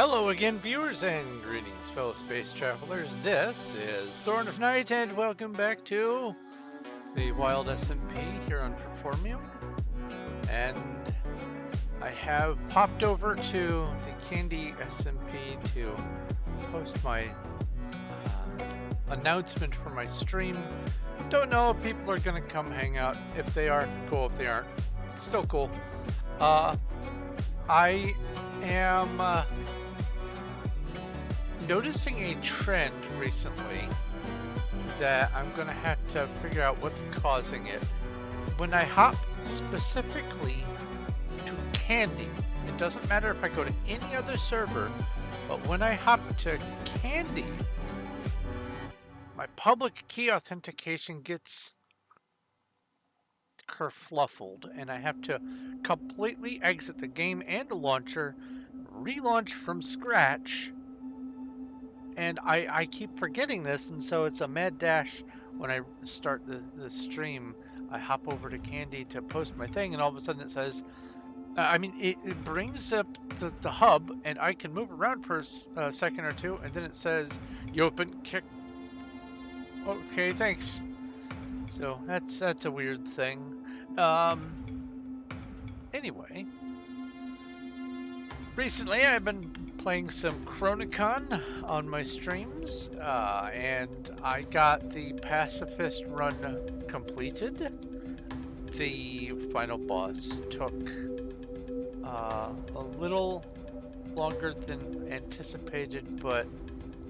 Hello again, viewers, and greetings, fellow space travelers. This is Thorn of Night, and welcome back to the Wild SMP here on Performium. And I have popped over to the Candy SMP to post my announcement for my stream. Don't know if people are going to come hang out. If they are, cool. If they aren't, still cool. I am noticing a trend recently that I'm going to have to figure out what's causing it. When I hop specifically to Candy, it doesn't matter if I go to any other server, but when I hop to Candy, my public key authentication gets kerfluffled, and I have to completely exit the game and the launcher, relaunch from scratch. And I keep forgetting this, and so it's a mad dash when I start the stream. I hop over to Candy to post my thing, and all of a sudden it says, it brings up the hub, and I can move around for a second or two, and then it says, you open kick. Okay, thanks. So that's a weird thing. Anyway, recently I've been playing some Chronicon on my streams, and I got the pacifist run completed. The final boss took a little longer than anticipated, but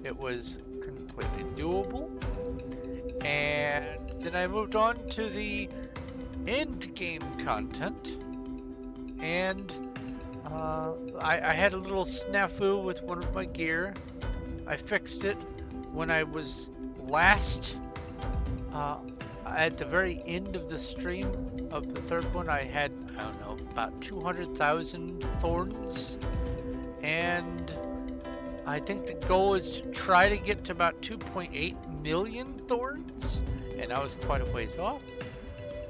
it was completely doable. And then I moved on to the end game content, and I had a little snafu with one of my gear. I fixed it when I was last at the very end of the stream of the third one. I had, I don't know, about 200,000 thorns, and I think the goal is to try to get to about 2.8 million thorns, and I was quite a ways off.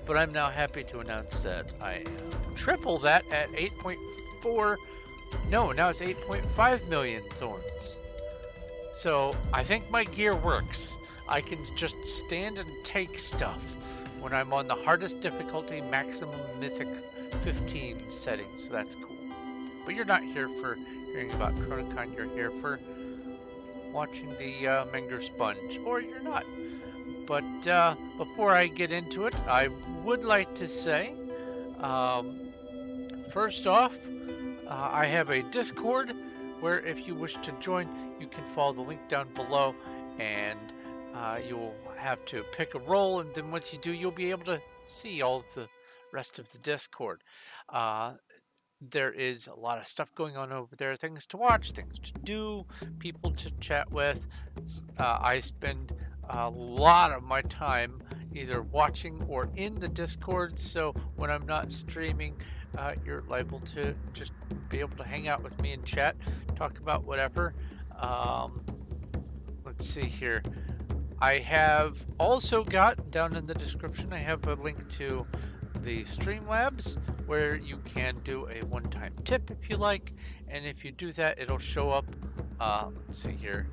But I'm now happy to announce that I triple that at 8.4. No, now it's 8.5 million thorns. So I think my gear works. I can just stand and take stuff when I'm on the hardest difficulty, maximum mythic 15 setting. So that's cool. But you're not here for hearing about Chronicon. You're here for watching the Menger Sponge, or you're not. But before I get into it, I would like to say, first off, I have a Discord where if you wish to join, you can follow the link down below, and you'll have to pick a role, and then once you do, you'll be able to see all of the rest of the Discord. There is a lot of stuff going on over there, things to watch, things to do, people to chat with. I spend a lot of my time either watching or in the Discord, so when I'm not streaming, you're liable to just be able to hang out with me and chat, talk about whatever. Let's see here. I have also got, down in the description, I have a link to the Streamlabs, where you can do a one-time tip if you like, and if you do that, it'll show up. Let's see here.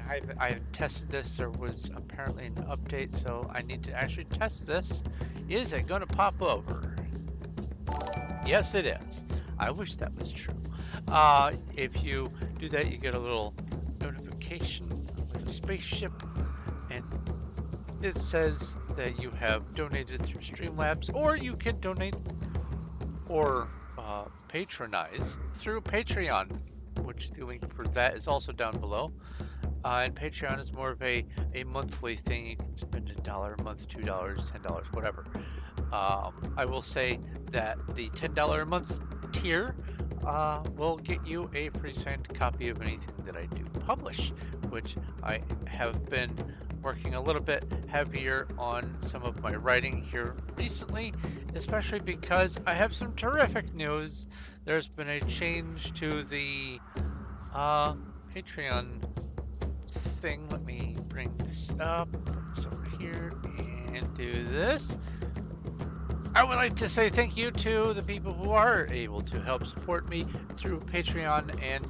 I haven't tested this. There was apparently an update, so I need to actually test this. Is it going to pop over? Yes, it is. I wish that was true. If you do that, you get a little notification with a spaceship, and it says that you have donated through Streamlabs, or you can donate or patronize through Patreon, which the link for that is also down below. And Patreon is more of a monthly thing. You can spend $1 a month, $2, $10, whatever. I will say that the $10 a month tier will get you a pre-signed copy of anything that I do publish, which I have been working a little bit heavier on some of my writing here recently, especially because I have some terrific news. There's been a change to the Patreon thing. Let me bring this up, put this over here, and do this. I would like to say thank you to the people who are able to help support me through Patreon and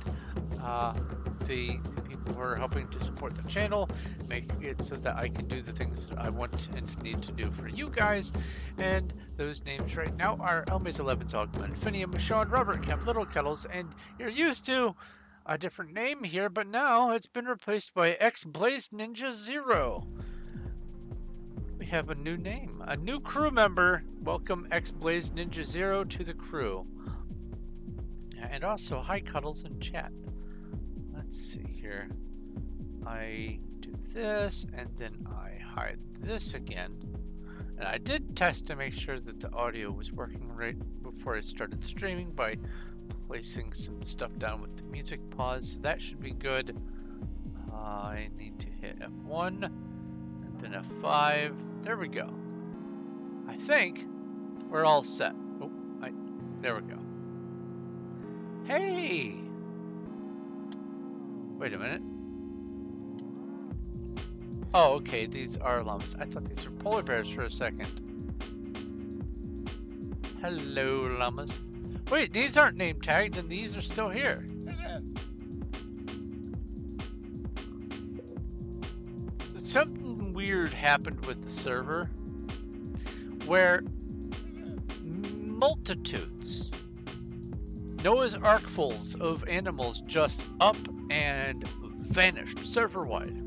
the people who are helping to support the channel, making it so that I can do the things that I want and need to do for you guys. And those names right now are Elmaze11, Zogman, Finium, Sean, Robert, Kemp, Little Kettles, and you're used to a different name here, but now it's been replaced by X-Blaze Ninja Zero. We have a new name, a new crew member. Welcome X-Blaze Ninja Zero to the crew. And also, hi Cuddles in chat. Let's see here. I do this, and then I hide this again. And I did test to make sure that the audio was working right before I started streaming by placing some stuff down with the music pause. So that should be good. I need to hit F1, and then F5. There we go. I think we're all set. Oh, there we go. Hey! Wait a minute. Oh, okay, these are llamas. I thought these were polar bears for a second. Hello, llamas. Wait, these aren't name tagged and these are still here. So something weird happened with the server where multitudes, Noah's Arkfuls of animals just up and vanished server-wide.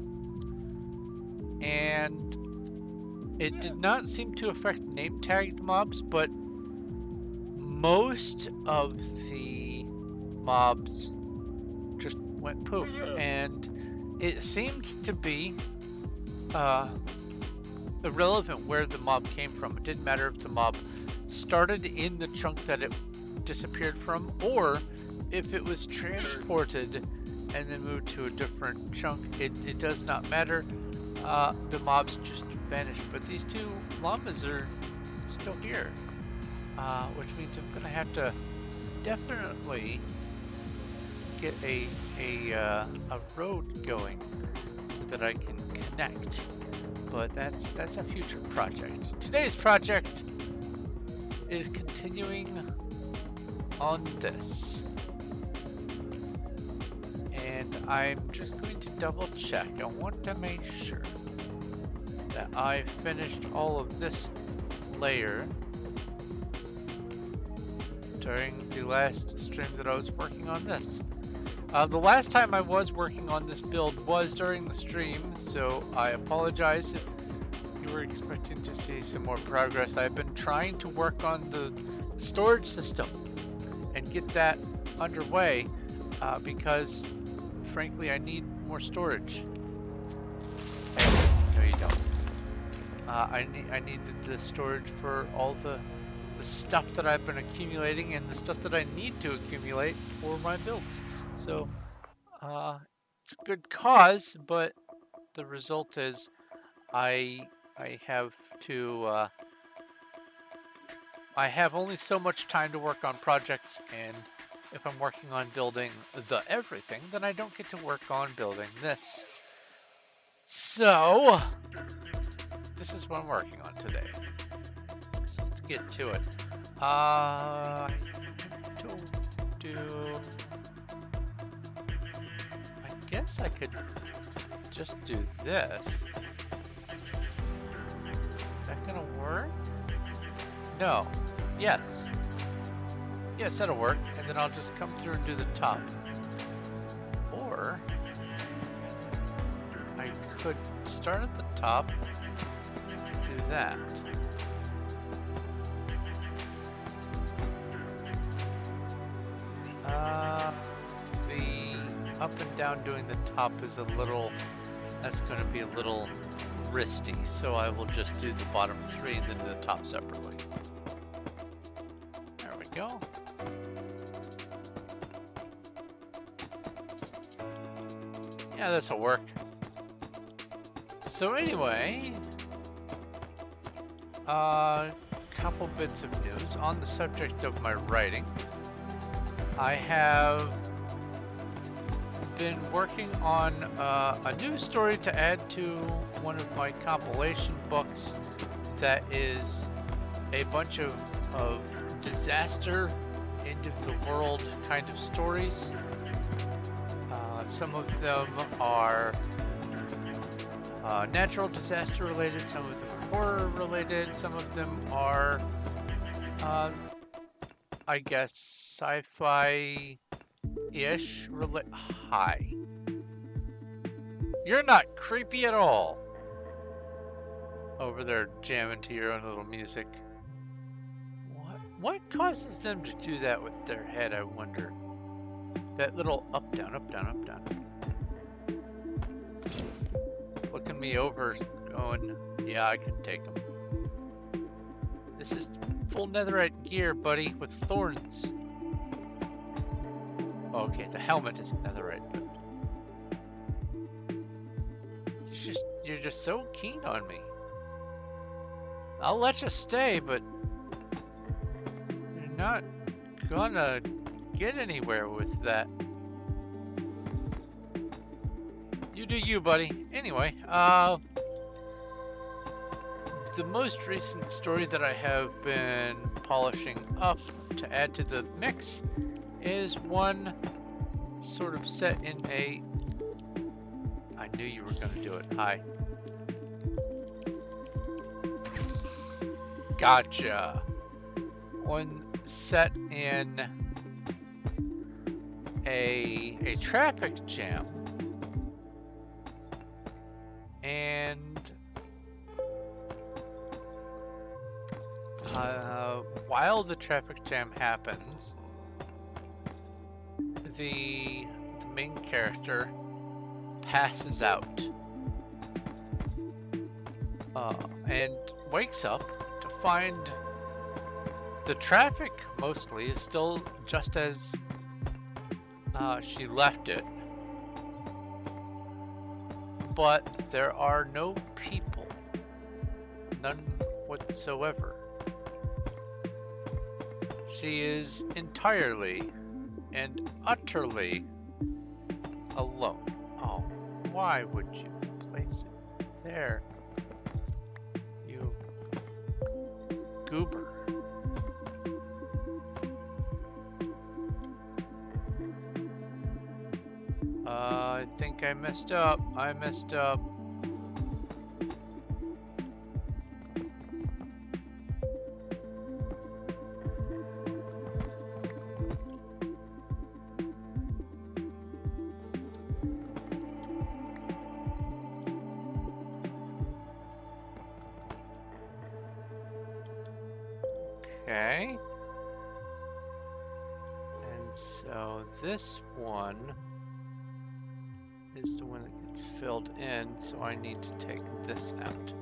And it did not seem to affect name-tagged mobs, but most of the mobs just went poof. And it seemed to be irrelevant where the mob came from. It didn't matter if the mob started in the chunk that it disappeared from, or if it was transported and then moved to a different chunk. It does not matter. The mobs just vanished, but these two llamas are still here, which means I'm gonna have to definitely get a road going so that I can connect. But that's a future project. Today's project is continuing on this. And I'm just going to double check. I want to make sure that I finished all of this layer during the last stream that I was working on this. The last time I was working on this build was during the stream, so I apologize if you were expecting to see some more progress. I've been trying to work on the storage system and get that underway because frankly I need more storage. Hey, no you don't. I need the storage for all the stuff that I've been accumulating and the stuff that I need to accumulate for my builds. So it's a good cause, but the result is I have to I have only so much time to work on projects, and if I'm working on building the everything, then I don't get to work on building this. So this is what I'm working on today. So let's get to it. I guess I could just do this. Is that gonna work? No. Yes. Yes, that'll work. And then I'll just come through and do the top. Or I could start at the top, do that. The up and down doing the top is a little, that's going to be a little risky, so I will just do the bottom three and then do the top separately. There we go. Yeah, this'll work. So anyway, couple bits of news on the subject of my writing. I have been working on a new story to add to one of my compilation books that is a bunch of disaster, end of the world kind of stories. Some of them are natural disaster related, some of them are horror related, some of them are, I guess, sci-fi-ish related. Hi. You're not creepy at all. Over there jamming to your own little music. What causes them to do that with their head, I wonder? That little up, down, up, down, up, down. Looking me over, going, yeah, I can take them. This is full netherite gear, buddy, with thorns. Okay, the helmet is netherite, but you're just so keen on me. I'll let you stay, but you're not gonna get anywhere with that. You do you, buddy. Anyway, the most recent story that I have been polishing up to add to the mix is one sort of set in a... I knew you were gonna do it. Hi. Gotcha. One set in a traffic jam, and while the traffic jam happens, the main character passes out and wakes up to find the traffic mostly is still just as she left it, but there are no people, none whatsoever. She is entirely and utterly alone. Oh, why would you place it there, you goober? I think I messed up. I messed up. Okay. And so this one is the one that gets filled in, so I need to take this out.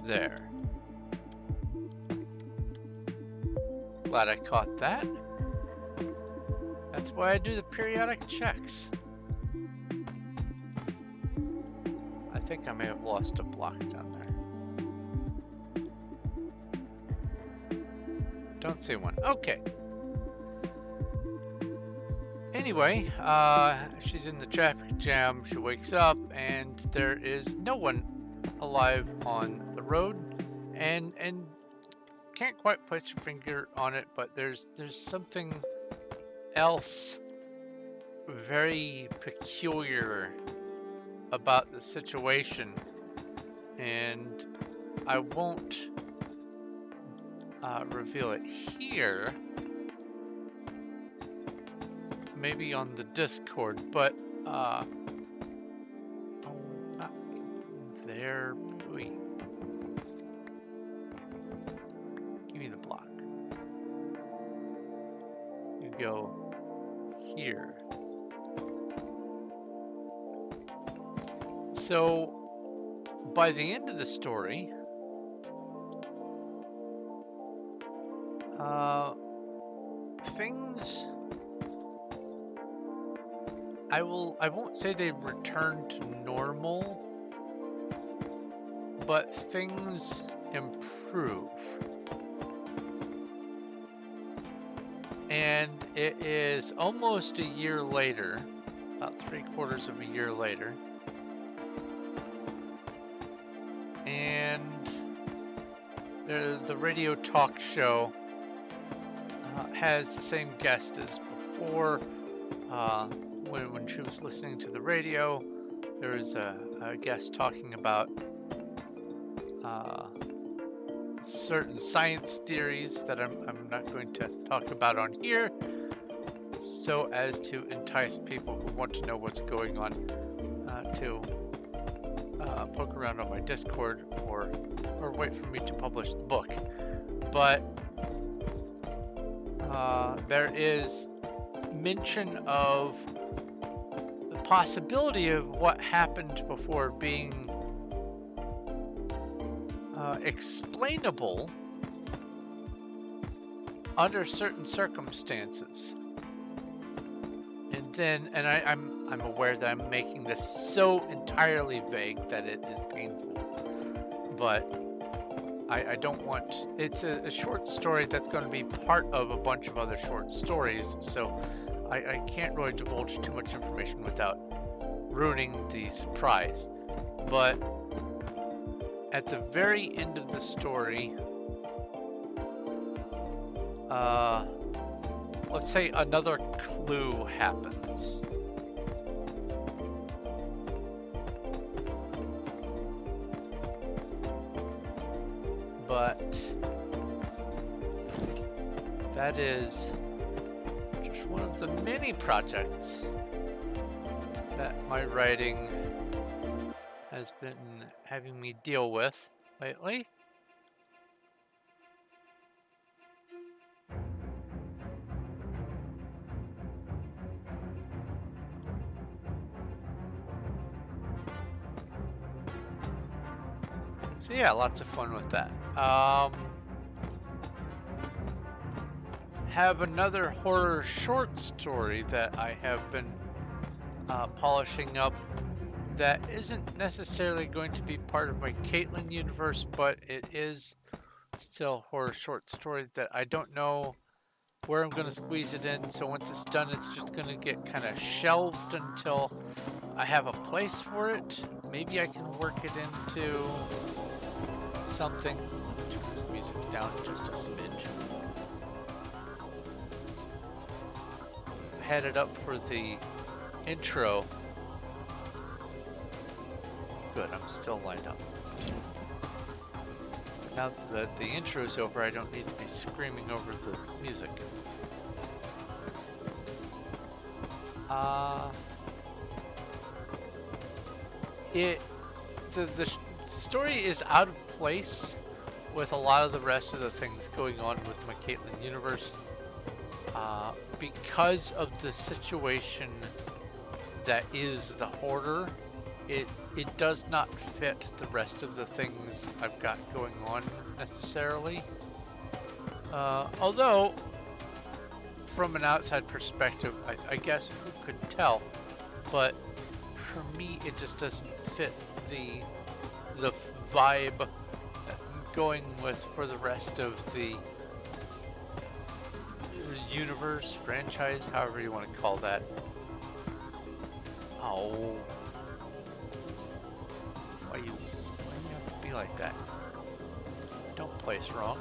There. Glad I caught that. That's why I do the periodic checks. I think I may have lost a block down there. Don't see one. Okay. Anyway, she's in the traffic jam. She wakes up and there is no one alive on the road, and can't quite place your finger on it, but there's something else very peculiar about the situation, and I won't reveal it here, maybe on the Discord, but oh, not there. Wait. Give me the block. You go here. So, by the end of the story, things, I won't say they returned to normal, but things improve. And it is almost a year later, about 3/4 of a year later. And the radio talk show has the same guest as before. When she was listening to the radio, there was a guest talking about certain science theories that I'm not going to talk about on here, so as to entice people who want to know what's going on to poke around on my Discord or wait for me to publish the book. But there is mention of the possibility of what happened before being explainable under certain circumstances. And then, and I'm aware that I'm making this so entirely vague that it is painful, but I don't want, it's a short story that's going to be part of a bunch of other short stories, so I can't really divulge too much information without ruining the surprise. But at the very end of the story, let's say another clue happens. But that is just one of the many projects that my writing has been having me deal with lately. So yeah, lots of fun with that. Have another horror short story that I have been polishing up that isn't necessarily going to be part of my Caitlin universe, but it is still a horror short story that I don't know where I'm going to squeeze it in. So once it's done, it's just going to get kind of shelved until I have a place for it. Maybe I can work it into something. Turn this music down just a smidge. Headed up for the intro. Good, I'm still lined up. Now that the intro's over, I don't need to be screaming over the music. The story is out of place with a lot of the rest of the things going on with my Caitlin universe, because of the situation that is the hoarder. It does not fit the rest of the things I've got going on necessarily. Although, from an outside perspective, I guess who could tell? But for me, it just doesn't fit the vibe going with for the rest of the universe, franchise, however you want to call that. Oh. Why you have to be like that? Don't place wrong.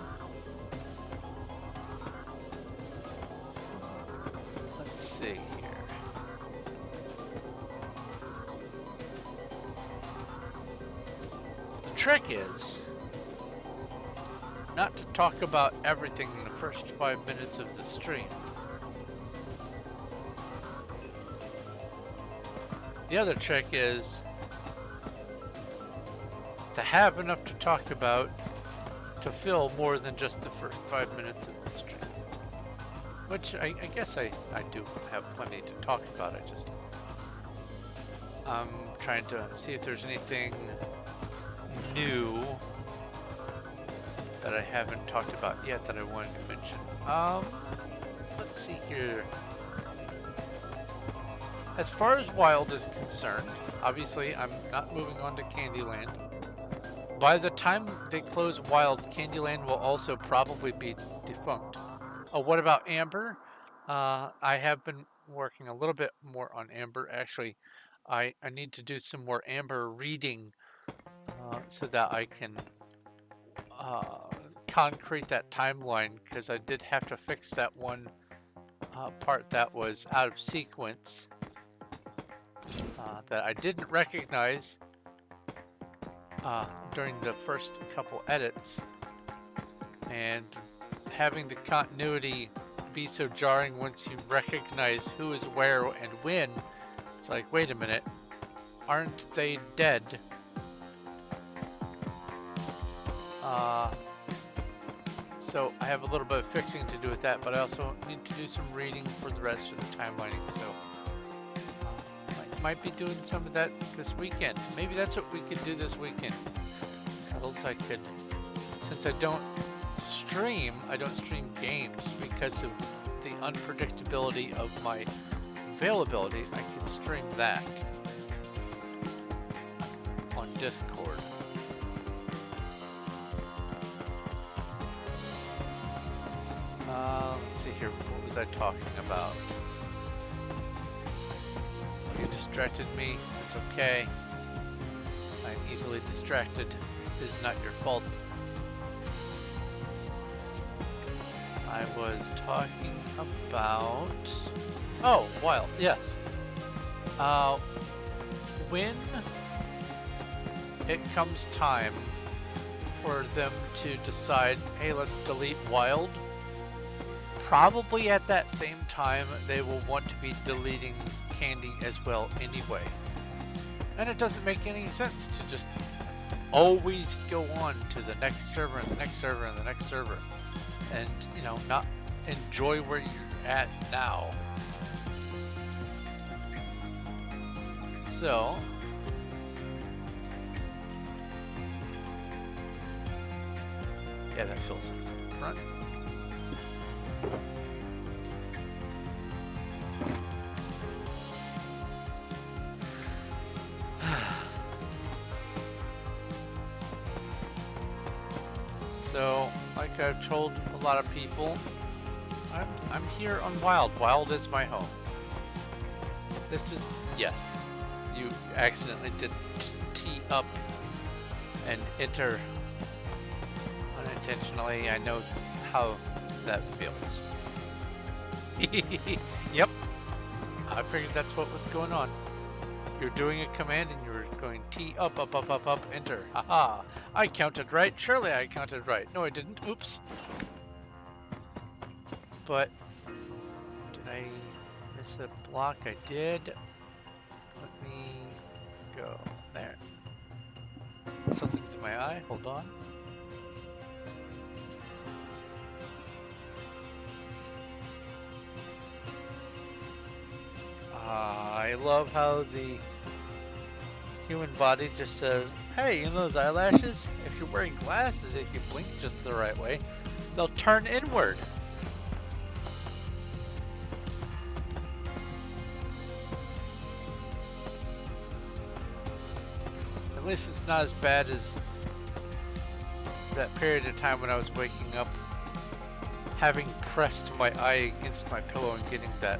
Let's see here. The trick is not to talk about everything in the first 5 minutes of the stream. The other trick is to have enough to talk about to fill more than just the first 5 minutes of the stream. Which I guess I do have plenty to talk about. I'm trying to see if there's anything new that I haven't talked about yet that I wanted to mention. Let's see here. As far as Wild is concerned, obviously I'm not moving on to Candyland. By the time they close Wild, Candyland will also probably be defunct. Oh, what about Amber? I have been working a little bit more on Amber. Actually, I need to do some more Amber reading so that I can uh, concrete that timeline, because I did have to fix that one part that was out of sequence that I didn't recognize during the first couple edits, and having the continuity be so jarring once you recognize who is where and when. It's like, wait a minute, aren't they dead? So I have a little bit of fixing to do with that, but I also need to do some reading for the rest of the timelining. So I might be doing some of that this weekend. Maybe that's what we could do this weekend. Else I could, since I don't stream games because of the unpredictability of my availability. I could stream that on Discord. Let's see here. What was I talking about? You distracted me. It's okay. I'm easily distracted. This is not your fault. I was talking about... Oh, Wild, yes. When it comes time for them to decide, hey, let's delete Wild, probably at that same time they will want to be deleting Candy as well anyway. And it doesn't make any sense to just always go on to the next server and the next server and the next server, and, you know, not enjoy where you're at now. So yeah, that fills in front. So, like I've told a lot of people, I'm here on Wild. Wild is my home. This is, yes, you accidentally did tee up and enter unintentionally. I know how that feels. Yep, I figured that's what was going on. You're doing a command and you're going T up, up, up, up, up, enter. Haha, I counted right. Surely I counted right. No, I didn't. Oops. But did I miss a block? I did. Let me go there. Something's in my eye. Hold on. I love how the human body just says, hey, you know those eyelashes? If you're wearing glasses, if you blink just the right way, they'll turn inward. At least it's not as bad as that period of time when I was waking up, having pressed my eye against my pillow and getting that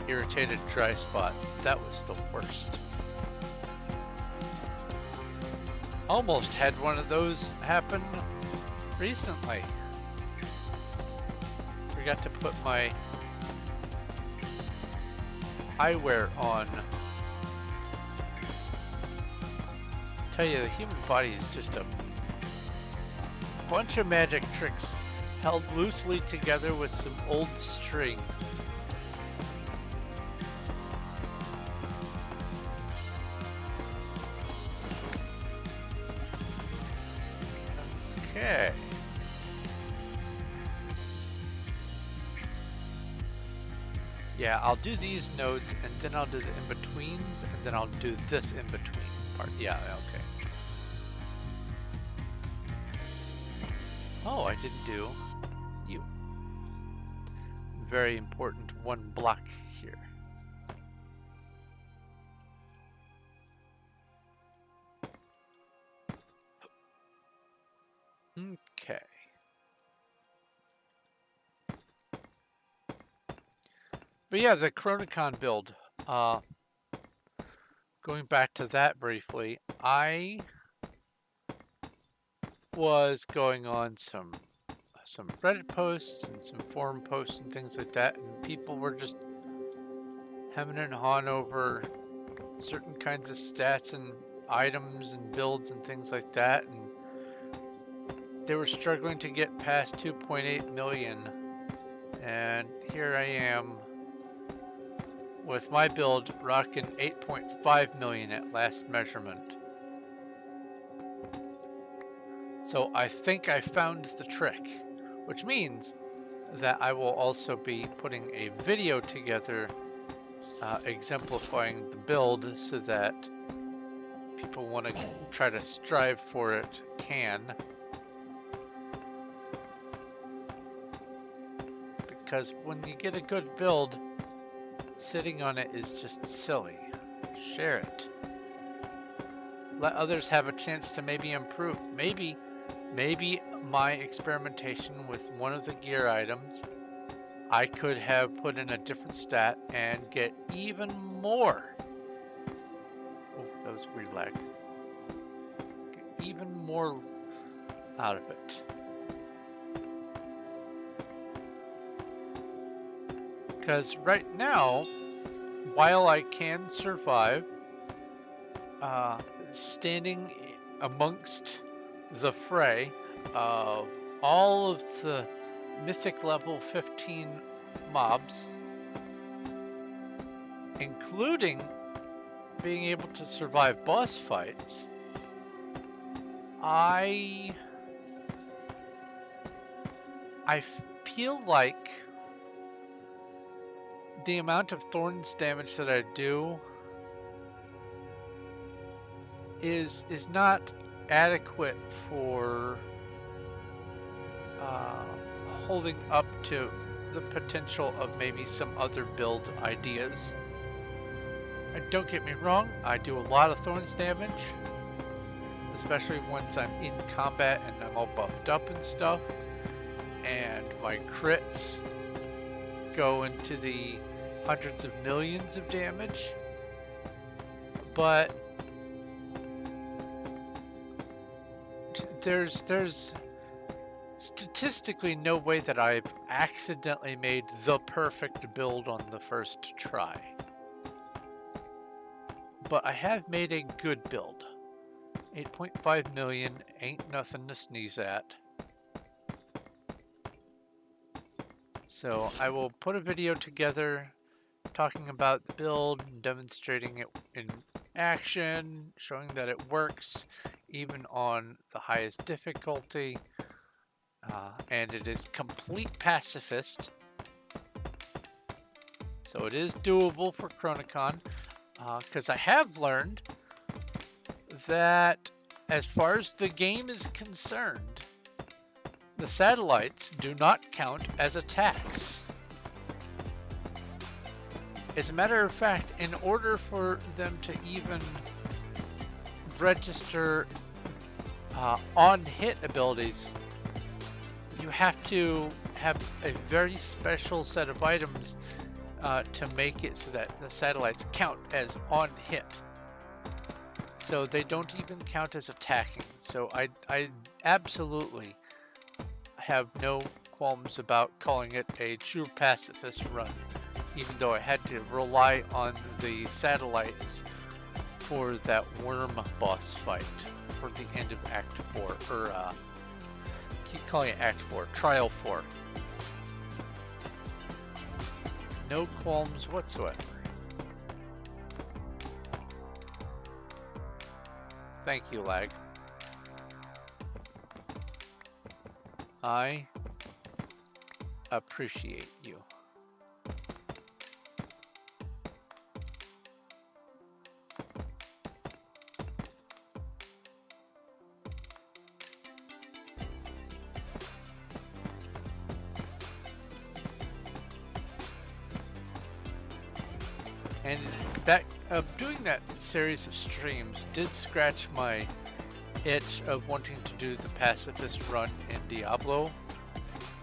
irritated dry spot. That was the worst. Almost had one of those happen recently. Forgot to put my eyewear on. I tell you, the human body is just a bunch of magic tricks held loosely together with some old string. Okay. Yeah, I'll do these nodes and then I'll do the in-betweens and then I'll do this in-between part. Yeah, okay. Oh, I didn't do you. Very important one block here. Okay. But yeah, the Chronicon build. Going back to that briefly, I was going on some Reddit posts and some forum posts and things like that, and people were just hemming and hawing over certain kinds of stats and items and builds and things like that, and they were struggling to get past 2.8 million, and here I am with my build rocking 8.5 million at last measurement. So I think I found the trick, which means that I will also be putting a video together exemplifying the build so that people want to try to strive for it can. Because when you get a good build, sitting on it is just silly. Share it. Let others have a chance to maybe improve. Maybe my experimentation with one of the gear items, I could have put in a different stat and get even more. Oh, that was weird lag. Get even more out of it. Because right now, while I can survive standing amongst the fray of all of the mythic level 15 mobs, including being able to survive boss fights, I feel like the amount of thorns damage that I do is not adequate for holding up to the potential of maybe some other build ideas. And don't get me wrong, I do a lot of thorns damage, especially once I'm in combat and I'm all buffed up and stuff, and my crits go into the hundreds of millions of damage, but there's statistically no way that I've accidentally made the perfect build on the first try. But I have made a good build. 8.5 million ain't nothing to sneeze at. So I will put a video together talking about the build and demonstrating it in action, showing that it works even on the highest difficulty, and it is complete pacifist, so it is doable for Chronicon, because I have learned that as far as the game is concerned, the satellites do not count as attacks. As a matter of fact, in order for them to even register on-hit abilities, you have to have a very special set of items to make it so that the satellites count as on-hit. So they don't even count as attacking. So I absolutely have no qualms about calling it a true pacifist run, even though I had to rely on the satellites for that worm boss fight for the end of Act 4, or keep calling it Act 4, Trial 4. No qualms whatsoever. Thank you, lag. I appreciate you. And that doing that series of streams did scratch my itch of wanting to do the pacifist run in Diablo,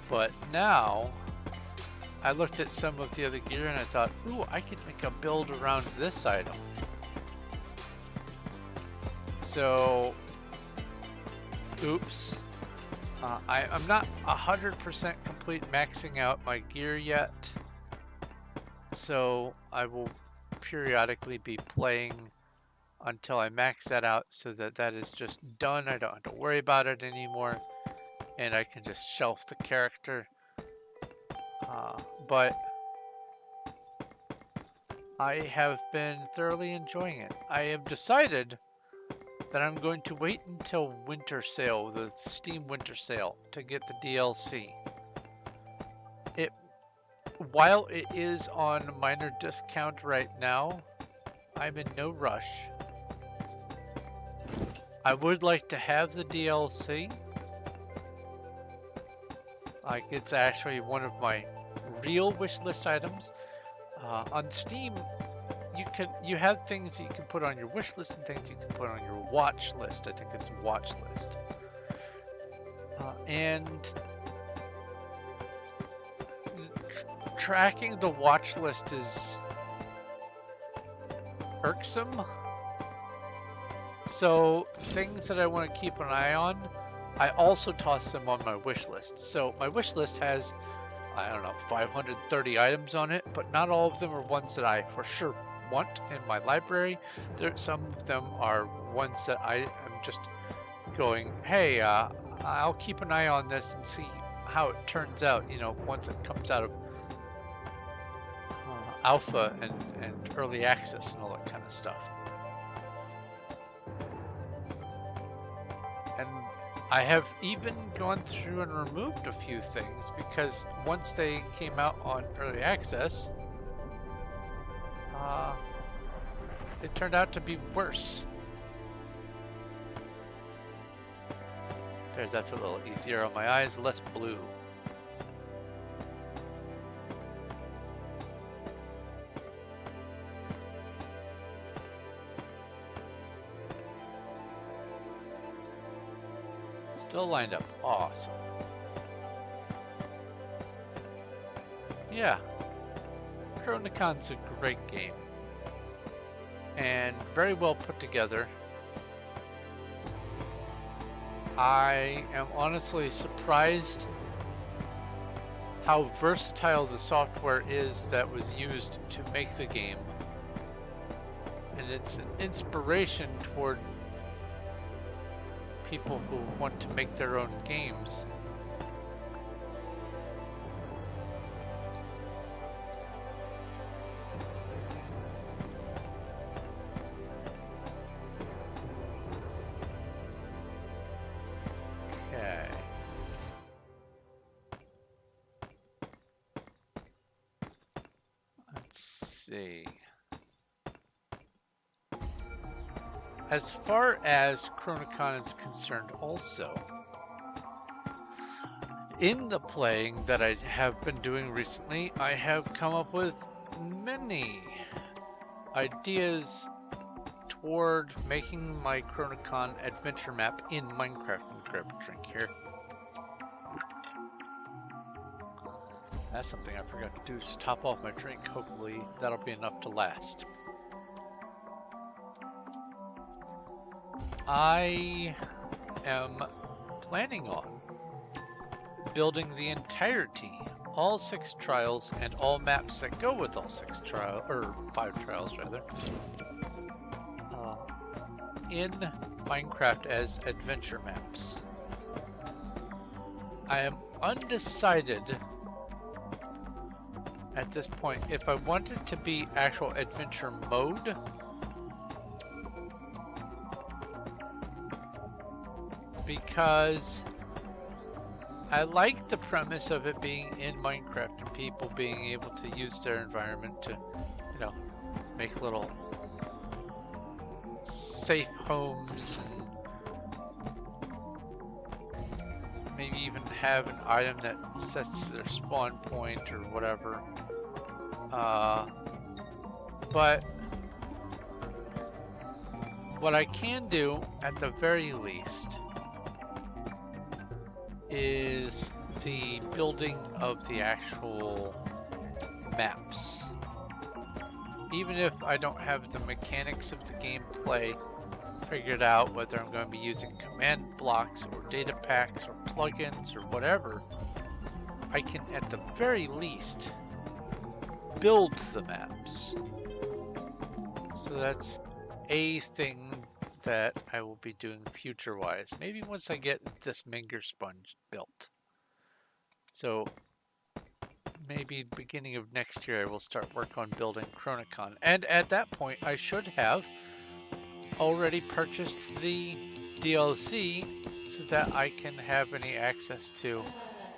but now I looked at some of the other gear and I thought, ooh, I could make a build around this item. So, oops. I'm not 100% complete maxing out my gear yet. So I will periodically be playing until I max that out so that that is just done. I don't have to worry about it anymore. And I can just shelf the character. But I have been thoroughly enjoying it. I have decided that I'm going to wait until winter sale, the Steam winter sale, to get the DLC. While it is on minor discount right now, I'm in no rush. I would like to have the DLC. Like, it's actually one of my real wish list items. On Steam, you have things that you can put on your wish list and things you can put on your watch list. I think it's watch list. And tracking the watch list is irksome. So things that I want to keep an eye on, I also toss them on my wish list. So my wish list has, I don't know, 530 items on it, but not all of them are ones that I for sure want in my library. Some of them are ones that I am just going, hey, I'll keep an eye on this and see how it turns out, you know, once it comes out of alpha and early access and all that kind of stuff. And I have even gone through and removed a few things because once they came out on early access, it turned out to be worse. That's a little easier on my eyes, less blue. Still lined up. Awesome. Yeah. Chronicon's a great game. And very well put together. I am honestly surprised how versatile the software is that was used to make the game. And it's an inspiration toward people who want to make their own games. Okay. Let's see. As far as Chronicon is concerned also, in the playing that I have been doing recently, I have come up with many ideas toward making my Chronicon adventure map in Minecraft. Let me grab a drink here. That's something I forgot to do, is top off my drink. Hopefully that'll be enough to last. I am planning on building the entirety, all 6 trials and all maps that go with all 6 trials, or 5 trials rather, in Minecraft as adventure maps. I am undecided at this point if I want it to be actual adventure mode because I like the premise of it being in Minecraft and people being able to use their environment to, you know, make little safe homes and maybe even have an item that sets their spawn point or whatever. But what I can do at the very least is the building of the actual maps. Even if I don't have the mechanics of the gameplay figured out, whether I'm going to be using command blocks or data packs or plugins or whatever, I can at the very least build the maps. So that's a thing that I will be doing future-wise. Maybe once I get this Menger Sponge built. So maybe beginning of next year I will start work on building Chronicon. And at that point I should have already purchased the DLC so that I can have any access to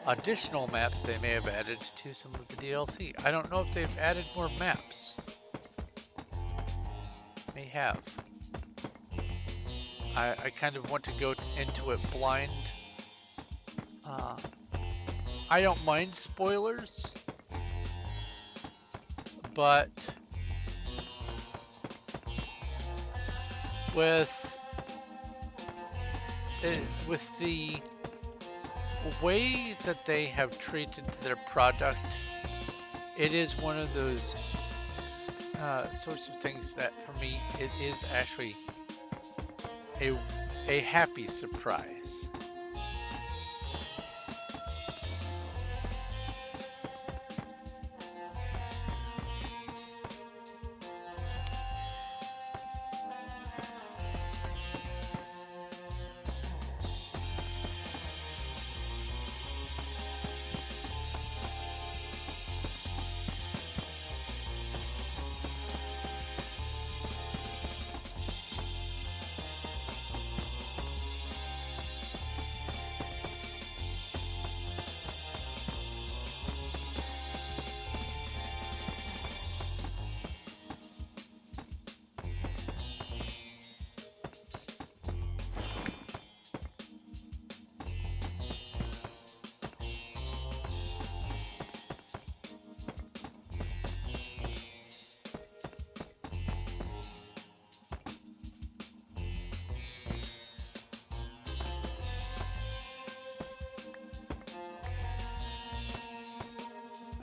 additional maps they may have added to some of the DLC. I don't know if they've added more maps. May have. I kind of want to go into it blind. I don't mind spoilers, but with the way that they have treated their product, it is one of those sorts of things that for me it is actually a happy surprise.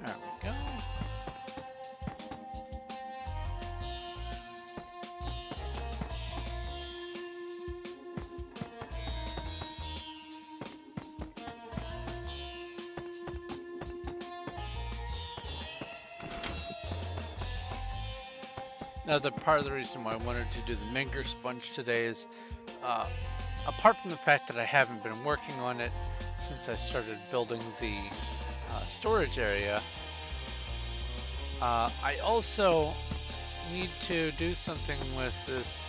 There we go. Now, the part of the reason why I wanted to do the Menger Sponge today is, apart from the fact that I haven't been working on it since I started building the storage area, I also need to do something with this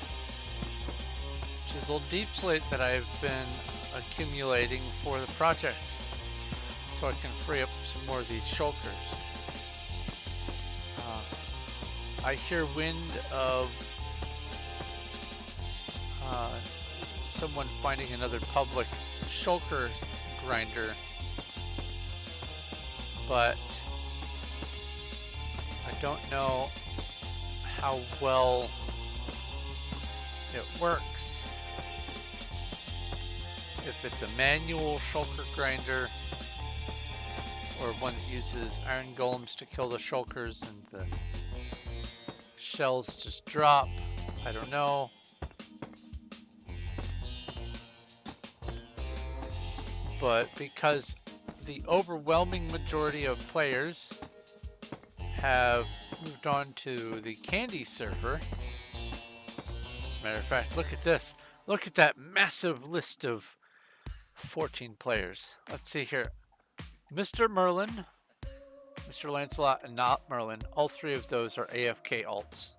chiseled deep slate that I've been accumulating for the project, so I can free up some more of these shulkers. I hear wind of someone finding another public shulker grinder, but I don't know how well it works. If it's a manual shulker grinder or one that uses iron golems to kill the shulkers and the shells just drop, I don't know. But because the overwhelming majority of players have moved on to the Candy server. Matter of fact, look at this. Look at that massive list of 14 players. Let's see here. Mr. Merlin, Mr. Lancelot, and not Merlin. All three of those are AFK alts.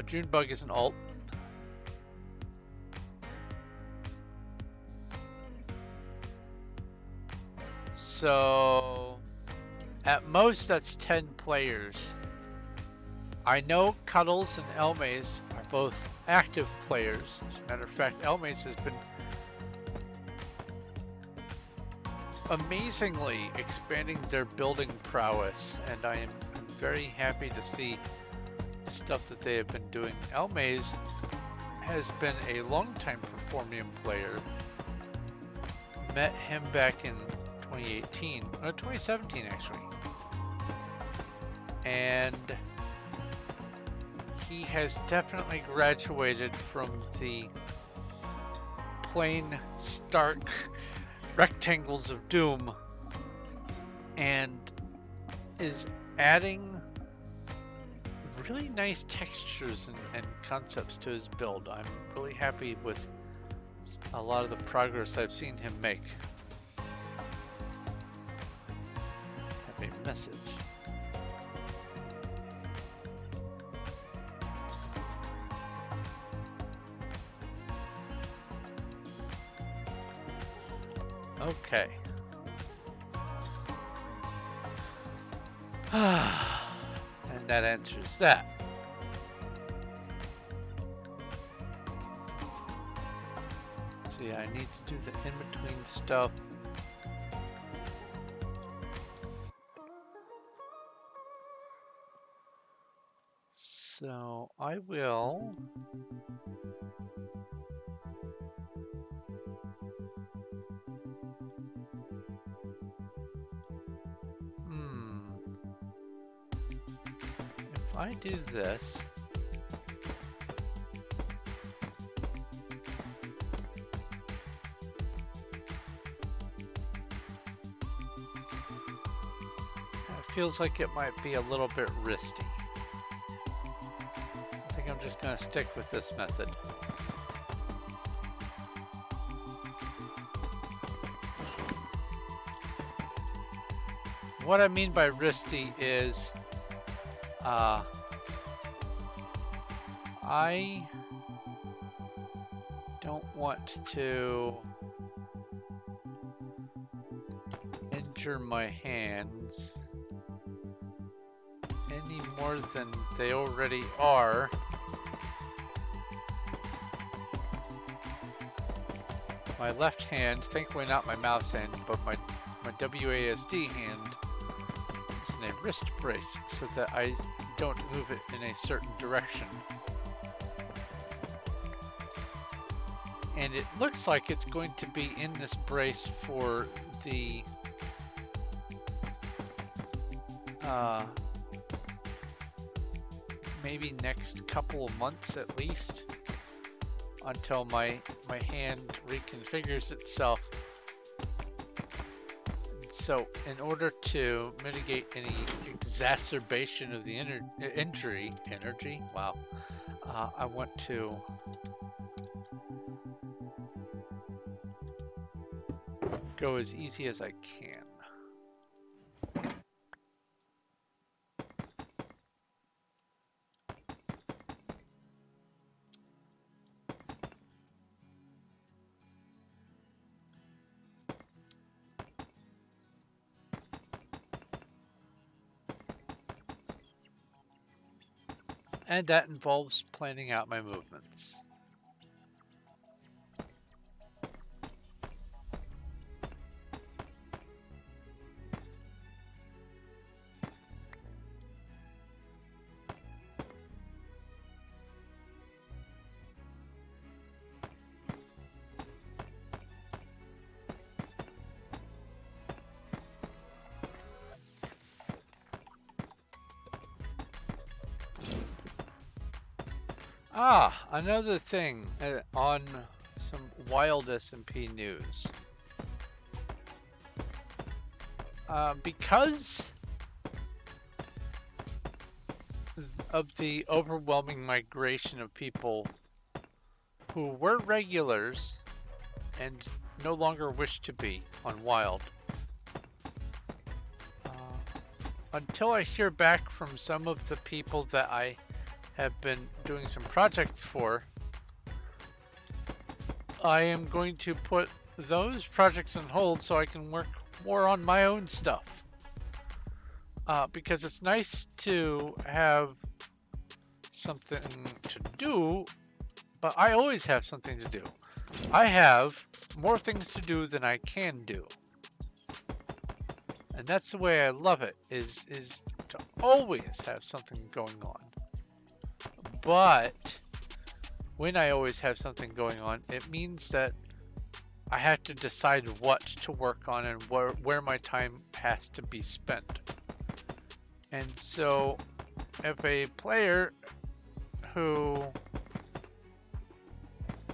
Junebug is an alt. So, at most, that's 10 players. I know Cuddles and Elmaze are both active players. As a matter of fact, Elmaze has been amazingly expanding their building prowess, and I am very happy to see the stuff that they have been doing. Elmaze has been a long-time Performium player. Met him back in 2018, 2017 actually. And he has definitely graduated from the plain, stark rectangles of doom and is adding really nice textures and concepts to his build. I'm really happy with a lot of the progress I've seen him make. Have a message. Okay. And that answers that. So yeah, I need to do the in-between stuff. So I will if I do this, it feels like it might be a little bit risky. I think I'm just going to stick with this method. What I mean by risky is I don't want to injure my hands any more than they already are. My left hand, thankfully not my mouse hand, but my WASD hand is in a wrist brace so that I don't move it in a certain direction. And it looks like it's going to be in this brace for the maybe next couple of months at least, until my hand reconfigures itself. So in order to mitigate any exacerbation of the energy, wow, I want to go as easy as I can. And that involves planning out my movements. Another thing on some Wild SMP news. Because of the overwhelming migration of people who were regulars and no longer wish to be on Wild, until I hear back from some of the people that I have been doing some projects for, I am going to put those projects on hold so I can work more on my own stuff. Because it's nice to have something to do, but I always have something to do. I have more things to do than I can do. And that's the way I love it, is to always have something going on. But when I always have something going on, it means that I have to decide what to work on and where my time has to be spent. And so if a player who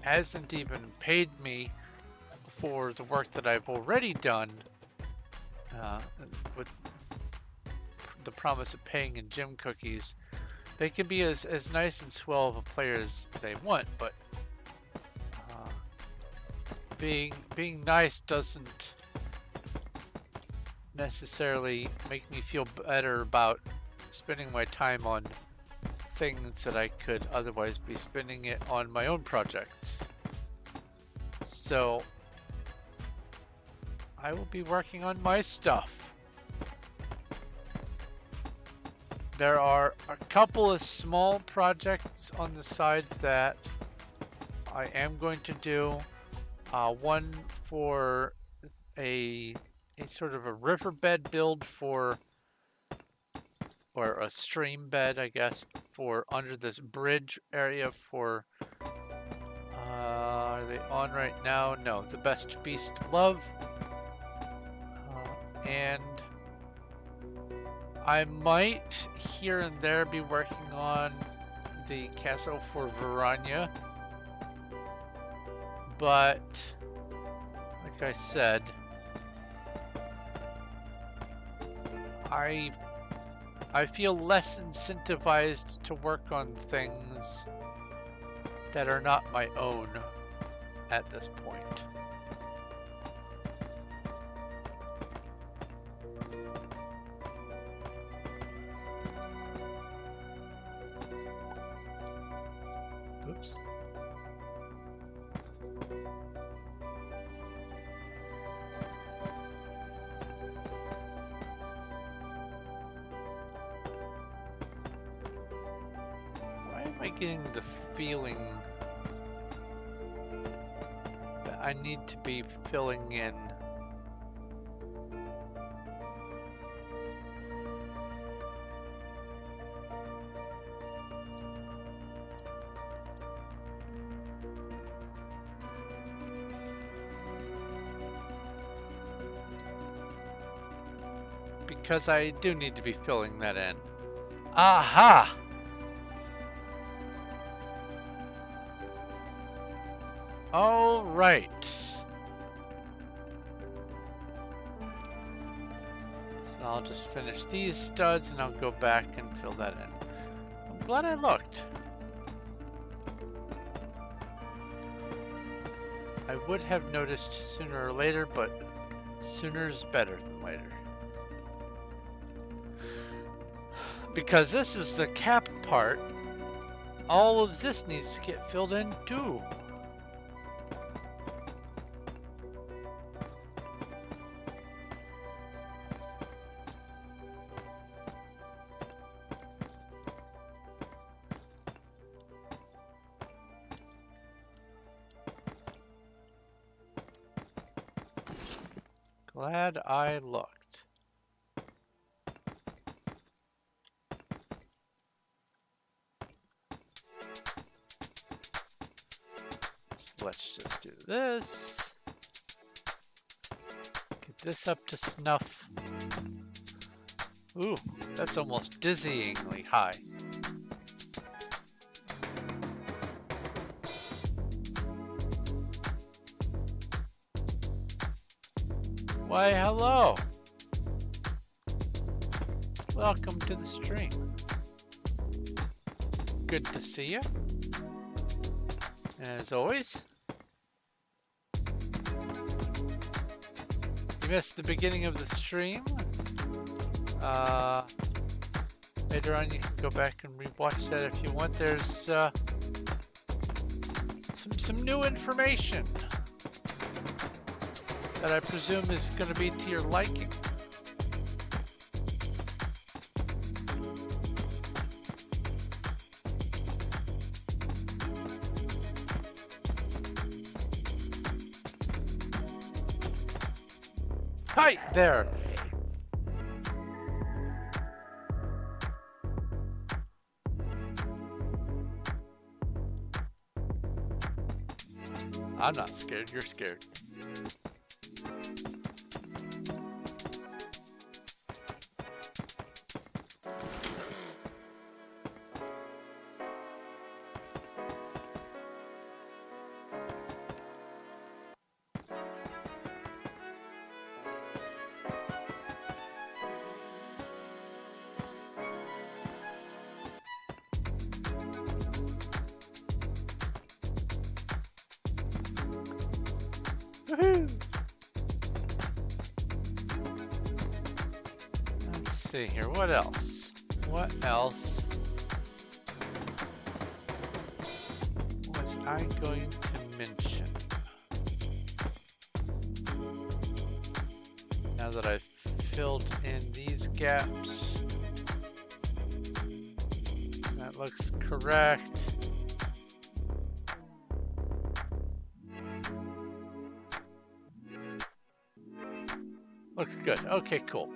hasn't even paid me for the work that I've already done, with the promise of paying in gym cookies, they can be as nice and swell of a player as they want, but being nice doesn't necessarily make me feel better about spending my time on things that I could otherwise be spending it on my own projects. So I will be working on my stuff. There are a couple of small projects on the side that I am going to do. One for a sort of a riverbed build for, or a stream bed, I guess, for under this bridge area for, are they on right now? No, the Best Beast Love. And I might here and there be working on the castle for Verania. But, like I said, I feel less incentivized to work on things that are not my own at this point. Oops. Getting the feeling that I need to be filling in because I do need to be filling that in. Aha! All right. So I'll just finish these studs and I'll go back and fill that in. I'm glad I looked. I would have noticed sooner or later, but sooner's better than later. Because this is the cap part, all of this needs to get filled in too. Glad I looked. So let's just do this. Get this up to snuff. Ooh, that's almost dizzyingly high. Why, hello. Welcome to the stream. Good to see you. And as always, you missed the beginning of the stream. Later on you can go back and rewatch that if you want. There's some new information that I presume is going to be to your liking. Hi there! I'm not scared, you're scared. Woohoo! Let's see here, what else? What else was I going to mention? Now that I've filled in these gaps, that looks correct. Looks good. Okay, cool.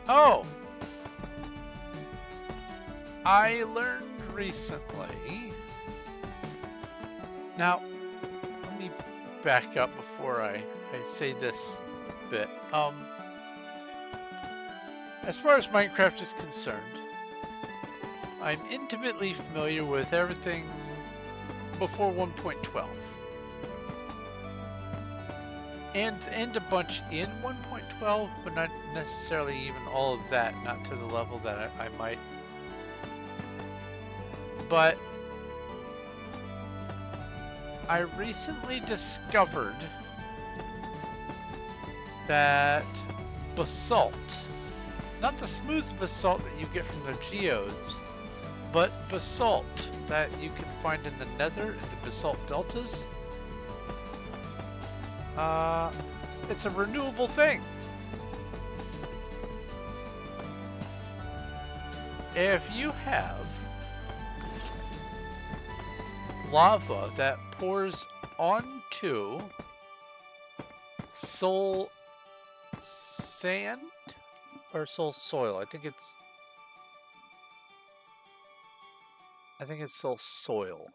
Oh! I learned recently. Now, let me back up before I say this bit. As far as Minecraft is concerned, I'm intimately familiar with everything before 1.12. And a bunch in 1.12, but not necessarily even all of that, not to the level that I might. But I recently discovered that basalt, not the smooth basalt that you get from the geodes, but basalt that you can find in the nether, in the basalt deltas, it's a renewable thing. If you have lava that pours onto soul sand or soul soil, I think it's soul soil.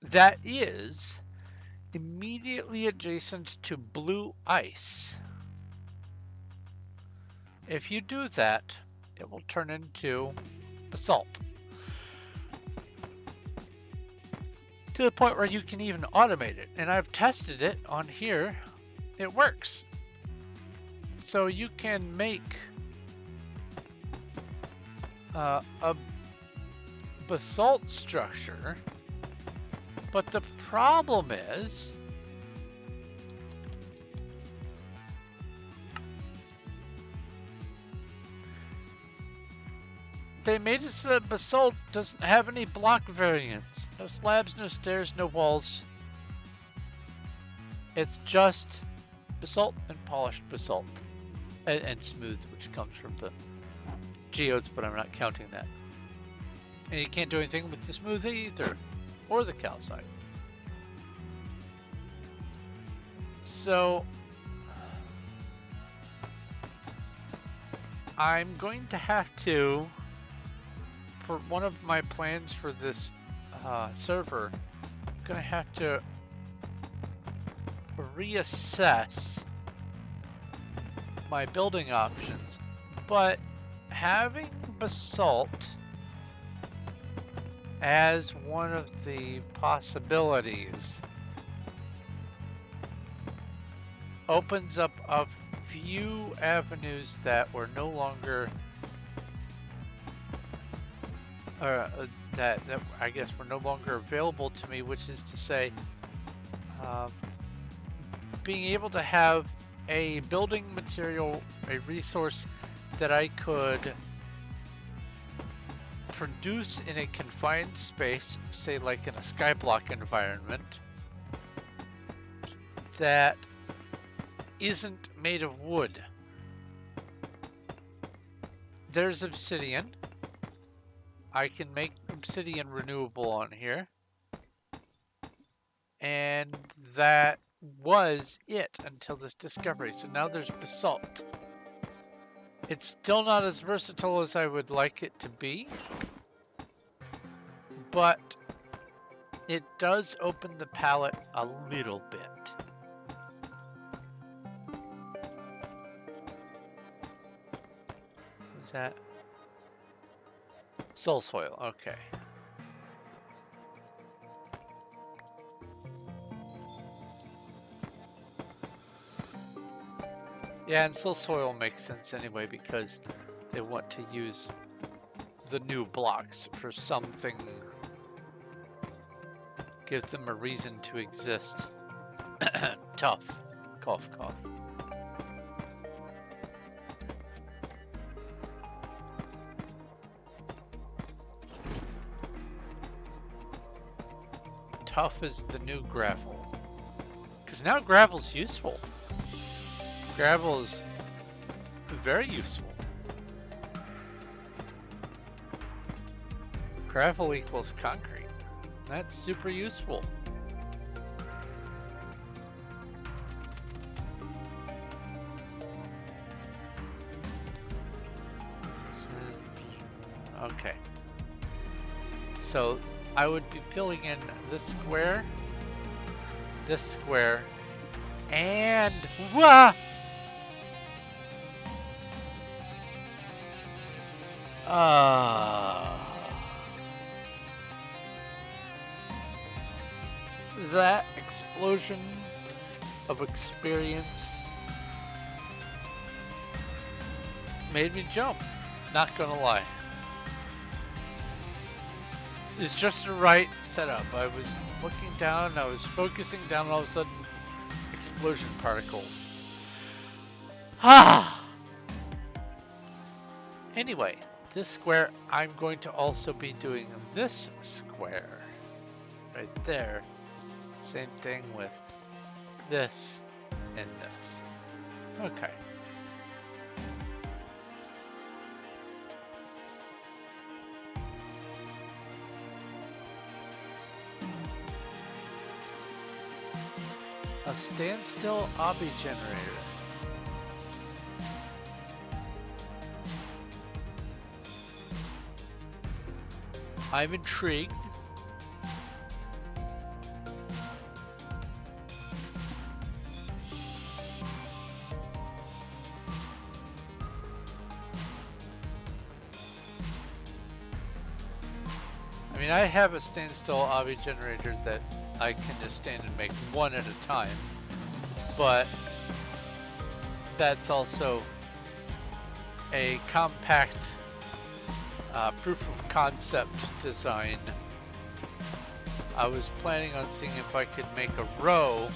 That is immediately adjacent to blue ice. If you do that, it will turn into basalt. To the point where you can even automate it. And I've tested it on here. It works. So you can make a basalt structure. But the problem is they made it so that basalt doesn't have any block variants. No slabs, no stairs, no walls. It's just basalt and polished basalt. And smooth, which comes from the geodes, but I'm not counting that. And you can't do anything with the smooth either, or the calcite. So I'm going to have to, for one of my plans for this server, I'm going to have to reassess my building options. But having basalt as one of the possibilities opens up a few avenues that were no longer that I guess were no longer available to me, which is to say being able to have a building material, a resource that I could produce in a confined space, say like in a skyblock environment, that isn't made of wood. there's obsidian. I can make obsidian renewable on here. And that was it until this discovery. So now there's basalt. It's still not as versatile as I would like it to be, but it does open the palette a little bit. Who's that? Soul soil, okay. Yeah, and soul soil makes sense anyway because they want to use the new blocks for something. Gives them a reason to exist. Tough. Cough, cough. Tough is the new gravel. Because now gravel's useful. Gravel is very useful. Gravel equals concrete. That's super useful. Okay. So I would be filling in this square, and wah! That explosion of experience made me jump, not gonna lie. It's just the right setup. I was looking down, I was focusing down, and all of a sudden, explosion particles. Anyway, this square, I'm going to also be doing this square. Right there. Same thing with this and this. Okay. A standstill obby generator. I'm intrigued. I mean, I have a standstill obby generator that I can just stand and make one at a time, but that's also a compact proof of concept design. I was planning on seeing if I could make a row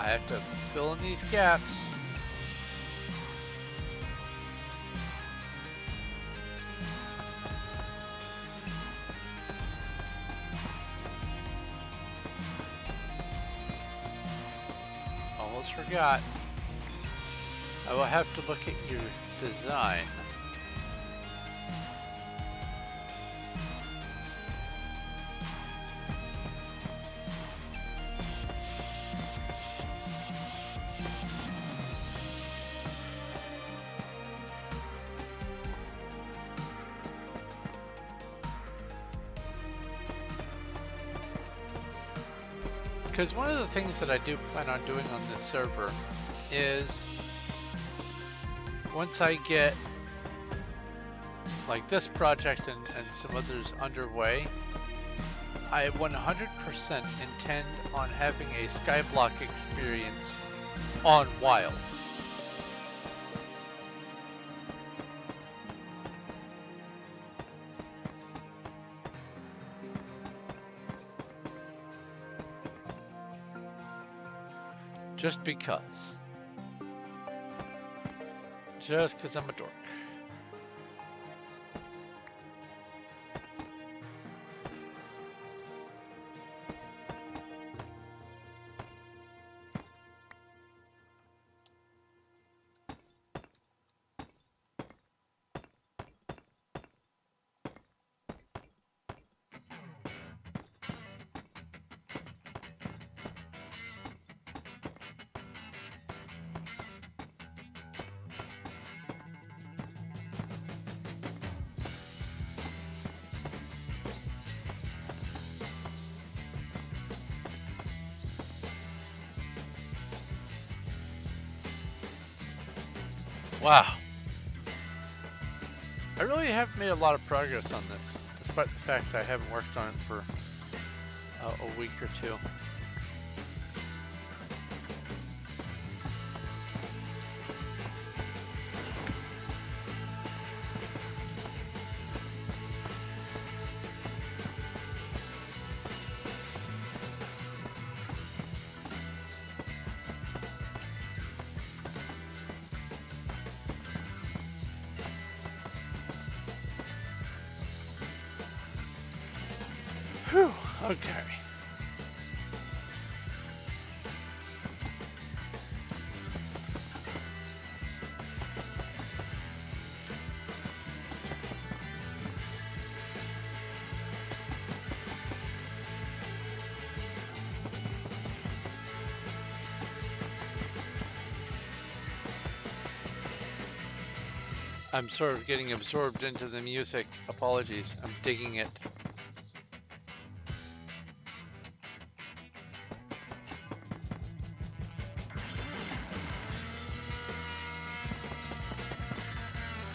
I have to fill in these gaps. Almost forgot. I will have to look at your design. Because one of the things that I do plan on doing on this server is once I get like this project and some others underway, I 100% intend on having a skyblock experience on Wild. Just because. Just because I'm a dork. Wow. I really have made a lot of progress on this, despite the fact I haven't worked on it for a week or two. Whew, okay. I'm sort of getting absorbed into the music. Apologies. I'm digging it.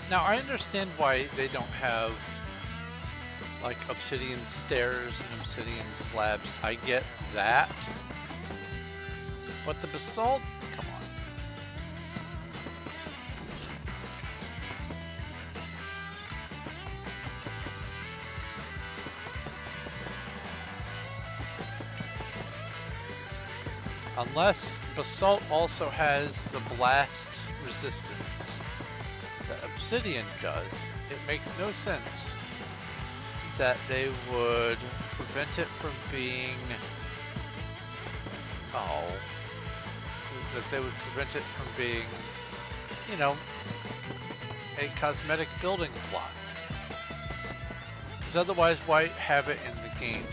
Now, I understand why they don't have, like, obsidian stairs and obsidian slabs. I get that. But the basalt? Come on. Unless basalt also has the blast resistance that obsidian does, it makes no sense that they would prevent it from being... Oh. That they would prevent it from being, you know, a cosmetic building block. Because otherwise, why have it in the game?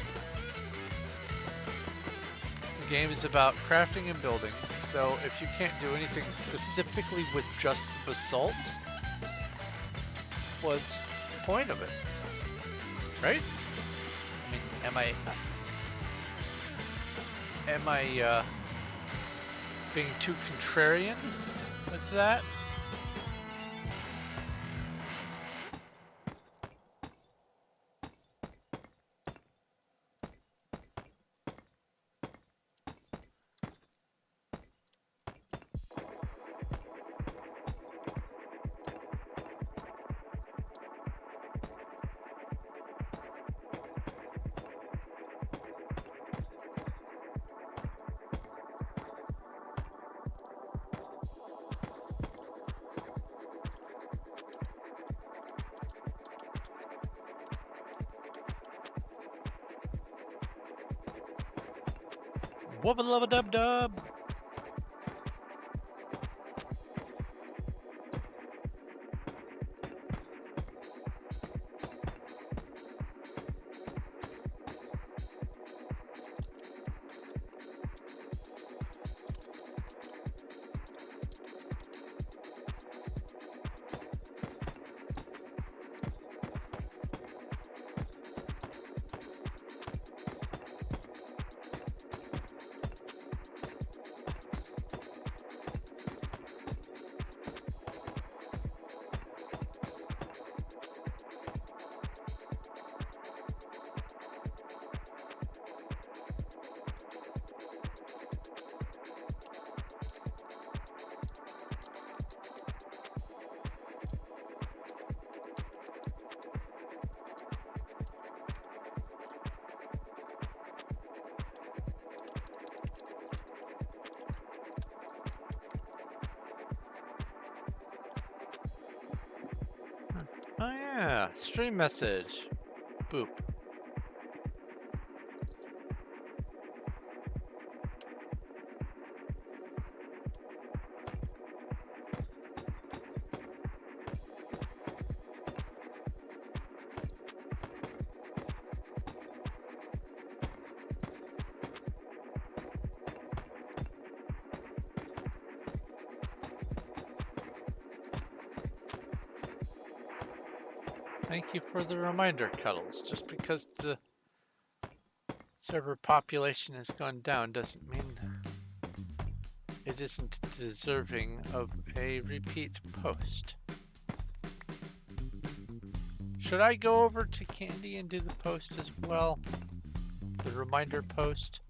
The game is about crafting and building, so if you can't do anything specifically with just the basalt, what's the point of it? Right? I mean, am I being too contrarian with that? Wubba lubba dub dub. Oh yeah, stream message. Boop. Thank you for the reminder, Cuddles. Just because the server population has gone down doesn't mean it isn't deserving of a repeat post. Should I go over to Candy and do the post as well? The reminder post?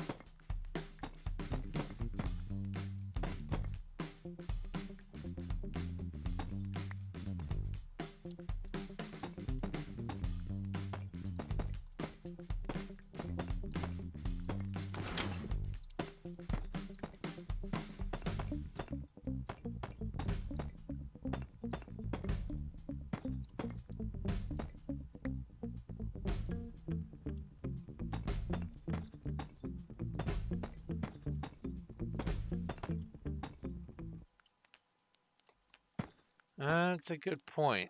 That's a good point.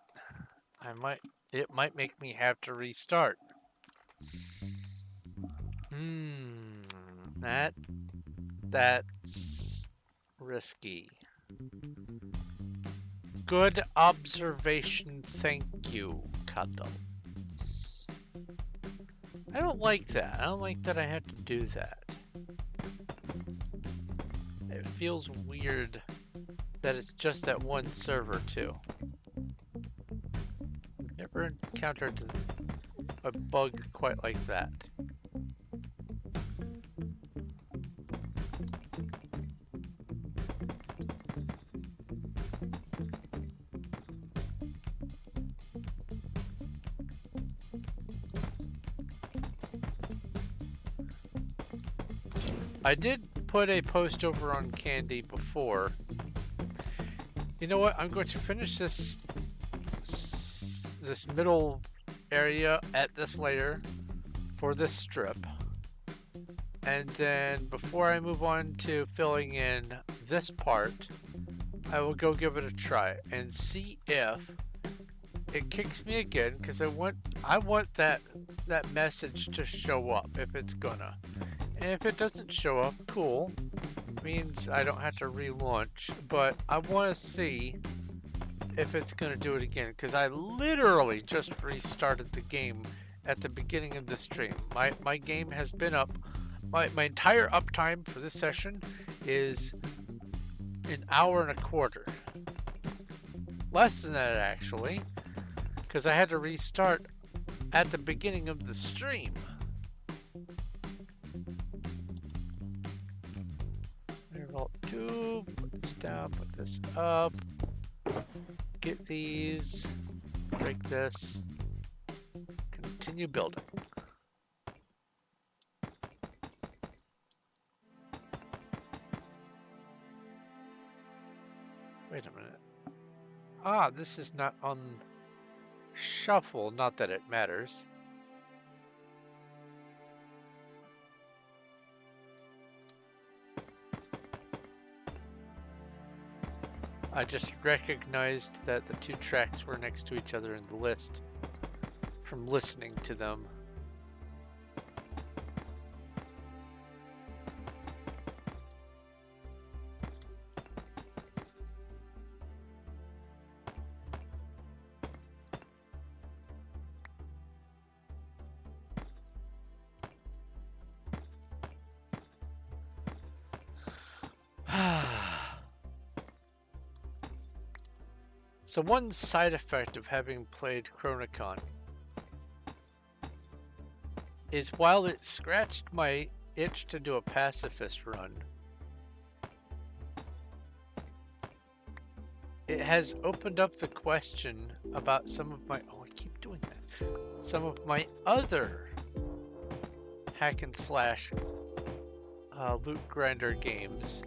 It might make me have to restart. That's risky. Good observation, thank you, Cuddles. I don't like that. I don't like that I had to do that. It feels weird that it's just that one server, too. I've never encountered a bug quite like that. I did put a post over on Candy before. You know what? I'm going to finish this middle area at this layer for this strip. And then before I move on to filling in this part, I will go give it a try and see if it kicks me again, because I want that message to show up if it's gonna. And if it doesn't show up, cool. Means I don't have to relaunch, but I want to see if it's going to do it again, because I literally just restarted the game at the beginning of the stream. My game has been up. My entire uptime for this session is an hour and a quarter. Less than that, actually, because I had to restart at the beginning of the stream. Alt 2, put this down, put this up, get these, break this, continue building. Wait a minute. Ah, this is not on shuffle, not that it matters. I just recognized that the two tracks were next to each other in the list from listening to them. So one side effect of having played Chronicon is while it scratched my itch to do a pacifist run, it has opened up the question about some of my, oh, I keep doing that, some of my other hack and slash loot grinder games,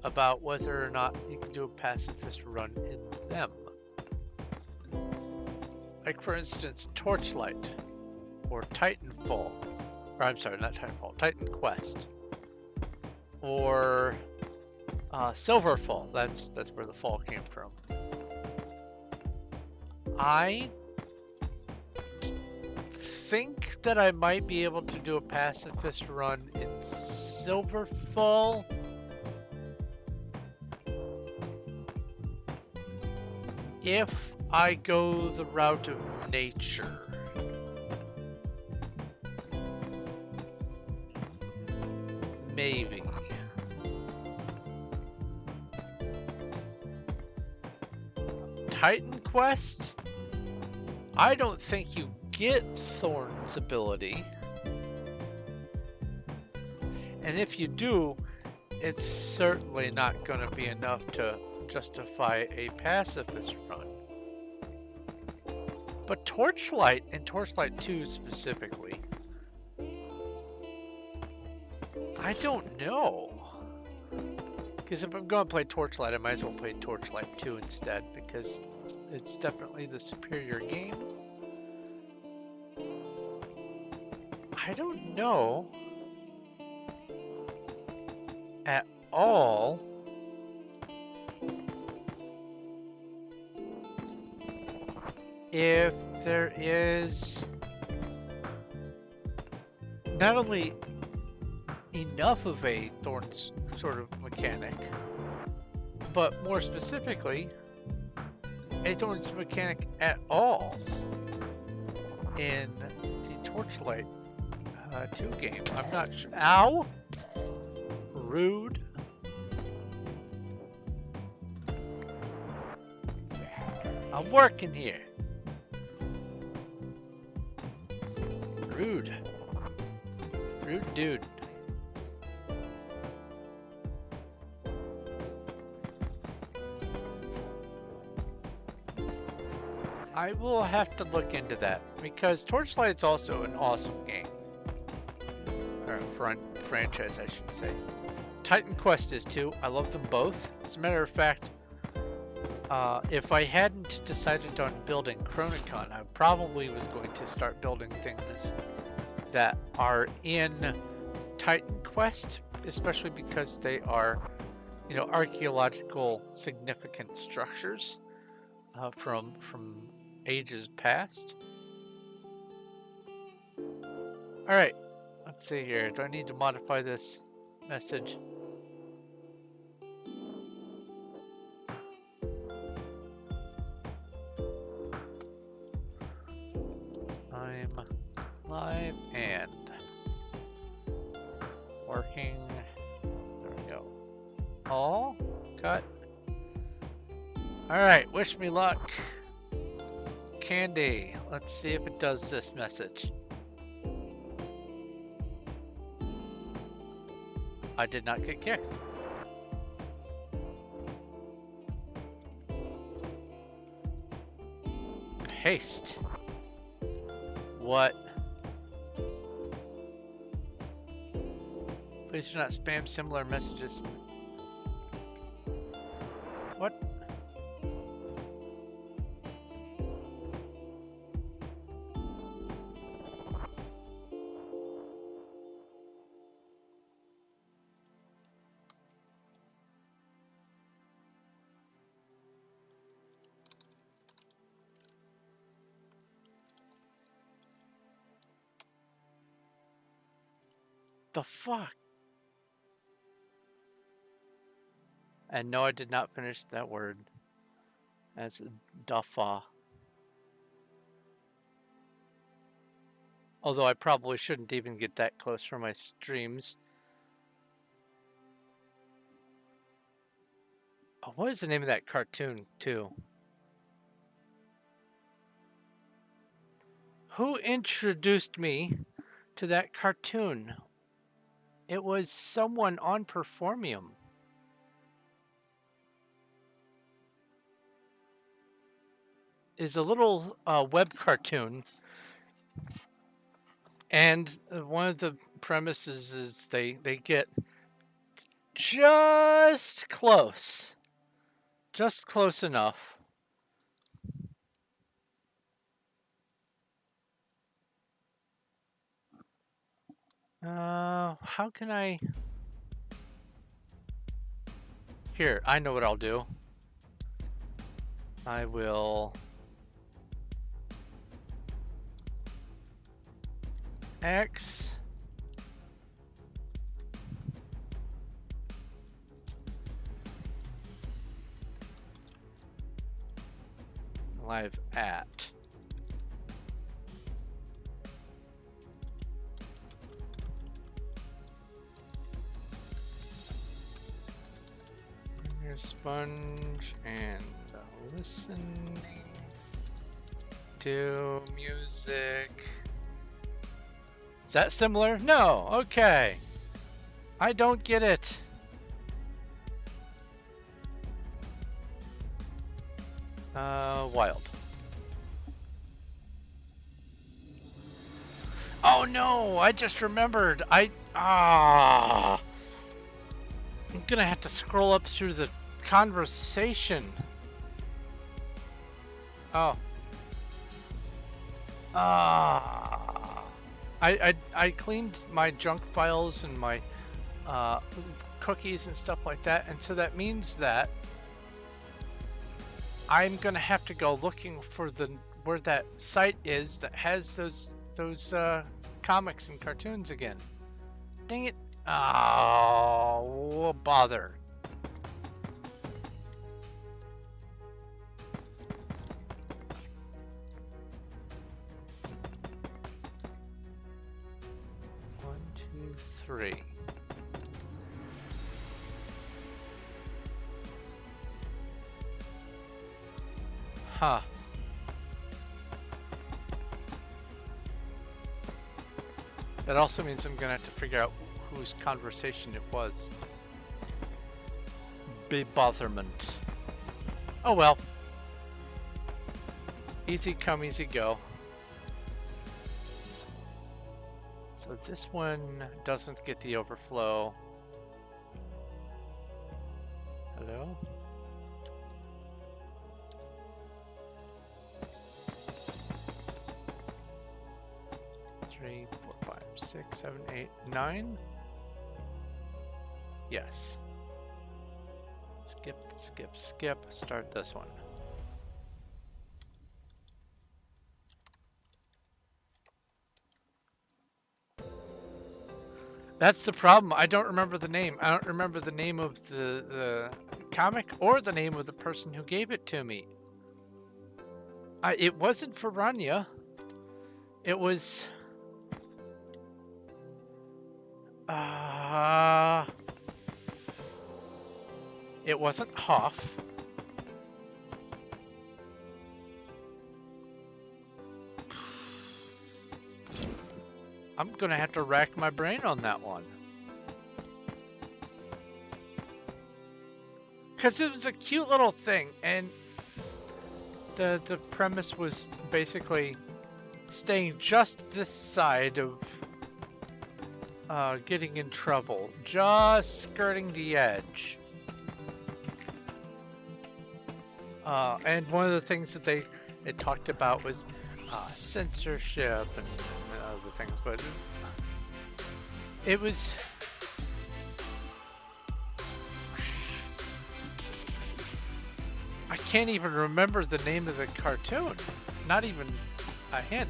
about whether or not you can do a pacifist run in them. Like, for instance, Torchlight, or Titanfall, or I'm sorry, not Titanfall, Titan Quest, or Silverfall. That's where the fall came from. I think that I might be able to do a pacifist run in Silverfall. If I go the route of nature. Maybe. Titan quest, I don't think you get Thorn's ability. And if you do, it's certainly not going to be enough to justify a pacifist run. But Torchlight, and Torchlight 2 specifically, I don't know. Because if I'm going to play Torchlight, I might as well play Torchlight 2 instead, because it's definitely the superior game. I don't know at all if there is not only enough of a Thorn's sort of mechanic, but more specifically, a Thorn's mechanic at all in the Torchlight 2 game. I'm not sure. Ow! Rude. I'm working here. Rude. Rude dude. I will have to look into that, because Torchlight's also an awesome game. Or franchise, I should say. Titan Quest is too. I love them both. As a matter of fact, if I hadn't decided on building Chronicon, I probably was going to start building things that are in Titan Quest, especially because they are, you know, archaeological significant structures from ages past. All right, let's see here. Do I need to modify this message? I'm live and working. There we go. All cut. All right, wish me luck. Candy. Let's see if it does this message. I did not get kicked. Paste. What? Please do not spam similar messages. What? The fuck? And no, I did not finish that word. That's duffa. Although I probably shouldn't even get that close for my streams. Oh, what is the name of that cartoon, too? Who introduced me to that cartoon? It was someone on Performium. It's a little web cartoon. And one of the premises is they get just close. Just close enough. How can I... Here, I know what I'll do. I will... X... live at... Menger Sponge and Listening to music. Is that similar? No. Okay. I don't get it. Wild. Oh no, I just remembered. I'm gonna have to scroll up through the conversation. Oh. I cleaned my junk files and my cookies and stuff like that, and so that means that I'm gonna have to go looking for where that site is that has those comics and cartoons again. Dang it. Oh, bother. One, two, three. Huh. That also means I'm gonna have to figure out whose conversation it was. Bebotherment. Oh well. Easy come, easy go. So this one doesn't get the overflow. Hello? Three, four, five, 6, 7, 8, 9. Yes. Skip, skip, skip. Start this one. That's the problem. I don't remember the name. I don't remember the name of the comic or the name of the person who gave it to me. It wasn't for Rania. It was... it wasn't Hoff. I'm gonna have to rack my brain on that one. Because it was a cute little thing, and the premise was basically staying just this side of getting in trouble, just skirting the edge. And one of the things that it talked about was censorship and other things, but it was... I can't even remember the name of the cartoon. Not even a hint.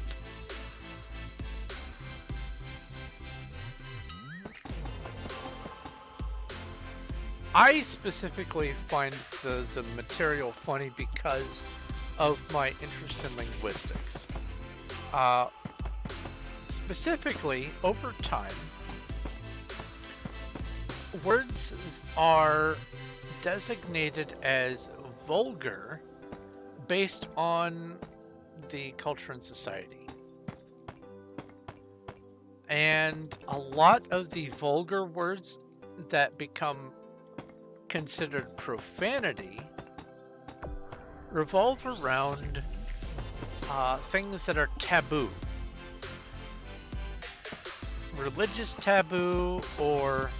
I specifically find the material funny because of my interest in linguistics. Specifically, over time, words are designated as vulgar based on the culture and society. And a lot of the vulgar words that become considered profanity revolve around things that are taboo. Religious taboo, or...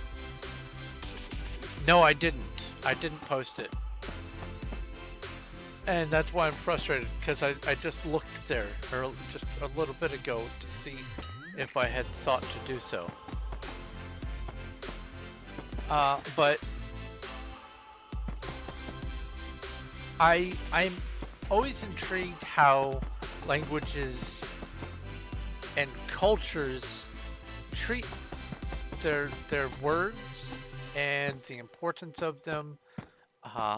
No, I didn't. I didn't post it. And that's why I'm frustrated, because I just looked there just a little bit ago to see if I had thought to do so. But I'm always intrigued how languages and cultures treat their words and the importance of them,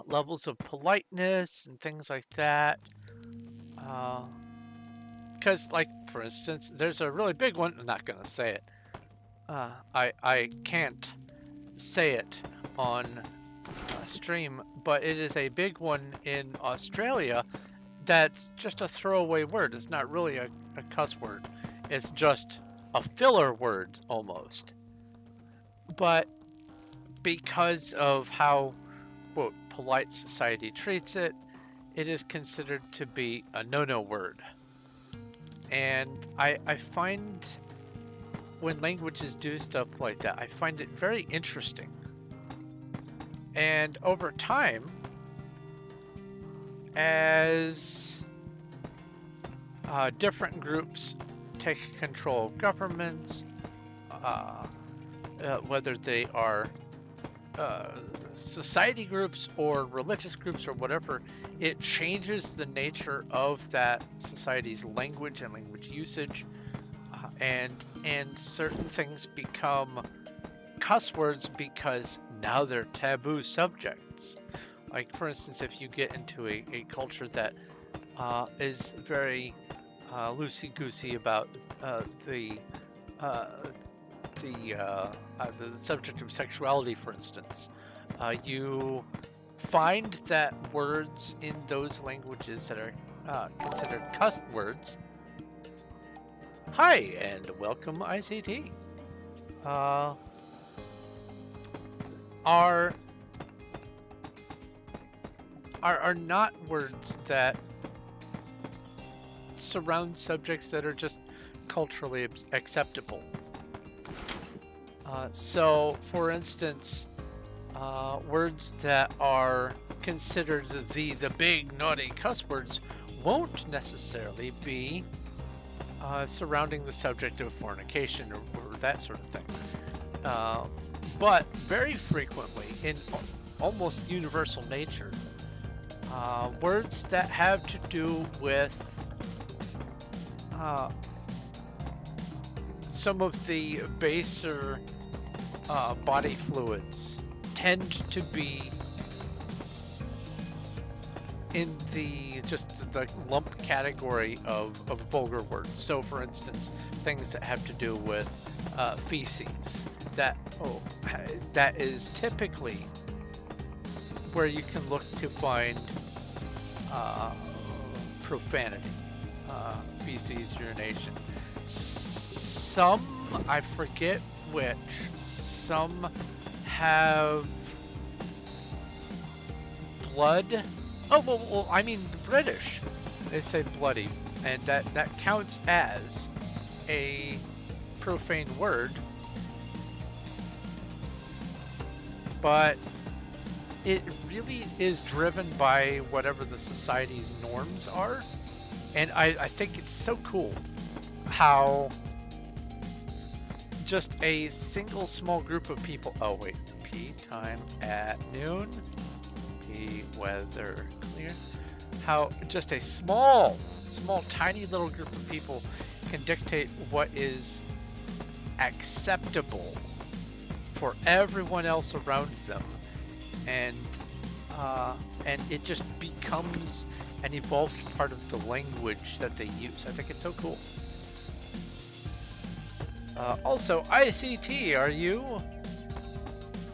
levels of politeness and things like that. Because, like, for instance, there's a really big one. I'm not gonna say it. I can't say it on stream, but it is a big one in Australia that's just a throwaway word. It's not really a cuss word. It's just a filler word almost. But because of how, quote, polite society treats it, it is considered to be a no-no word. And I find when languages do stuff like that, I find it very interesting. And over time, as different groups take control of governments, whether they are society groups or religious groups or whatever, it changes the nature of that society's language and language usage, and certain things become cuss words because now they're taboo subjects. Like, for instance, if you get into a culture that is very loosey-goosey about the subject of sexuality, for instance, you find that words in those languages that are considered cuss words. Hi, and welcome, ICT. Are not words that surround subjects that are just culturally acceptable. So, for instance, words that are considered the big naughty cuss words won't necessarily be surrounding the subject of fornication or that sort of thing. But very frequently, in almost universal nature, words that have to do with some of the baser body fluids tend to be in the lump category of vulgar words. So, for instance, things that have to do with feces. That is typically where you can look to find profanity, feces, urination. Some, I forget which, some have blood. Oh, well, I mean, the British, they say bloody, and that counts as a profane word, but it really is driven by whatever the society's norms are. And I think it's so cool how just a single small group of people, oh wait, P time at noon, P weather clear, how just a small tiny little group of people can dictate what is acceptable for everyone else around them, and it just becomes an evolved part of the language that they use. I think it's so cool. Also, ICT, are you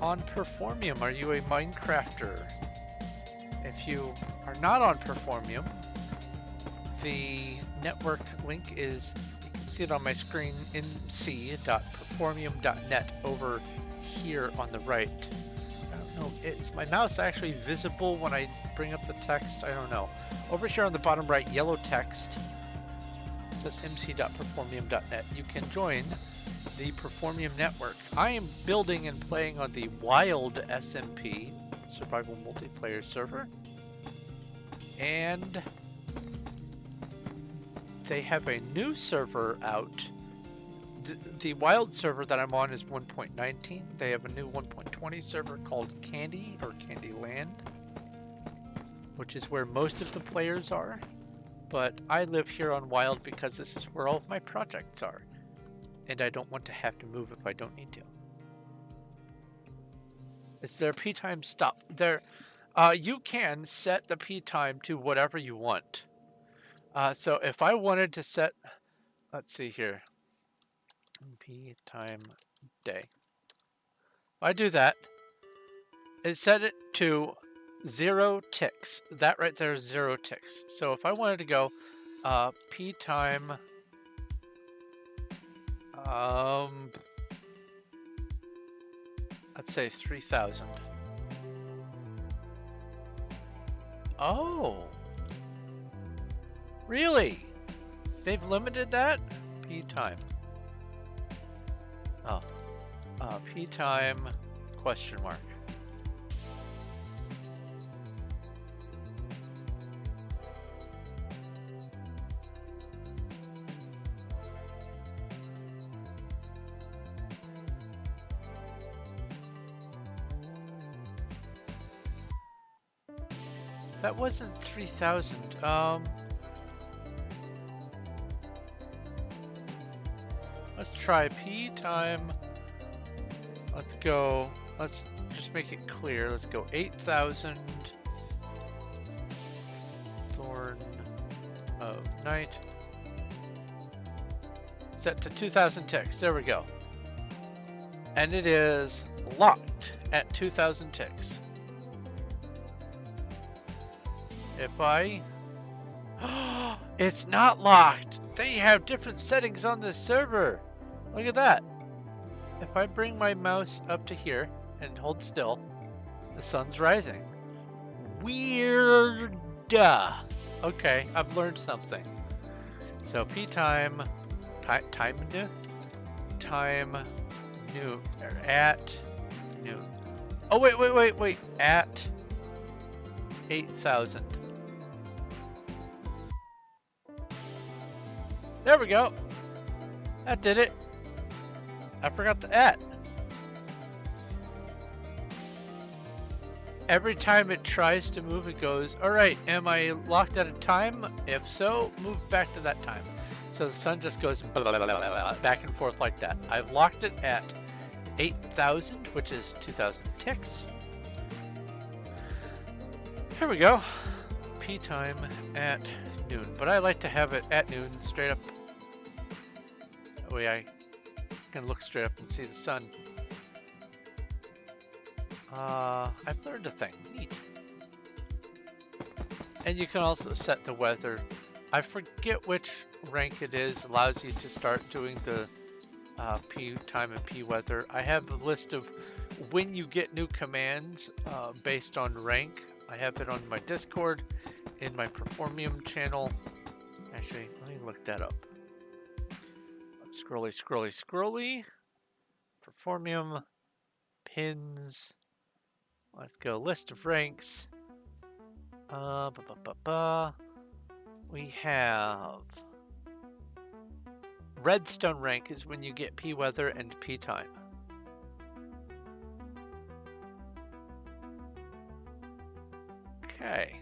on Performium? Are you a Minecrafter? If you are not on Performium, the network link is, you can see it on my screen, mc.performium.net over here on the right. I don't know, is my mouse actually visible when I bring up the text? I don't know. Over here on the bottom right, yellow text, it says mc.performium.net. You can join the Performium network. I am building and playing on the Wild SMP survival multiplayer server, and they have a new server out. The Wild server that I'm on is 1.19. They have a new 1.20 server called Candy or Candyland, which is where most of the players are. But I live here on Wild because this is where all of my projects are, and I don't want to have to move if I don't need to. Is there P time stop? There, you can set the P time to whatever you want. So if I wanted to set, let's see here, P time day. If I do that, It set it to 0 ticks. That right there is 0 ticks. So if I wanted to go P time, let's say 3000. Oh, really? They've limited that? P time. Oh, P time question mark. That wasn't 3000. Let's try P time. Let's go. Let's just make it clear. Let's go 8000. Thorn of Night. Set to 2000 ticks. There we go. And it is locked at 2000 ticks. If I... It's not locked! They have different settings on this server! Look at that! If I bring my mouse up to here and hold still, the sun's rising. Weird! Okay, I've learned something. So P time... Time noon. Or at noon. Oh, wait. At 8000. There we go. That did it. I forgot the at. Every time it tries to move, it goes, all right, am I locked at a time? If so, move back to that time. So the sun just goes blah, blah, blah, blah, back and forth like that. I've locked it at 8000, which is 2000 ticks. Here we go. P time at noon. But I like to have it at noon, straight up. That way I can look straight up and see the sun. I've learned a thing. Neat. And you can also set the weather. I forget which rank it is. Allows you to start doing the P time and P weather. I have a list of when you get new commands based on rank. I have it on my Discord, in my Performium channel. Actually, let me look that up. Scrolly. Performium, pins. Let's go, list of ranks. We have Redstone rank is when you get P weather and P time. Okay.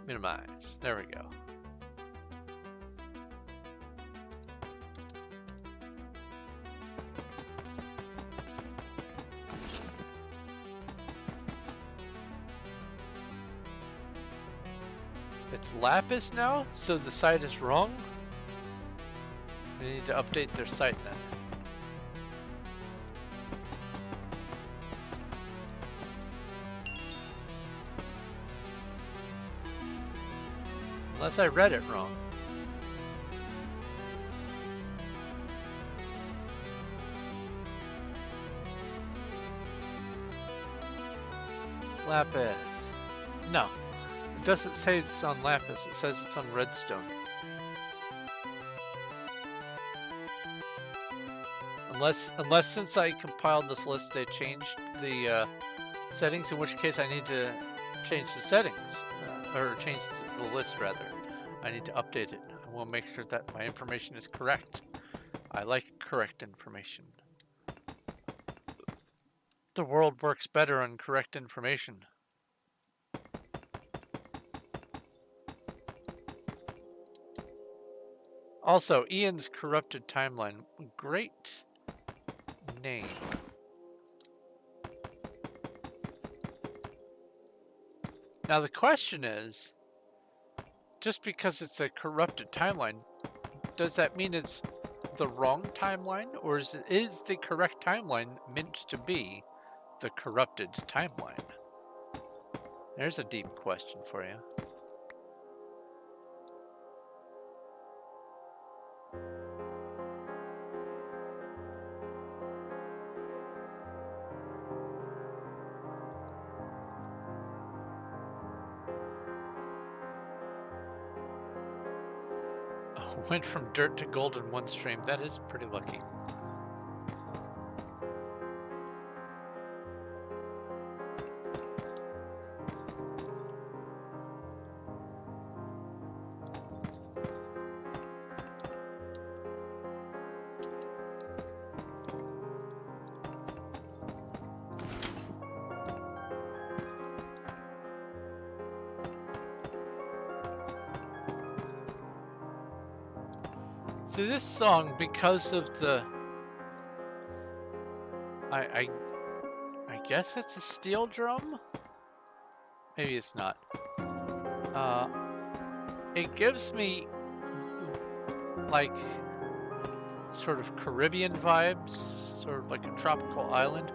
Minimize. There we go. It's Lapis now, so the site is wrong. They need to update their site then. Unless I read it wrong. Lapis. No. It doesn't say it's on Lapis, it says it's on Redstone. Unless since I compiled this list they changed the settings, in which case I need to change the settings. Or change the list rather. I need to update it. I want to make sure that my information is correct. I like correct information. The world works better on correct information. Also, Ian's Corrupted Timeline. Great name. Now the question is, just because it's a corrupted timeline, does that mean it's the wrong timeline? Or is the correct timeline meant to be the corrupted timeline? There's a deep question for you. Oh, went from dirt to gold in one stream. That is pretty lucky. So this song, because of the, I guess it's a steel drum? Maybe it's not. It gives me like sort of Caribbean vibes, sort of like a tropical island,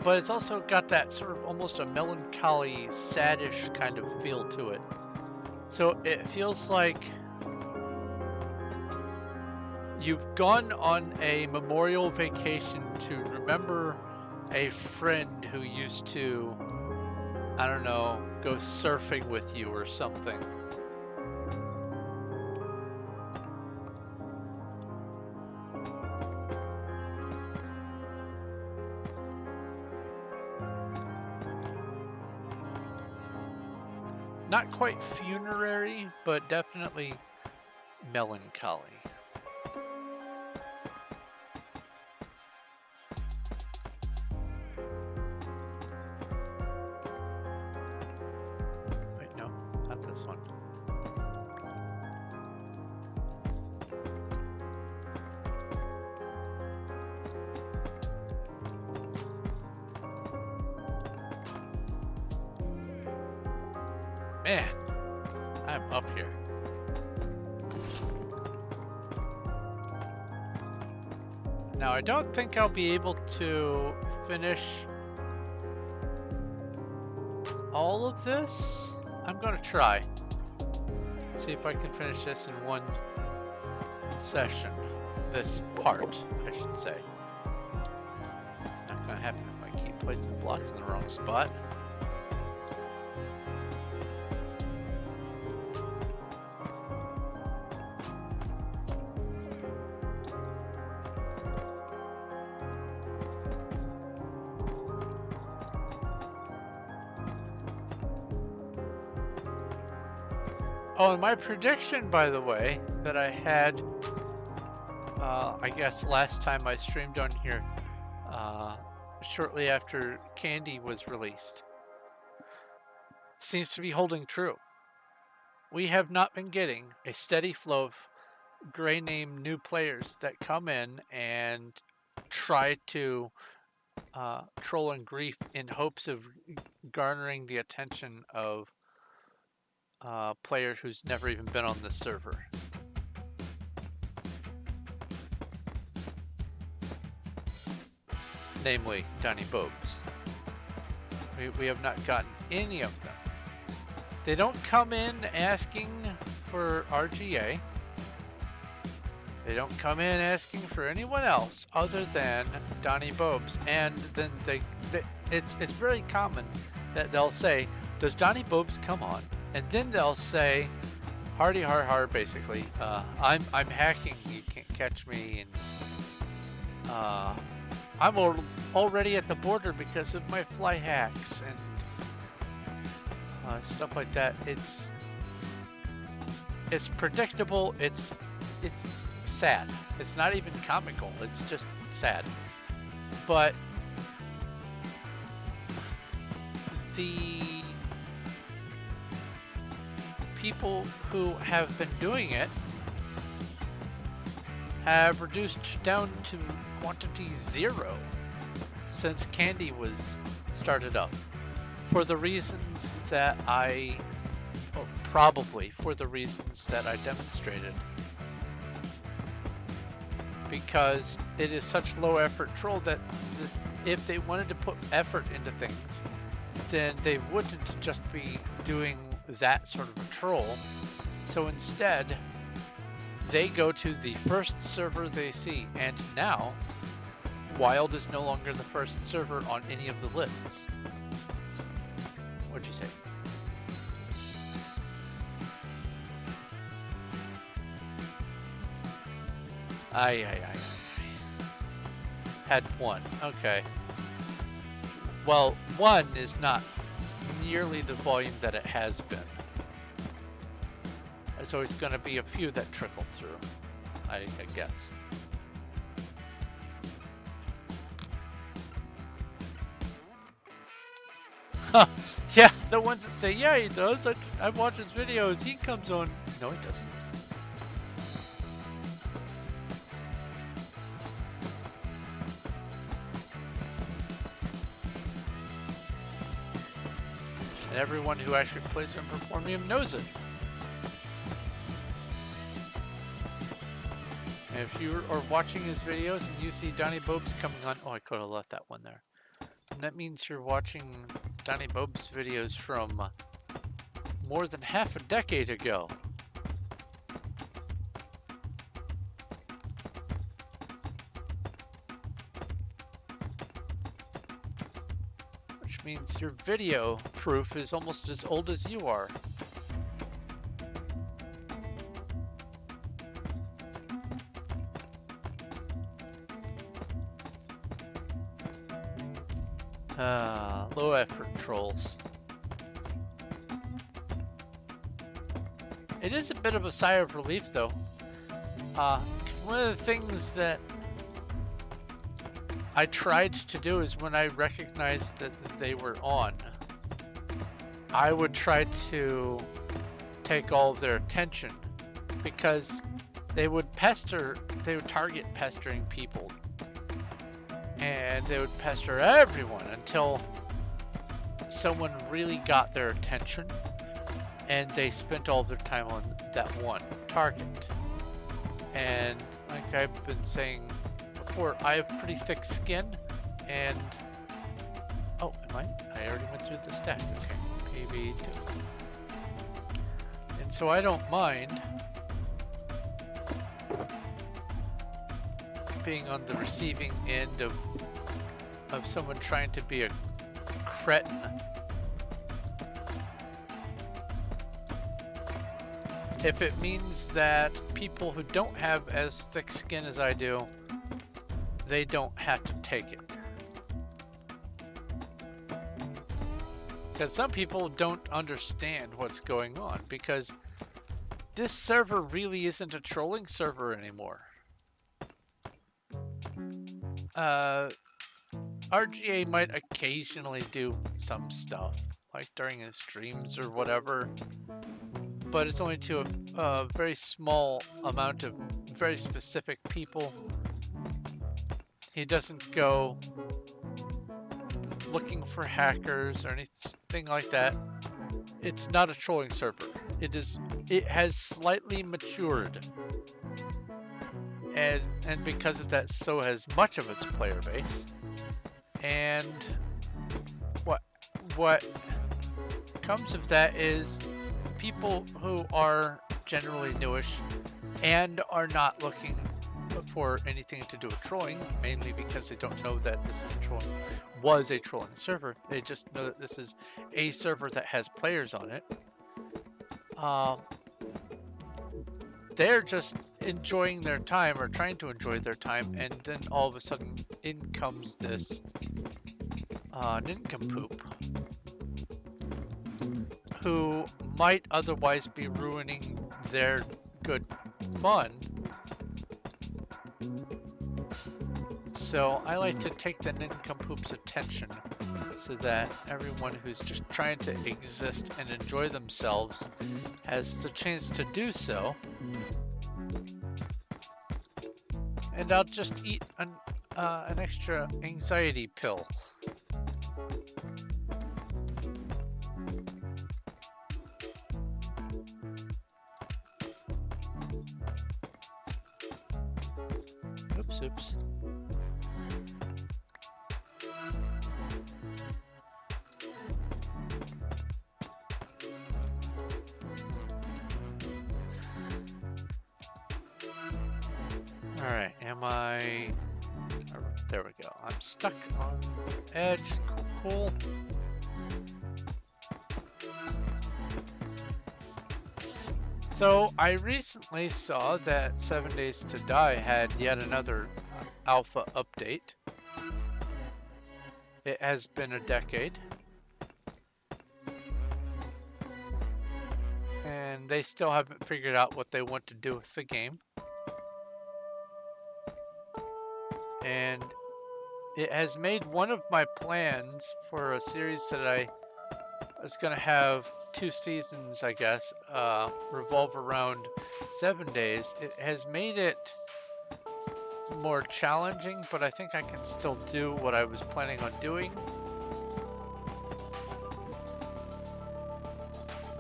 but it's also got that sort of almost a melancholy, saddish kind of feel to it. So it feels like you've gone on a memorial vacation to remember a friend who used to, I don't know, go surfing with you or something. Not quite funerary, but definitely melancholy. Man, I'm up here. Now, I don't think I'll be able to finish all of this. I'm going to try. See if I can finish this in one session. This part, I should say. Not going to happen if I keep placing blocks in the wrong spot. Oh, and my prediction, by the way, that I had, I guess last time I streamed on here, shortly after Candy was released, seems to be holding true. We have not been getting a steady flow of gray name new players that come in and try to troll and grief in hopes of garnering the attention of player who's never even been on the server. Namely, Donnie Bobes. We have not gotten any of them. They don't come in asking for RGA. They don't come in asking for anyone else other than Donnie Bobes. And then it's very common that they'll say, does Donnie Bobes come on? And then they'll say, hardy har har, basically, I'm hacking, you can't catch me, and I'm already at the border because of my fly hacks, and stuff like that. It's predictable, it's sad. It's not even comical, it's just sad. But the people who have been doing it have reduced down to quantity 0 since Candy was started up, for the reasons that probably for the reasons that I demonstrated. because it is such low effort troll that if they wanted to put effort into things, then they wouldn't just be doing that sort of a troll. So instead, they go to the first server they see, and now Wild is no longer the first server on any of the lists. What'd you say? Aye. Had one. Okay. Well, one is not nearly the volume that it has been. There's always going to be a few that trickle through, I guess. Huh. Yeah, the ones that say, yeah, he does. I watch his videos. He comes on. No, he doesn't. And everyone who actually plays on Performium knows it. And if you are watching his videos and you see Donnie Bobes coming on, oh, I could have left that one there. And that means you're watching Donnie Bobes videos from more than half a decade ago. Which means your video proof is almost as old as you are. Low effort trolls. It is a bit of a sigh of relief though. It's one of the things that I tried to do is when I recognized that they were on, I would try to take all of their attention because they would target pestering people. And they would pester everyone until someone really got their attention and they spent all of their time on that one target. And like I've been saying before, I have pretty thick skin and... Oh, am I? I already went through the stack. Okay, PB2. And so I don't mind being on the receiving end of someone trying to be a cretin. If it means that people who don't have as thick skin as I do, they don't have to take it. Because some people don't understand what's going on, because this server really isn't a trolling server anymore. RGA might occasionally do some stuff, like during his streams or whatever, but it's only to a very small amount of very specific people. He doesn't go looking for hackers or anything like that. It's not a trolling server. It has slightly matured. And because of that, so has much of its player base. And what comes of that is people who are generally newish and are not looking for anything to do with trolling, mainly because they don't know that this is a trolling server. They just know that this is a server that has players on it. They're just enjoying their time or trying to enjoy their time, and then all of a sudden in comes this nincompoop who might otherwise be ruining their good fun. So I like to take the nincompoop's attention so that everyone who's just trying to exist and enjoy themselves has the chance to do so. And I'll just eat an extra anxiety pill. Oops. Oops. Alright, am I... There we go. I'm stuck on the edge. Cool. So, I recently saw that 7 Days to Die had yet another alpha update. It has been a decade. And they still haven't figured out what they want to do with the game. And it has made one of my plans for a series that I was going to have 2 seasons, I guess, revolve around 7 days. It has made it more challenging, but I think I can still do what I was planning on doing.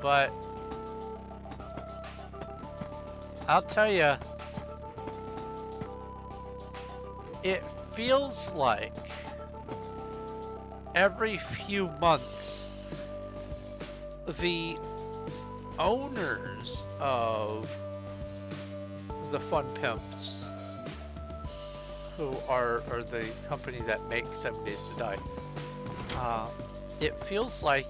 But I'll tell you, it feels like every few months the owners of the Fun Pimps, who are the company that makes 7 Days to Die, it feels like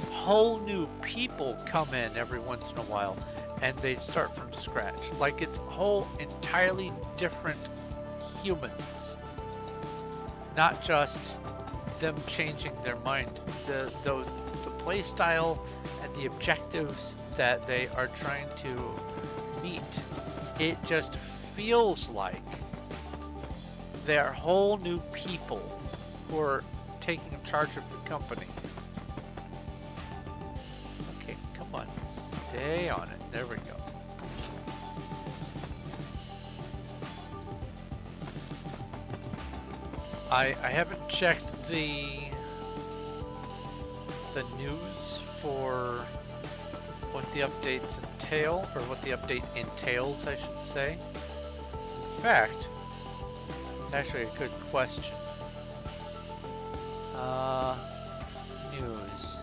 whole new people come in every once in a while and they start from scratch. Like it's whole entirely different humans, not just them changing their mind. The play style and the objectives that they are trying to meet, it just feels like they are whole new people who are taking charge of the company. Okay, come on, stay on it. There we go. I haven't checked the news for what the updates entail, or what the update entails, I should say. In fact, it's actually a good question. News.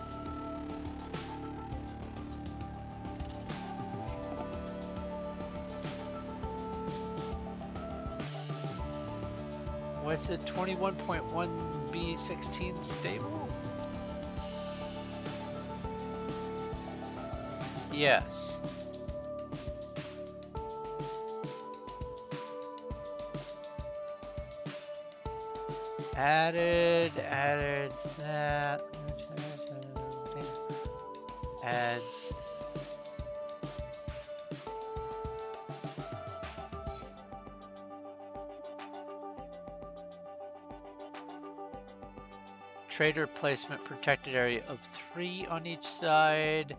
Was it 21.1b16 stable? Yes. Added that. Adds. Trader placement protected area of 3 on each side.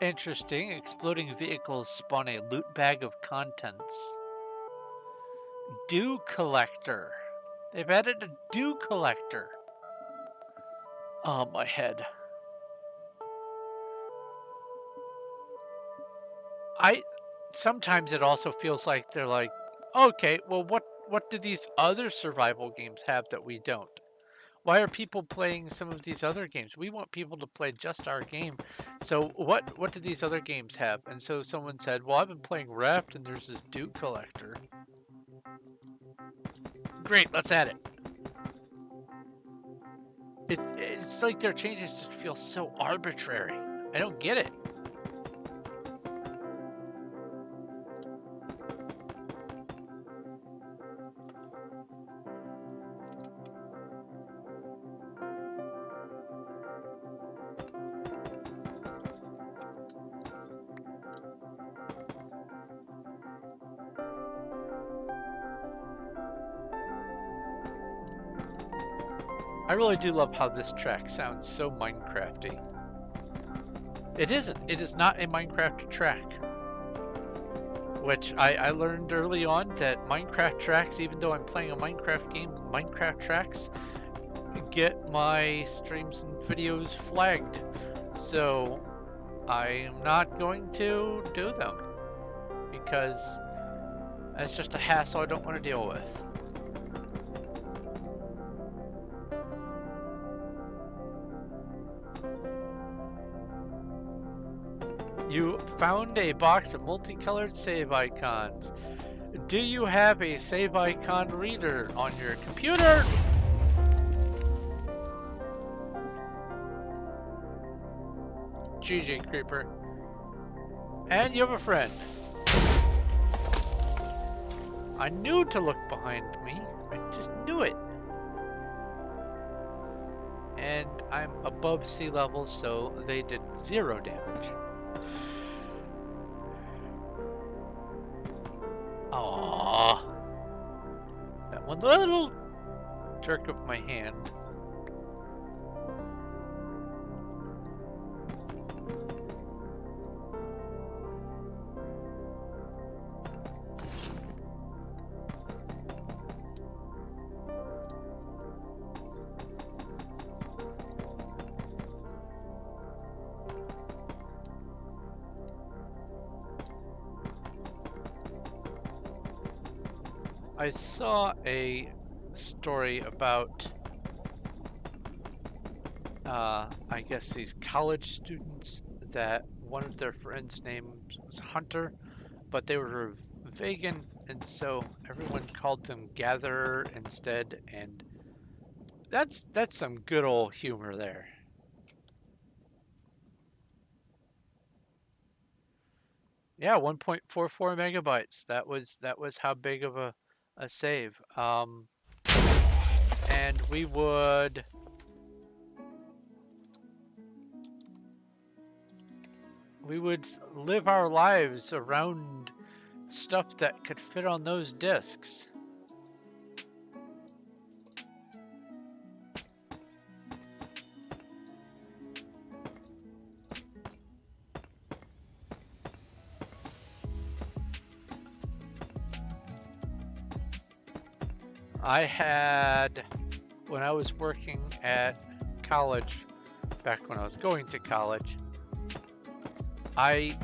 Interesting. Exploding vehicles spawn a loot bag of contents. Dew collector. They've added a dew collector. Oh, my head. Sometimes it also feels like they're like, okay, well, what do these other survival games have that we don't? Why are people playing some of these other games? We want people to play just our game. So what do these other games have? And so someone said, well, I've been playing Raft and there's this dew collector. Great, let's add it. It's like their changes just feel so arbitrary. I don't get it. I really do love how this track sounds so Minecrafty. It isn't. It is not a Minecraft track. Which I learned early on that Minecraft tracks, even though I'm playing a Minecraft game, Minecraft tracks get my streams and videos flagged. So I am not going to do them because that's just a hassle I don't want to deal with. You found a box of multicolored save icons. Do you have a save icon reader on your computer? GG, Creeper. And you have a friend. I knew to look behind me. I just knew it. And I'm above sea level, so they did 0 damage. Aww. That one little jerk of my hand. I saw a story about, I guess these college students that one of their friends' name was Hunter, but they were vegan, and so everyone called them Gatherer instead, and that's some good old humor there. Yeah, 1.44 megabytes. That was how big of a save. And we would live our lives around stuff that could fit on those discs. I had, when I was working at college, back when I was going to college, I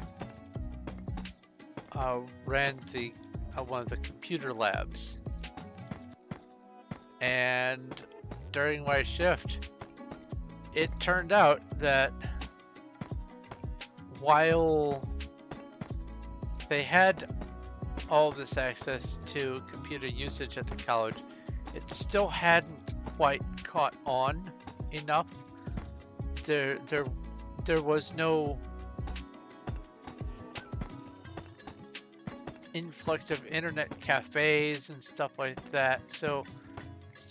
ran the one of the computer labs, and during my shift, it turned out that while they had all this access to computer usage at the college, it still hadn't quite caught on enough. There was no influx of internet cafes and stuff like that, so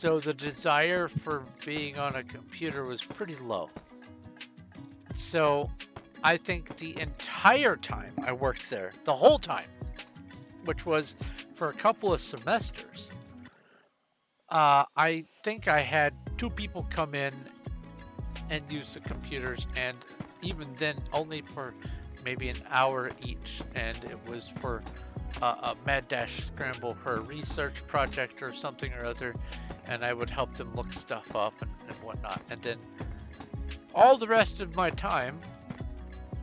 the desire for being on a computer was pretty low. So I think the entire time I worked there, the whole time, which was for a couple of semesters, I think I had 2 people come in and use the computers, and even then only for maybe an hour each, and it was for a mad dash scramble for a research project or something or other, and I would help them look stuff up and whatnot. And then all the rest of my time,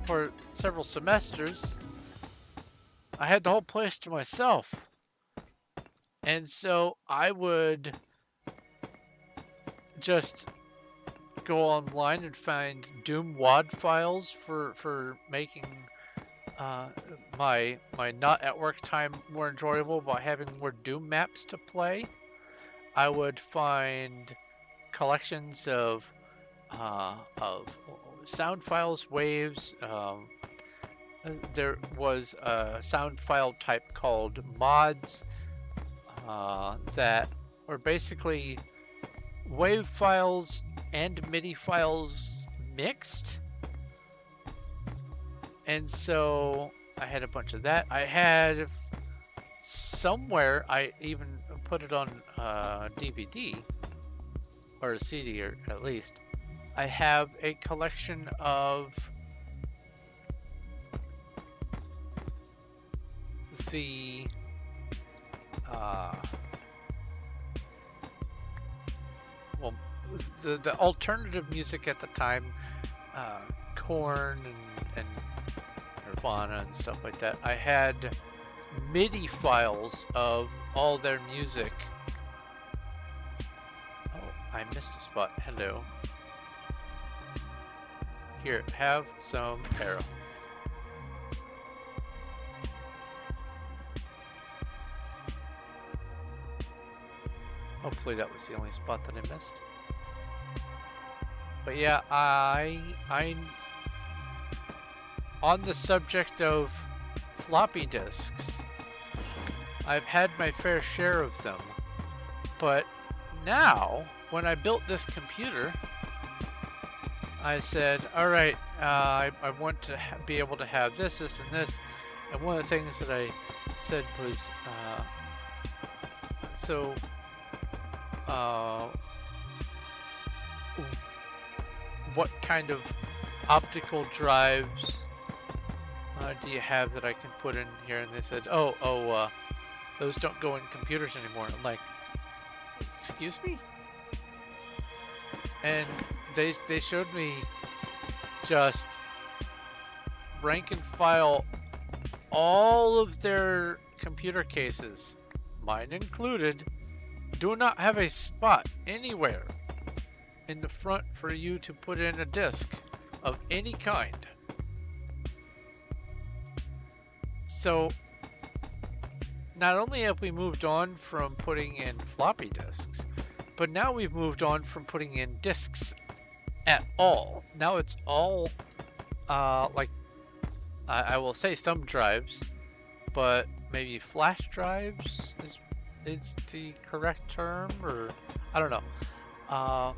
for several semesters, I had the whole place to myself. And so I would just go online and find Doom WAD files for making my not at work time more enjoyable by having more Doom maps to play. I would find collections of sound files, waves. There was a sound file type called mods that were basically wave files and MIDI files mixed. And so I had a bunch of that. I had somewhere, I even put it on DVD or a CD, or at least. I have a collection of the well, the alternative music at the time, Korn and Nirvana and stuff like that, I had MIDI files of all their music. Oh, I missed a spot. Hello. Here, have some arrow. Hopefully that was the only spot that I missed. But yeah, I on the subject of floppy disks, I've had my fair share of them. But now, when I built this computer, I said, all right, I want to be able to have this, this, and this. And one of the things that I said was, what kind of optical drives do you have that I can put in here? And they said, those don't go in computers anymore. I'm like, excuse me? And they showed me just rank and file all of their computer cases, mine included, do not have a spot anywhere in the front for you to put in a disk of any kind. So not only have we moved on from putting in floppy disks, but now we've moved on from putting in disks at all. Now it's all like I will say thumb drives, but maybe flash drives is the correct term, or I don't know.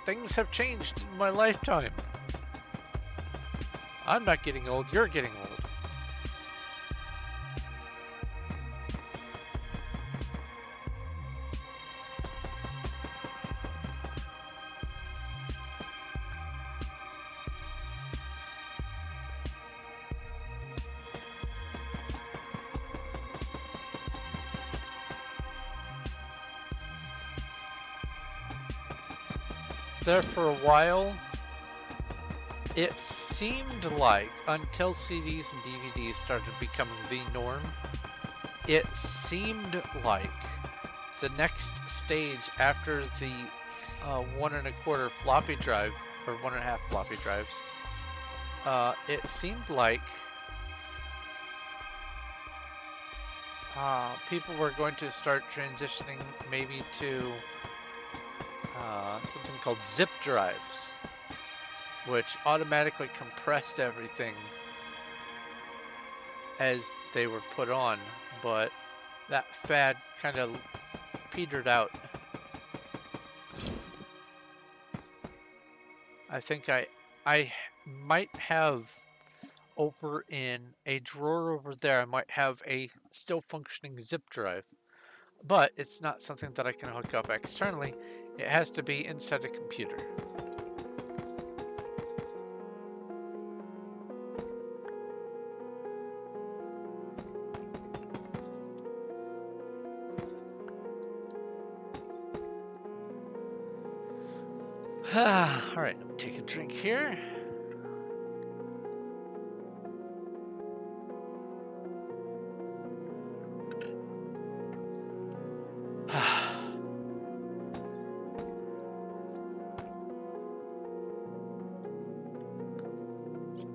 Things have changed in my lifetime. I'm not getting old, you're getting old. There for a while, it seemed like, until CDs and DVDs started becoming the norm, it seemed like the next stage after the 1 1/4 floppy drive, or 1.5 floppy drives, it seemed like people were going to start transitioning maybe to something called zip drives, which automatically compressed everything as they were put on, but that fad kind of petered out. I think I might have over in a drawer over there, I might have a still functioning zip drive, but it's not something that I can hook up externally. It has to be inside a computer. All right, let me take a drink here.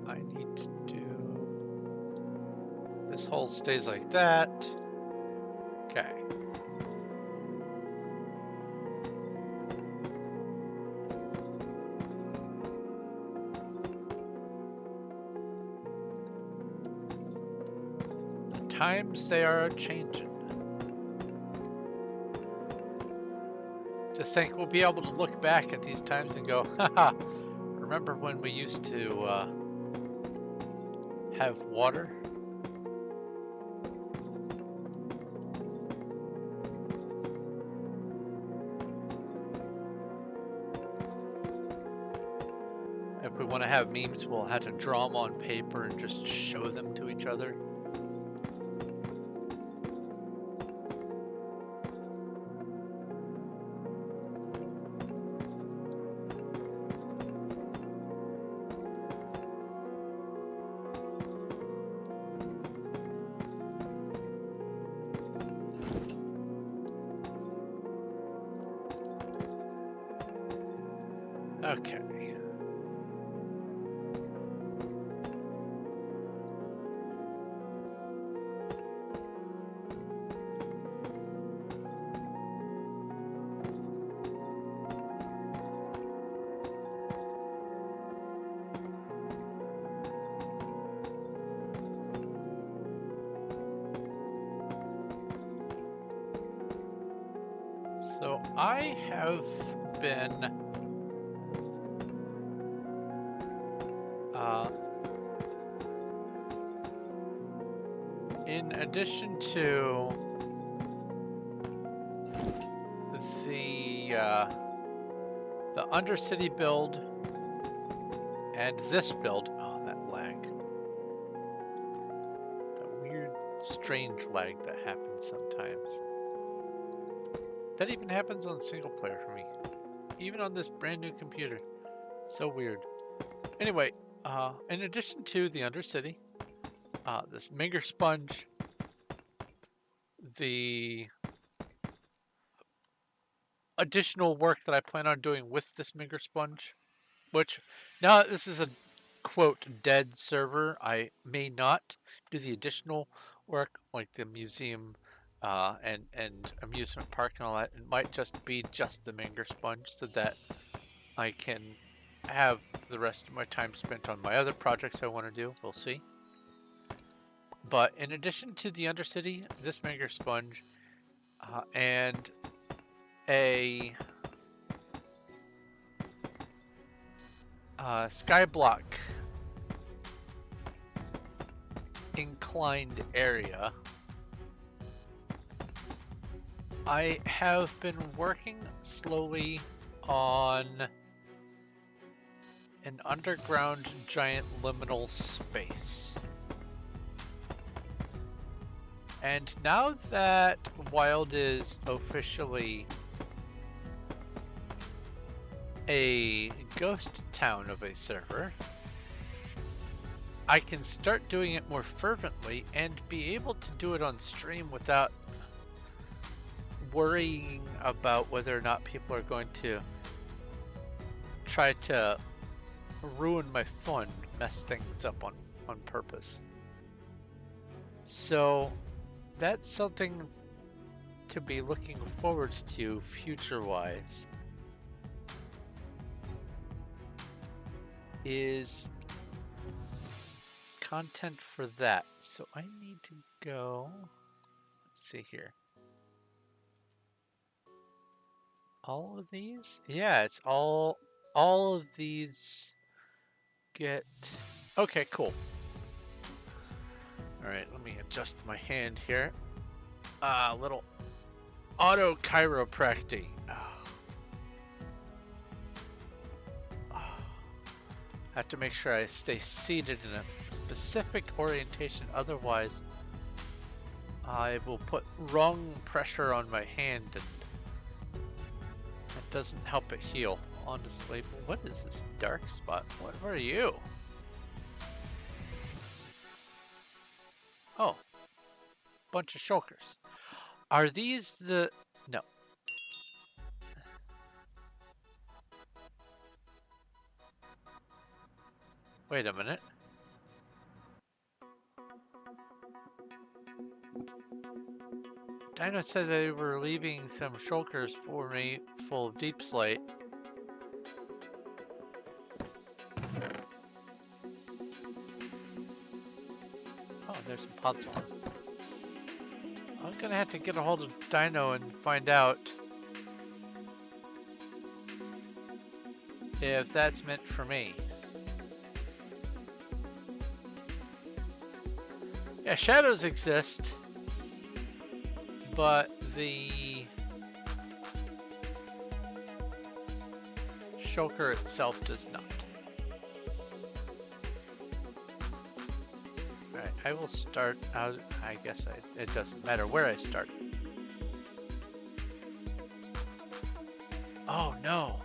I need to do this hole stays like that. Okay. Times they are changing. Just think we'll be able to look back at these times and go, haha, remember when we used to have water? If we want to have memes, we'll have to draw them on paper and just show them to each other. Okay. So I have been in addition to the Undercity build and this build, oh, that lag, that weird, strange lag that happens sometimes. That even happens on single player for me, even on this brand new computer. So weird. Anyway, in addition to the Undercity, this Menger Sponge, the additional work that I plan on doing with this Menger Sponge, which now that this is a quote dead server, I may not do the additional work like the museum and amusement park and all that. It might just be just the Menger Sponge so that I can have the rest of my time spent on my other projects I want to do. We'll see. But in addition to the Undercity, this Menger Sponge, and a skyblock inclined area, I have been working slowly on an underground giant liminal space. And now that Wild is officially a ghost town of a server, I can start doing it more fervently and be able to do it on stream without worrying about whether or not people are going to try to ruin my fun, mess things up on purpose. So that's something to be looking forward to future-wise, is content for that. So I need to go, let's see here. All of these? Yeah, it's all of these get, okay, cool. All right, let me adjust my hand here. Little auto chiropractic. Have to make sure I stay seated in a specific orientation, otherwise I will put wrong pressure on my hand and it doesn't help it heal, honestly. But what is this dark spot? What are you? Oh, bunch of shulkers. Are these the... No. Wait a minute. Dino said they were leaving some shulkers for me full of deep slate. Oh, there's some pots on. I'm gonna have to get a hold of Dino and find out if that's meant for me. Yeah, shadows exist, but the shulker itself does not. Alright, I will start out. I guess it doesn't matter where I start. Oh no!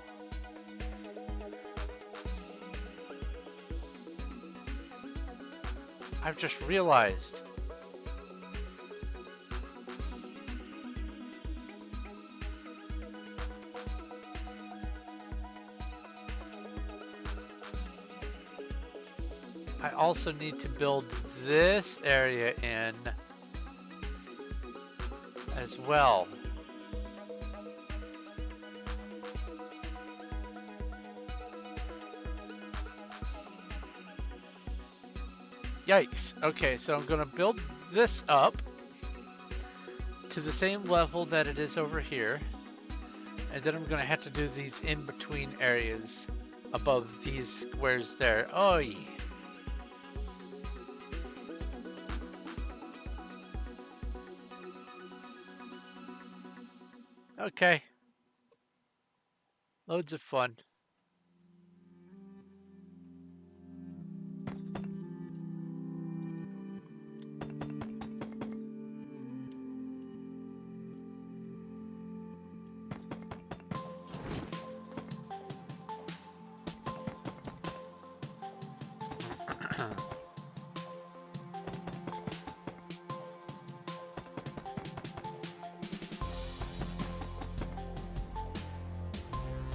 I've just realized. also need to build this area in as well. Yikes. Okay, so I'm gonna build this up to the same level that it is over here. And then I'm gonna have to do these in-between areas above these squares there. Oh yeah. Okay. Loads of fun.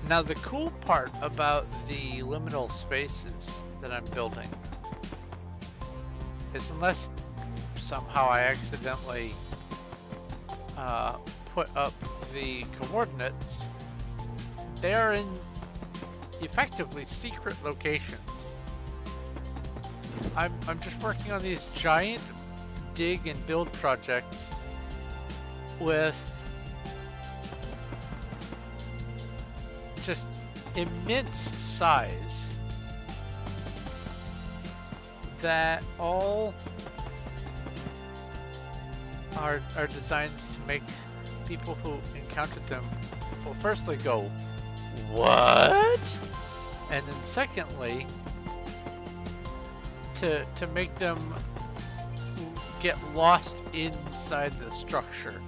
Now the cool part about the liminal spaces that I'm building is, unless somehow I accidentally put up the coordinates, they are in effectively secret locations. I'm just working on these giant dig and build projects with just immense size that all are designed to make people who encountered them, well, firstly go, what? And then secondly, to make them get lost inside the structure.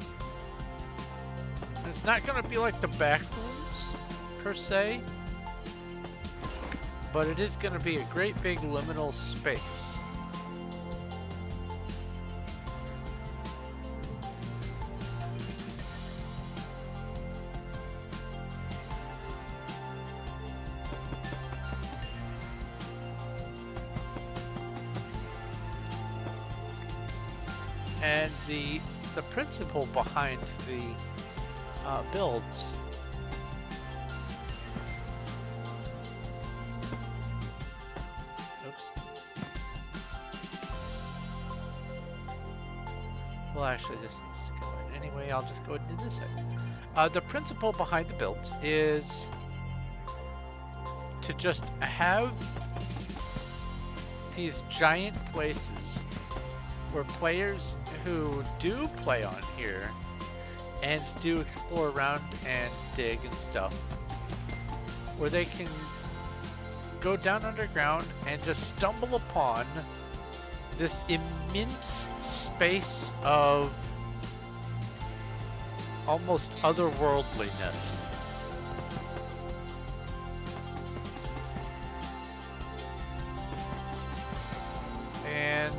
It's not going to be like the back rooms per se, but it is going to be a great big liminal space. And the principle behind the builds well, actually, this is going anyway. I'll just go ahead and do this side. The principle behind the builds is to just have these giant places where players who do play on here and do explore around and dig and stuff, where they can go down underground and just stumble upon this immense space of almost otherworldliness. And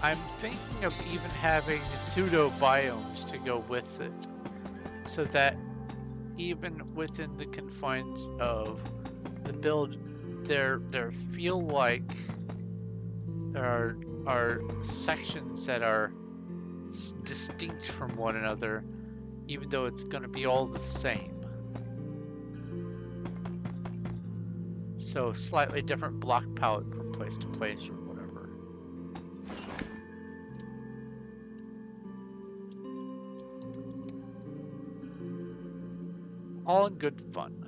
I'm thinking of even having pseudo biomes to go with it, so that even within the confines of the build, there feel like there are sections that are distinct from one another, even though it's going to be all the same. So slightly different block palette from place to place or whatever. All in good fun.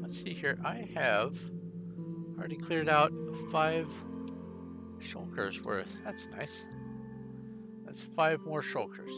See here, I have already cleared out 5 shulkers worth. That's nice. That's 5 more shulkers.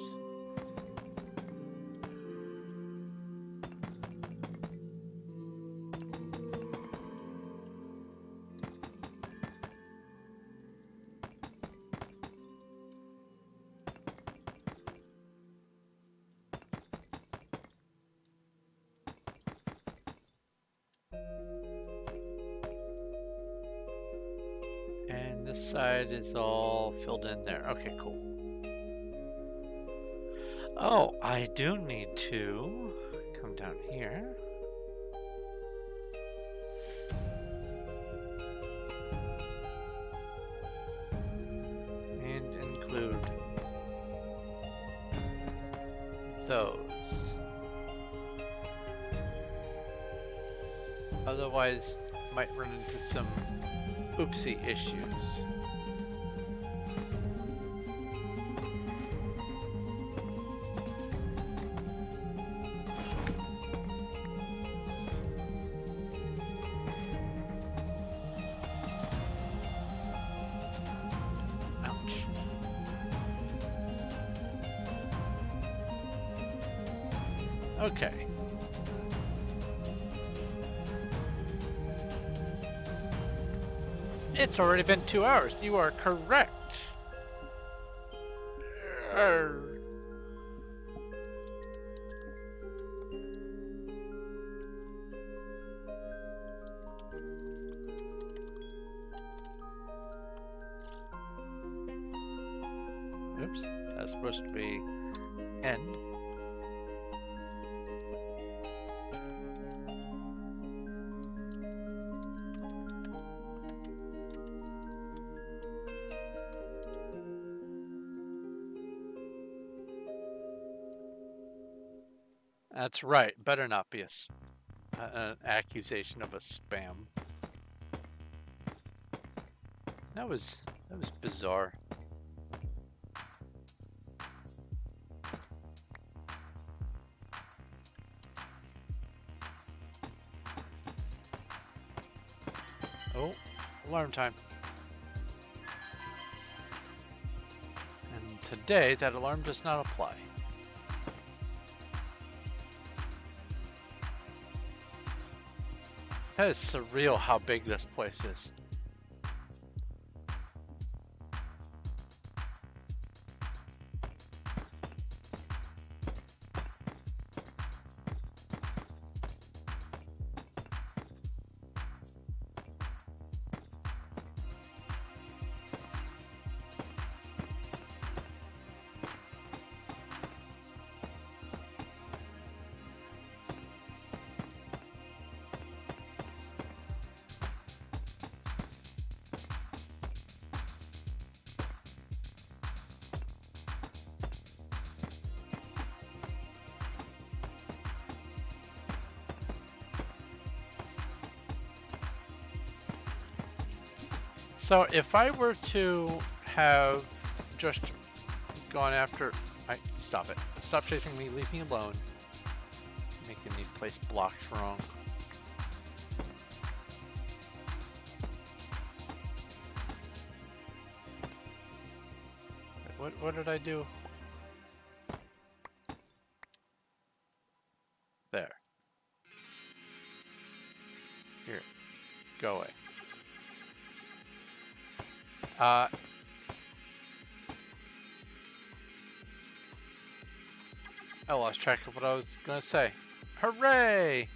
This side is all filled in there. Okay, cool. Oh, I do need to come down here. And include those. Otherwise, might run into some oopsie issues. Okay. It's already been 2 hours. You are correct. Oops. That's supposed to be end. That's right. Better not be an accusation of a spam. That was bizarre. Oh, alarm time. And today that alarm does not apply. That is surreal how big this place is. So if I were to have just gone after... stop it. Stop chasing me, leave me alone. Making me place blocks wrong. What did I do? There. Here. Go away. I lost track of what I was gonna say. Hooray!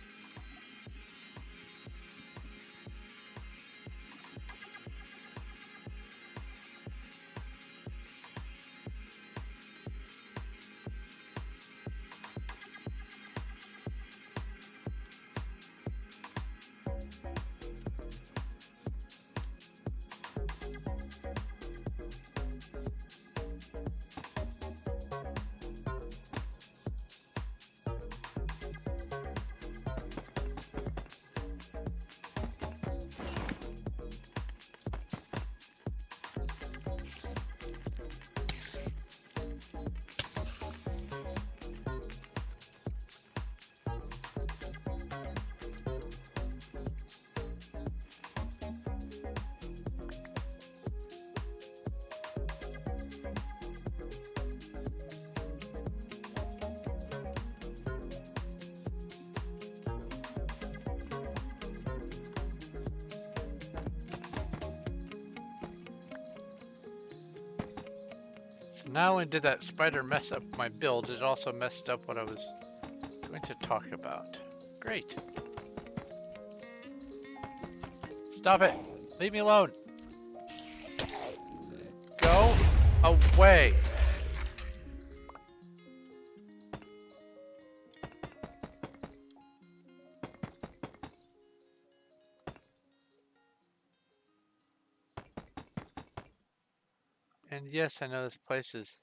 Not only did that spider mess up my build, it also messed up what I was going to talk about. Great. Stop it. Leave me alone. Go away. And yes, I know this place is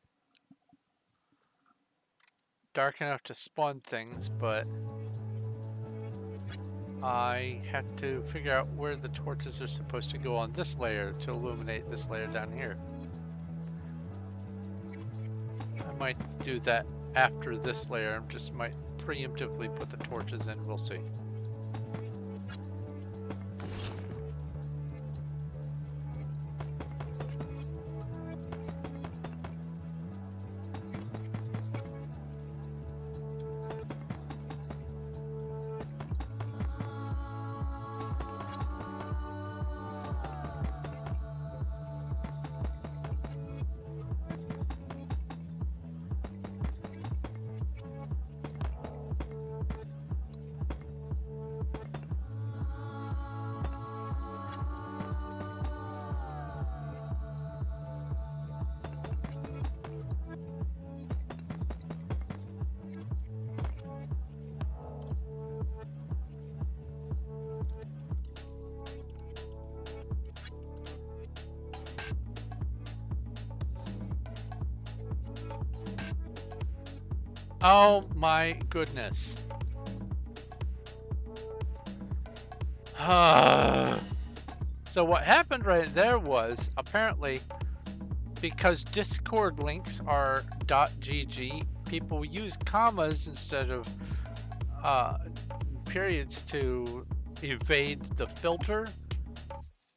dark enough to spawn things, but I have to figure out where the torches are supposed to go on this layer to illuminate this layer down here. I might do that after this layer. I just might preemptively put the torches in. We'll see. Oh my goodness. So what happened right there was, apparently, because Discord links are .gg, people use commas instead of periods to evade the filter.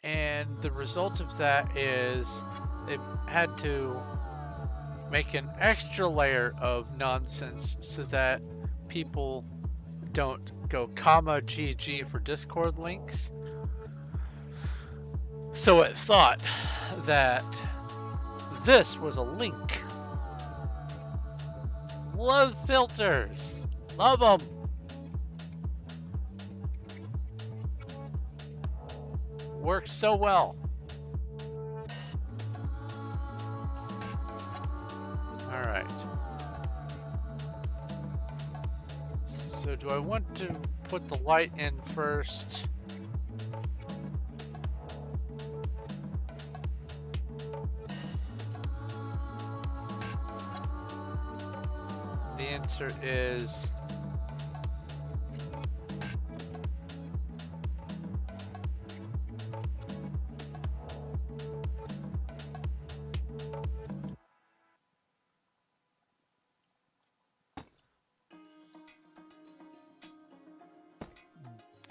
And the result of that is they had to make an extra layer of nonsense so that people don't go comma GG for Discord links. So it thought that this was a link. Love filters. Love them. Works so well. All right. So do I want to put the light in first? The answer is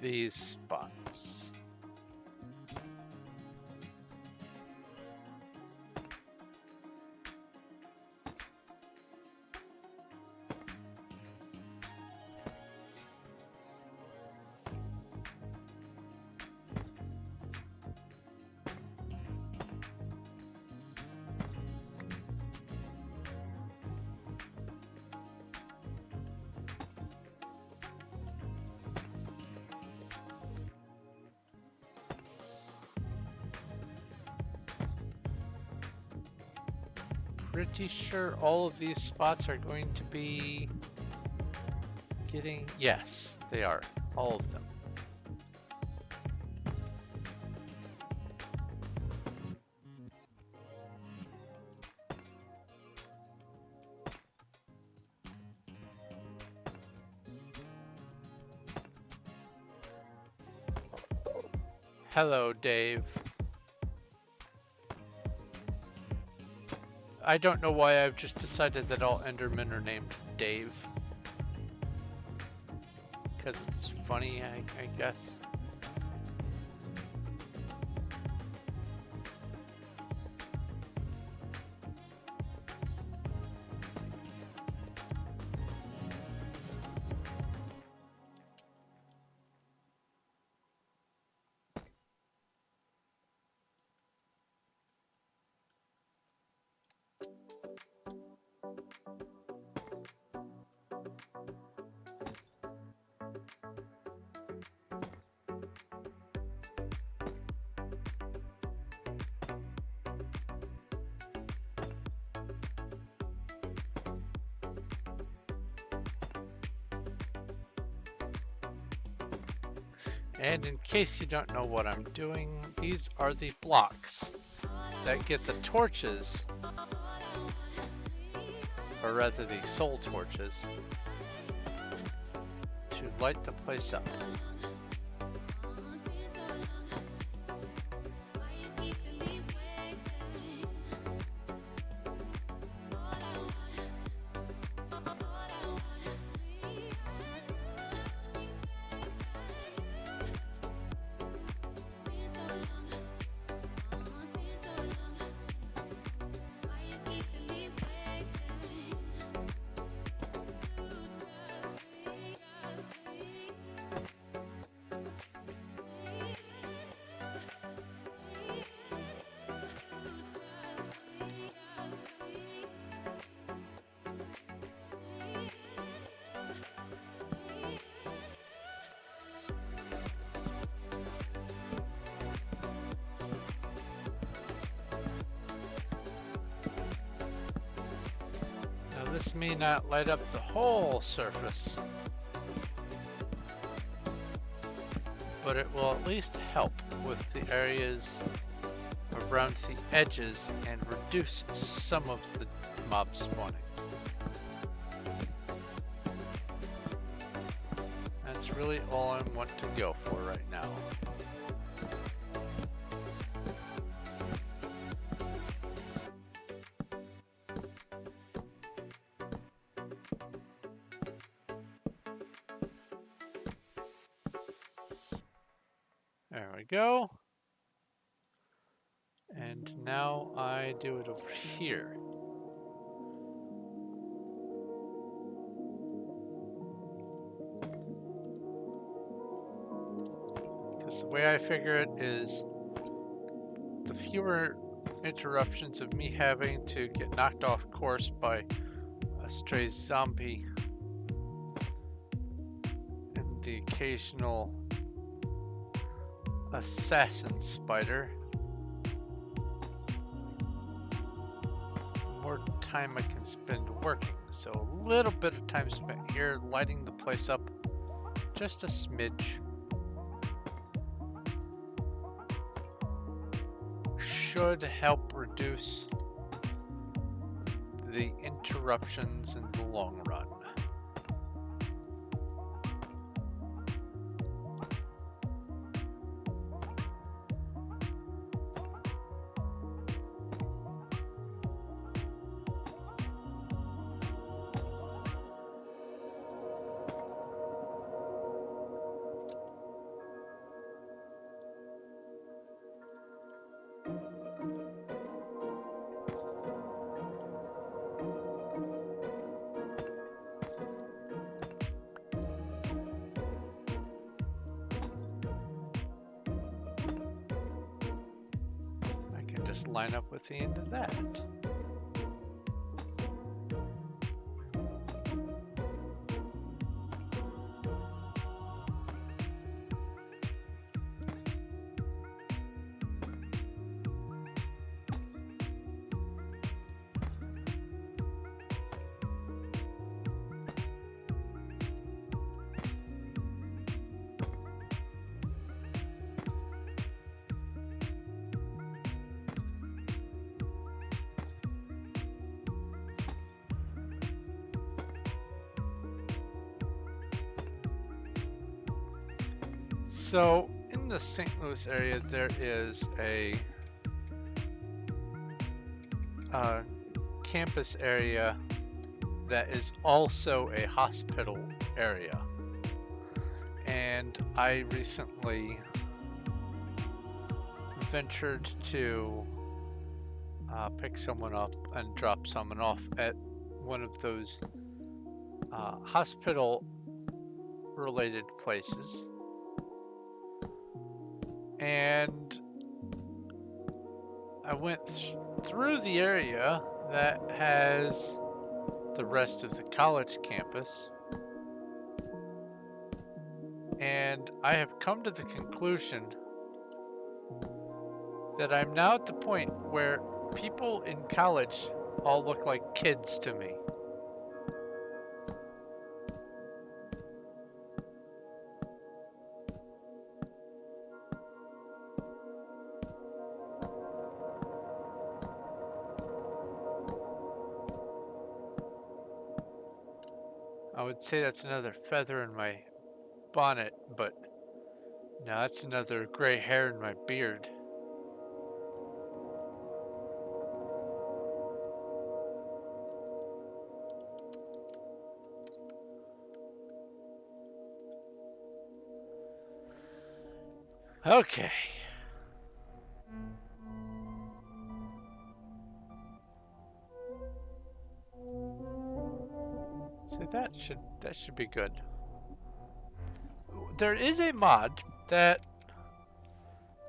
these spots. Pretty sure all of these spots are going to be getting... Yes, they are. All of them. Hello, Dave. I don't know why I've just decided that all Endermen are named Dave. Because it's funny, I guess. And in case you don't know what I'm doing, these are the blocks that get the torches, or rather the soul torches, to light the place up. This may not light up the whole surface, but it will at least help with the areas around the edges and reduce some of the mob spawning. That's really all I want to go for right now. There we go. And now I do it over here. Because the way I figure it is, the fewer interruptions of me having to get knocked off course by a stray zombie and the occasional assassin spider, more time I can spend working. So a little bit of time spent here lighting the place up, just a smidge, should help reduce the interruptions in the long run. Line up with the end of that. So in the St. Louis area, there is a campus area that is also a hospital area. And I recently ventured to pick someone up and drop someone off at one of those hospital related places. And I went through the area that has the rest of the college campus, and I have come to the conclusion that I'm now at the point where people in college all look like kids to me. I would say that's another feather in my bonnet, but no, that's another gray hair in my beard. Okay. So that should be good. There is a mod that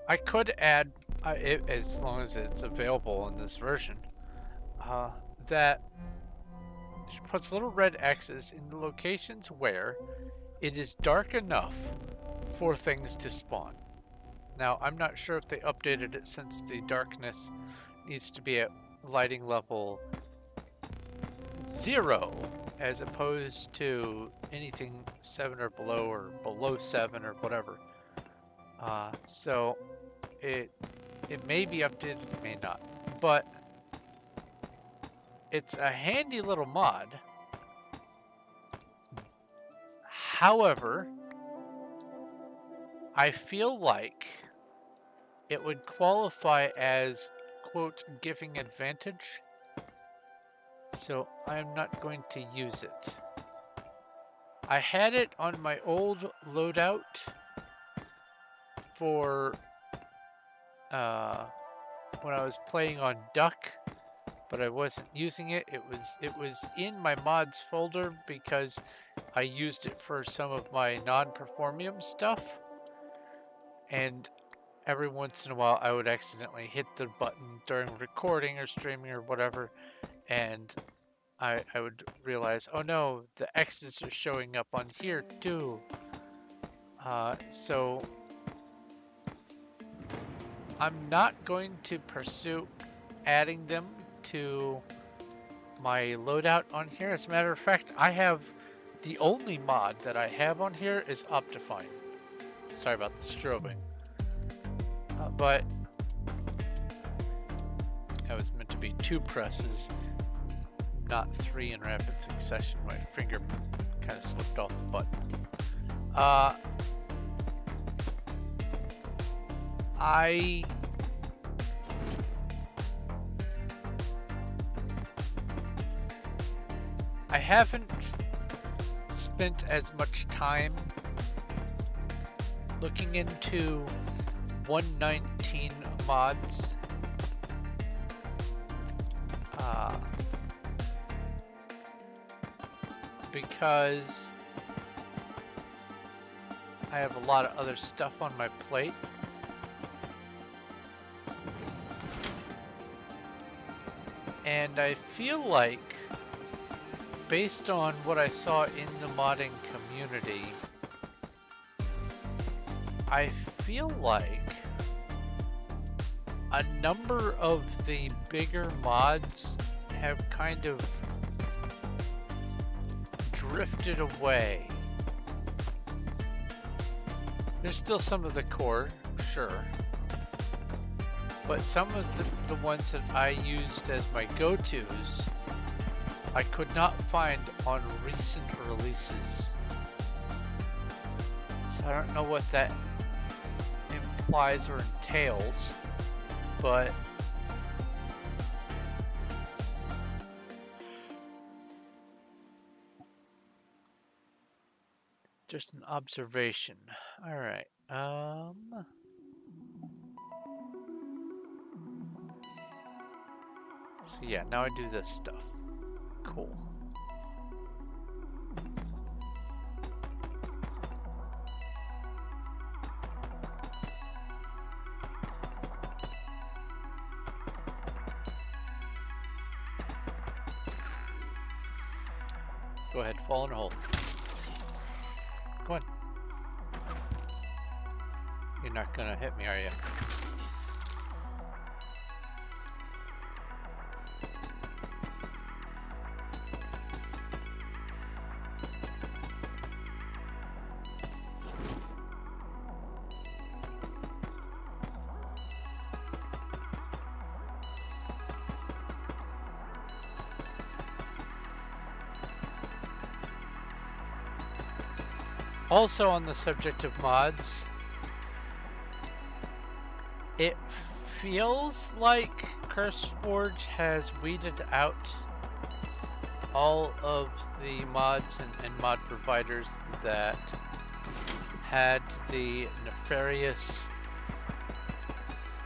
I could add, as long as it's available in this version, that puts little red X's in the locations where it is dark enough for things to spawn. Now, I'm not sure if they updated it since the darkness needs to be at lighting level 0 as opposed to anything 7 or below 7 or whatever. So it may be updated, it may not, but it's a handy little mod. However, I feel like it would qualify as, quote, giving advantage, so I'm not going to use it. I had it on my old loadout for when I was playing on Duck, but I wasn't using it. It was in my mods folder because I used it for some of my non-Performium stuff, and every once in a while I would accidentally hit the button during recording or streaming or whatever, and I would realize, oh no, the X's are showing up on here too. So I'm not going to pursue adding them to my loadout on here. As a matter of fact, I have the only mod that I have on here is Optifine. Sorry about the strobing. But that was meant to be 2 presses, not 3 in rapid succession. My finger kind of slipped off the button. I haven't spent as much time looking into 119 mods. Because I have a lot of other stuff on my plate. And I feel like, based on what I saw in the modding community, I feel like a number of the bigger mods have kind of drifted away. There's still some of the core, sure. But some of the ones that I used as my go-tos, I could not find on recent releases. So I don't know what that implies or entails, but just an observation. All right. So yeah, now I do this stuff. Cool. Go ahead, fall in a hole. Come on. You're not gonna hit me, are you? Also on the subject of mods, it feels like CurseForge has weeded out all of the mods and mod providers that had the nefarious,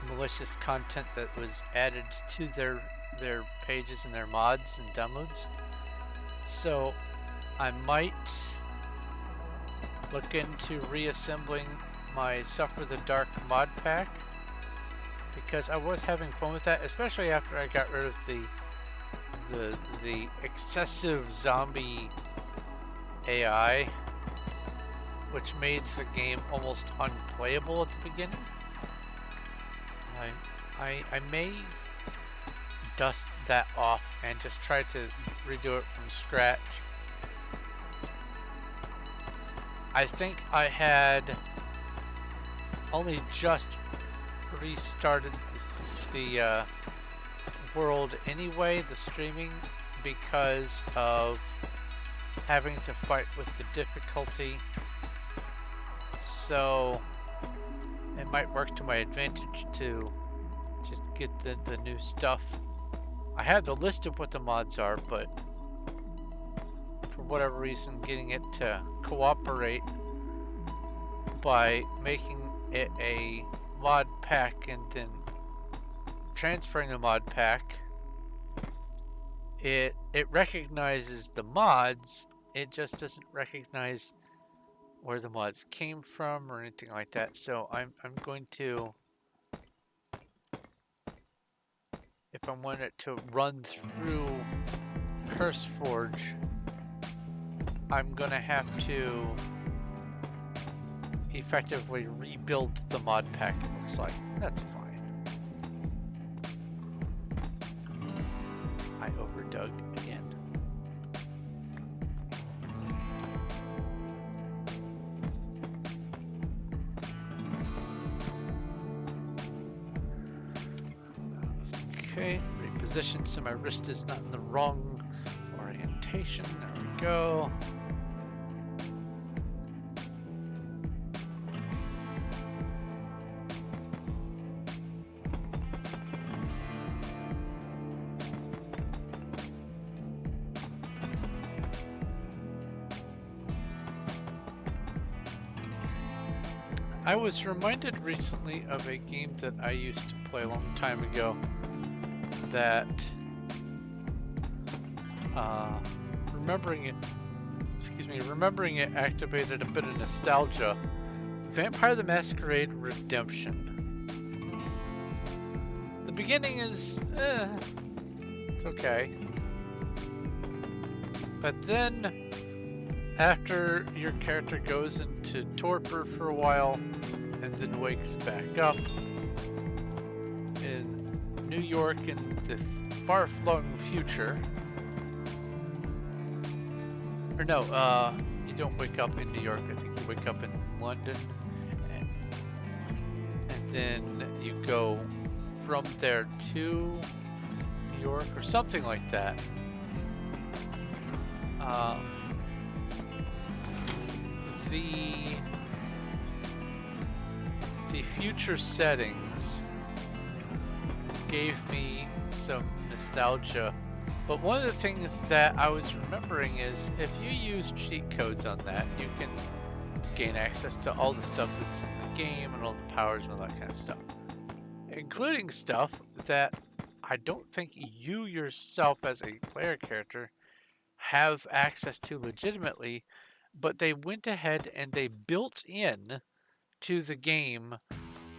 malicious content that was added to their pages and their mods and downloads. So I might look into reassembling my Suffer the Dark mod pack, because I was having fun with that, especially after I got rid of the excessive zombie AI, which made the game almost unplayable at the beginning. I may dust that off and just try to redo it from scratch. I think I had only just restarted the world anyway, the streaming, because of having to fight with the difficulty. So it might work to my advantage to just get the new stuff. I have the list of what the mods are, but for whatever reason, getting it to cooperate by making it a mod pack and then transferring the mod pack, it recognizes the mods, it just doesn't recognize where the mods came from or anything like that. So I'm going to, if I want it to run through CurseForge, I'm gonna have to effectively rebuild the mod pack, it looks like. That's fine. I overdug again. Okay, reposition so my wrist is not in the wrong orientation. There we go. I was reminded recently of a game that I used to play a long time ago that remembering it activated a bit of nostalgia. Vampire the Masquerade Redemption. The beginning is it's okay. But then after your character goes into torpor for a while and then wakes back up in New York in the far-flung future. Or no, you don't wake up in New York. I think you wake up in London, and then you go from there to New York or something like that. The future settings gave me some nostalgia, but one of the things that I was remembering is if you use cheat codes on that, you can gain access to all the stuff that's in the game and all the powers and all that kind of stuff, including stuff that I don't think you yourself as a player character have access to legitimately, but they went ahead and they built in to the game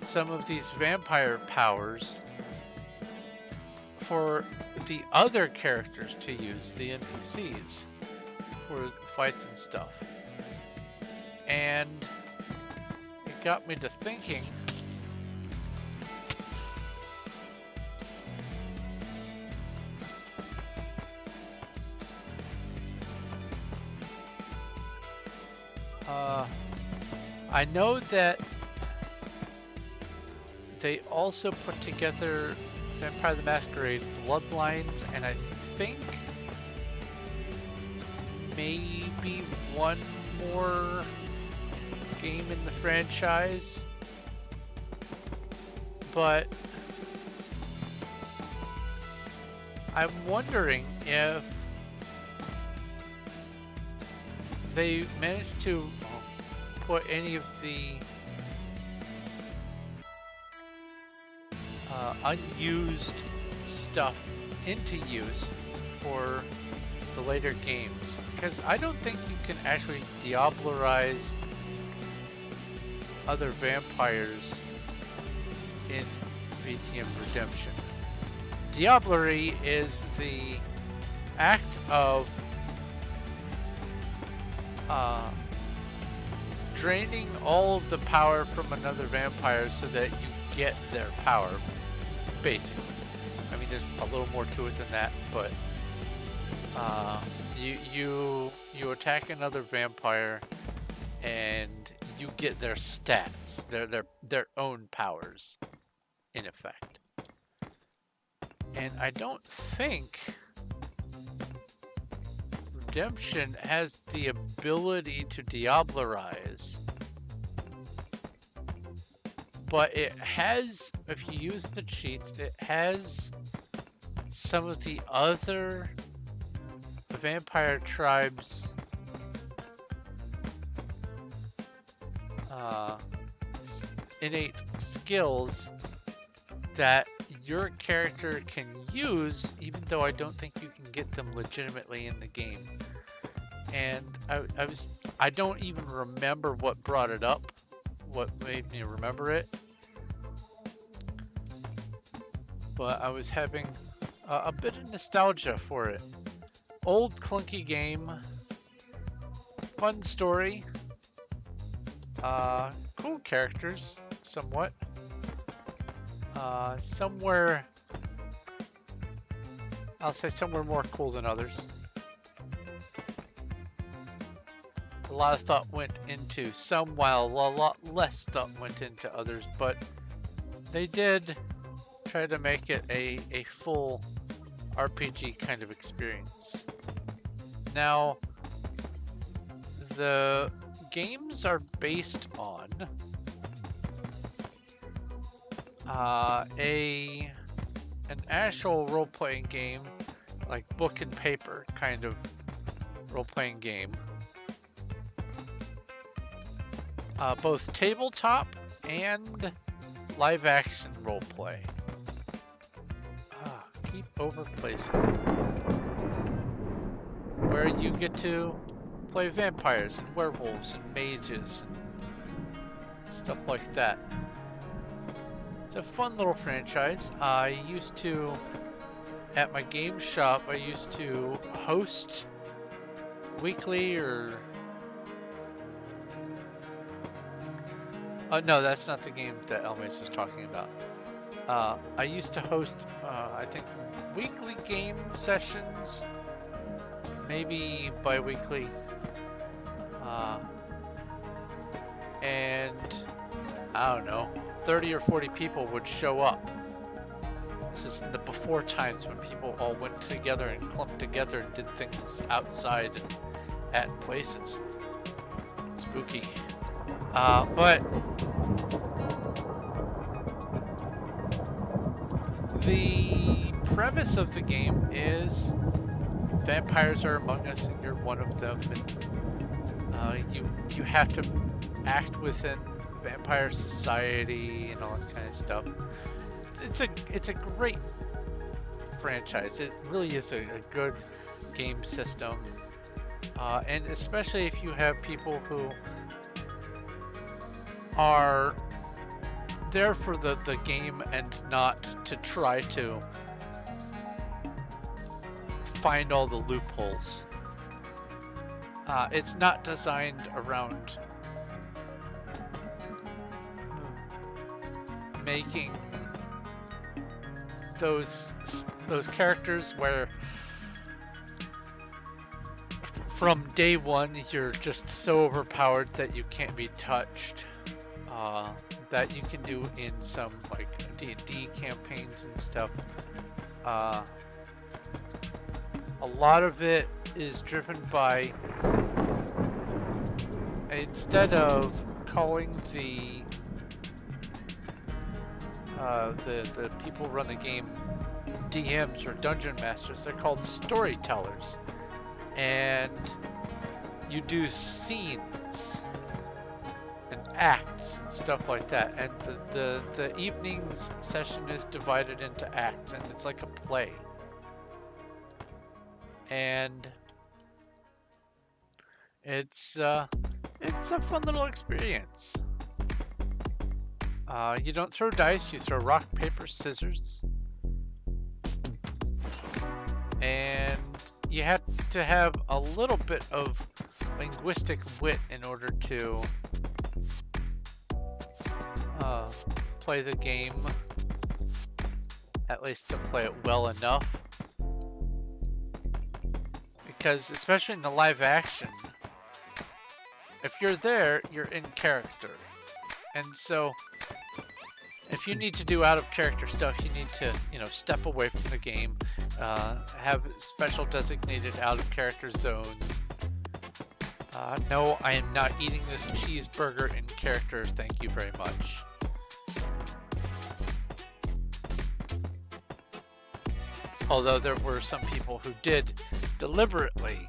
some of these vampire powers for the other characters to use, the NPCs, for fights and stuff. And it got me to thinking, I know that they also put together Vampire the Masquerade Bloodlines, and I think maybe one more game in the franchise, but I'm wondering if they managed to put any of the unused stuff into use for the later games, because I don't think you can actually diablerize other vampires in VTM Redemption. Diablerie is the act of draining all of the power from another vampire so that you get their power, basically. I mean, there's a little more to it than that, but you attack another vampire and you get their stats, their own powers, in effect. And I don't think Redemption has the ability to diablerize, but it has, if you use the cheats, it has some of the other vampire tribes innate skills that your character can use, even though I don't think you can get them legitimately in the game. And I don't even remember what brought it up, what made me remember it, but I was having a bit of nostalgia for it. Old clunky game, fun story, cool characters, somewhat. Somewhere, I'll say somewhere more cool than others. A lot of thought went into some, while a lot less thought went into others, but they did try to make it a full RPG kind of experience. Now, the games are based on an actual role-playing game, like book and paper kind of role-playing game. Both tabletop and live-action role-play. Keep overplacing. Where you get to play vampires and werewolves and mages and stuff like that. It's a fun little franchise. I used to, at my game shop, I used to host weekly or... no, that's not the game that Elmace was talking about. I used to host, I think, weekly game sessions, maybe bi-weekly, and I don't know, 30 or 40 people would show up. This is in the before times when people all went together and clumped together and did things outside and at places. Spooky. But the premise of the game is vampires are among us and you're one of them, and you have to act within vampire society and all that kind of stuff. It's a great franchise. It really is a good game system, and especially if you have people who are there for the game and not to try to find all the loopholes. It's not designed around making those characters where from day one you're just so overpowered that you can't be touched. That you can do in some like D&D campaigns and stuff. A lot of it is driven by, instead of calling the people who run the game DMs or dungeon masters. They're called storytellers, and you do scenes and acts and stuff like that. And the evening's session is divided into acts, and it's like a play. And it's a fun little experience. You don't throw dice, you throw rock, paper, scissors. And you have to have a little bit of linguistic wit in order to play the game, at least to play it well enough. Because especially in the live action, if you're there, you're in character. And so if you need to do out of character stuff, you need to, step away from the game, have special designated out of character zones. No, I am not eating this cheeseburger in character, thank you very much. Although there were some people who did deliberately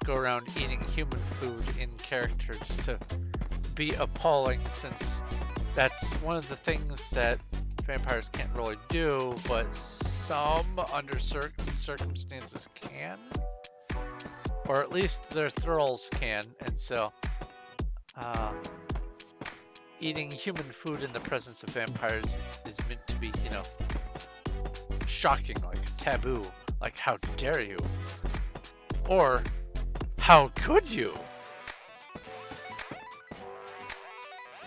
go around eating human food in character just to be appalling, since that's one of the things that vampires can't really do, but some under certain circumstances can, or at least their thralls can. And so eating human food in the presence of vampires is meant to be, shocking, like taboo, like how dare you, or how could you?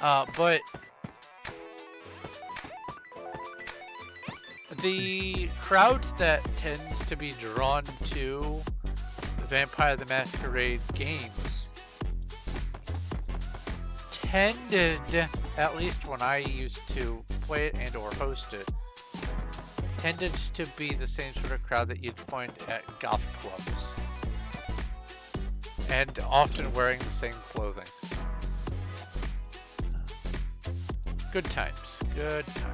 But the crowd that tends to be drawn to Vampire the Masquerade games tended, at least when I used to play it and or host it, tended to be the same sort of crowd that you'd find at goth clubs, and often wearing the same clothing. Good times, good times.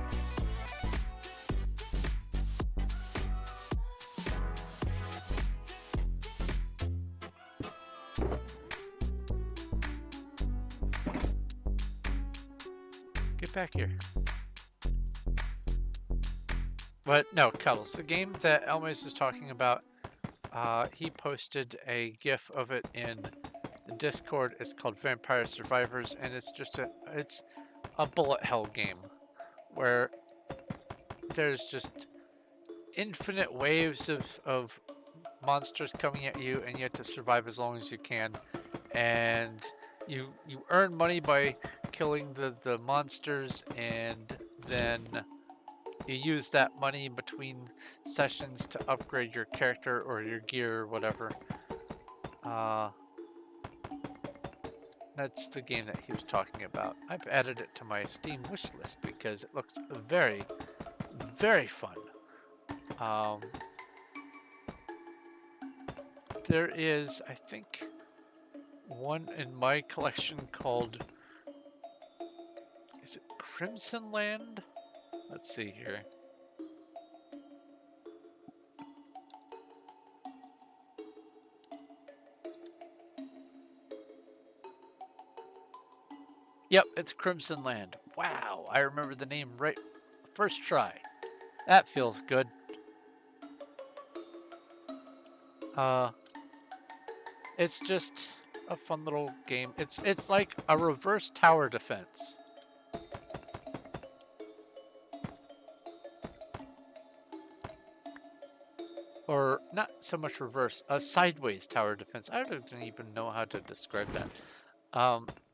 Get back here. But no, Cuddles, the game that Elmaze is talking about, he posted a GIF of it in the Discord. It's called Vampire Survivors, and it's a bullet hell game where there's just infinite waves of monsters coming at you, and you have to survive as long as you can. And you earn money by killing the monsters, and then you use that money in between sessions to upgrade your character or your gear or whatever. That's the game that he was talking about. I've added it to my Steam wish list because it looks very, very fun. There is, I think, one in my collection called, is it Crimson Land? Let's see here. Yep, it's Crimson Land. Wow, I remember the name right first try. That feels good. It's just a fun little game. It's like a reverse tower defense. Or not so much reverse, a sideways tower defense. I don't even know how to describe that.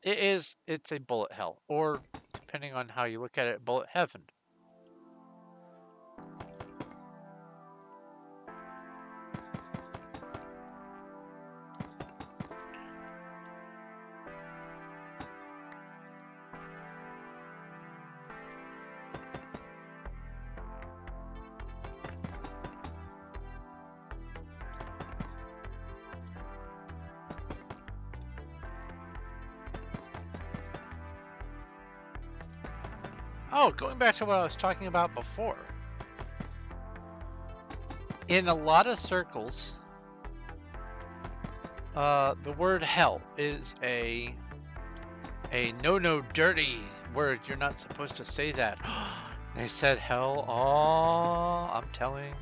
It's a bullet hell, or depending on how you look at it, bullet heaven. Oh, going back to what I was talking about before. In a lot of circles, the word hell is a no dirty word. You're not supposed to say that. They said hell. Oh, I'm telling.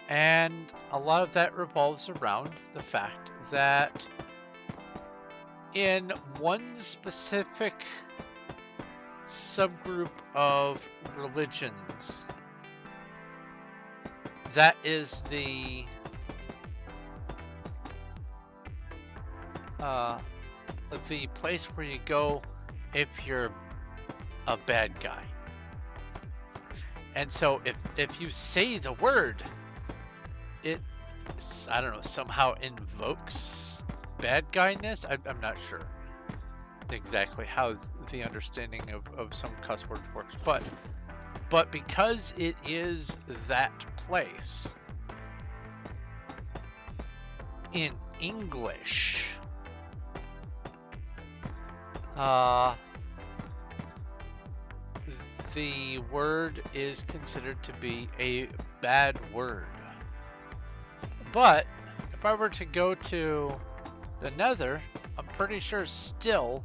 And a lot of that revolves around the fact that in one specific subgroup of religions, that is the place where you go if you're a bad guy. And so if you say the word, it, I don't know, somehow invokes bad guyness. I'm not sure exactly how the understanding of some cuss words works, but because it is that place in English, the word is considered to be a bad word. But if I were to go to the Nether, I'm pretty sure still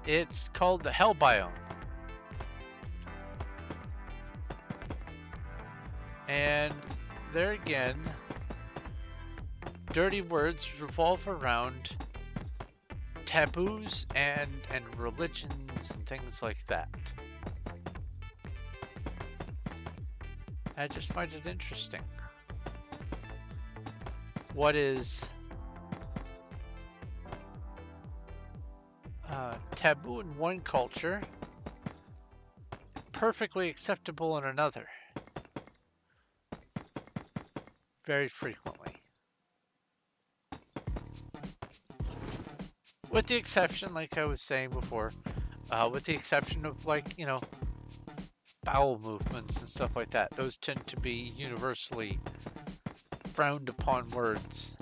it's called the Hell Biome. And there again, dirty words revolve around taboos and religions and things like that. I just find it interesting. What is taboo in one culture, perfectly acceptable in another. Very frequently. With the exception, like I was saying before, with the exception of, like, you know, bowel movements and stuff like that. Those tend to be universally frowned upon words.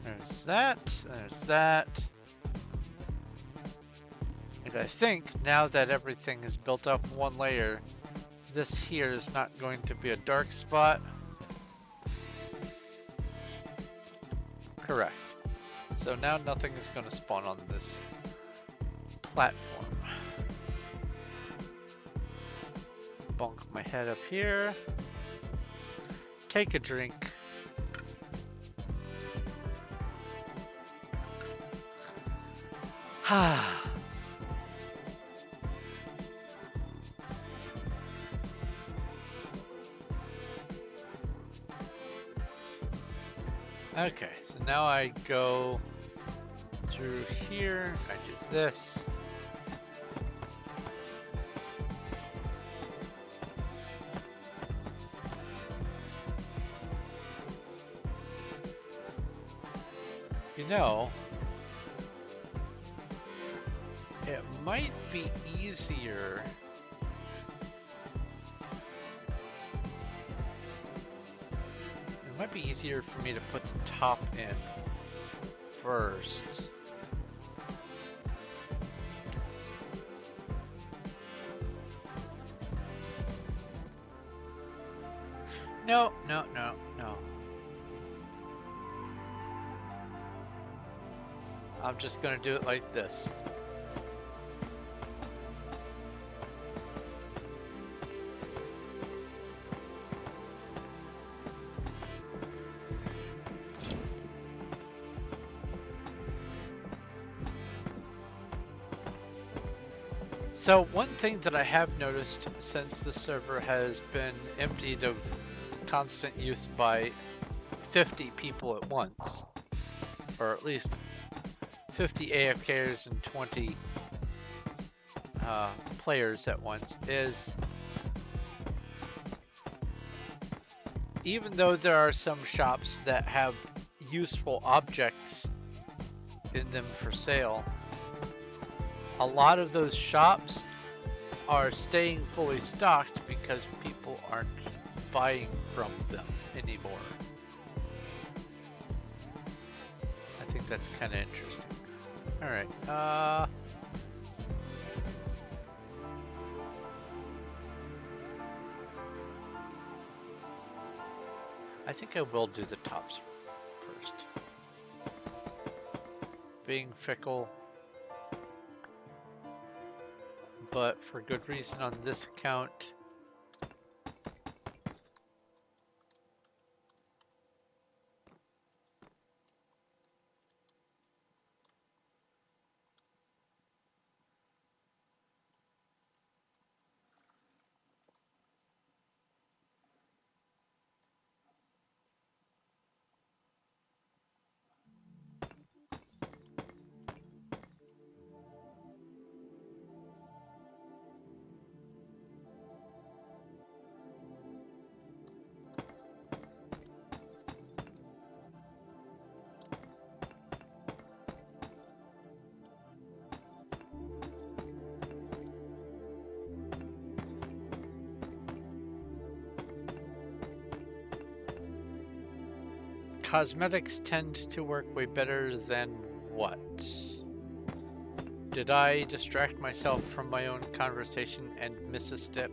There's that, there's that. And I think now that everything is built up one layer, this here is not going to be a dark spot. Correct. So now nothing is going to spawn on this platform. Bonk my head up here. Take a drink. Okay, so now I go through here, I do this. You know, it might be easier for me to put the top in first. No. I'm just gonna do it like this. So one thing that I have noticed since the server has been emptied of constant use by 50 people at once, or at least 50 AFKers and 20 players at once, is even though there are some shops that have useful objects in them for sale, a lot of those shops are staying fully stocked because people people aren't buying from them anymore. I think that's kind of interesting. All right. I think I will do the tops first. Being fickle, but for good reason on this account. Cosmetics tend to work way better than what? Did I distract myself from my own conversation and miss a step?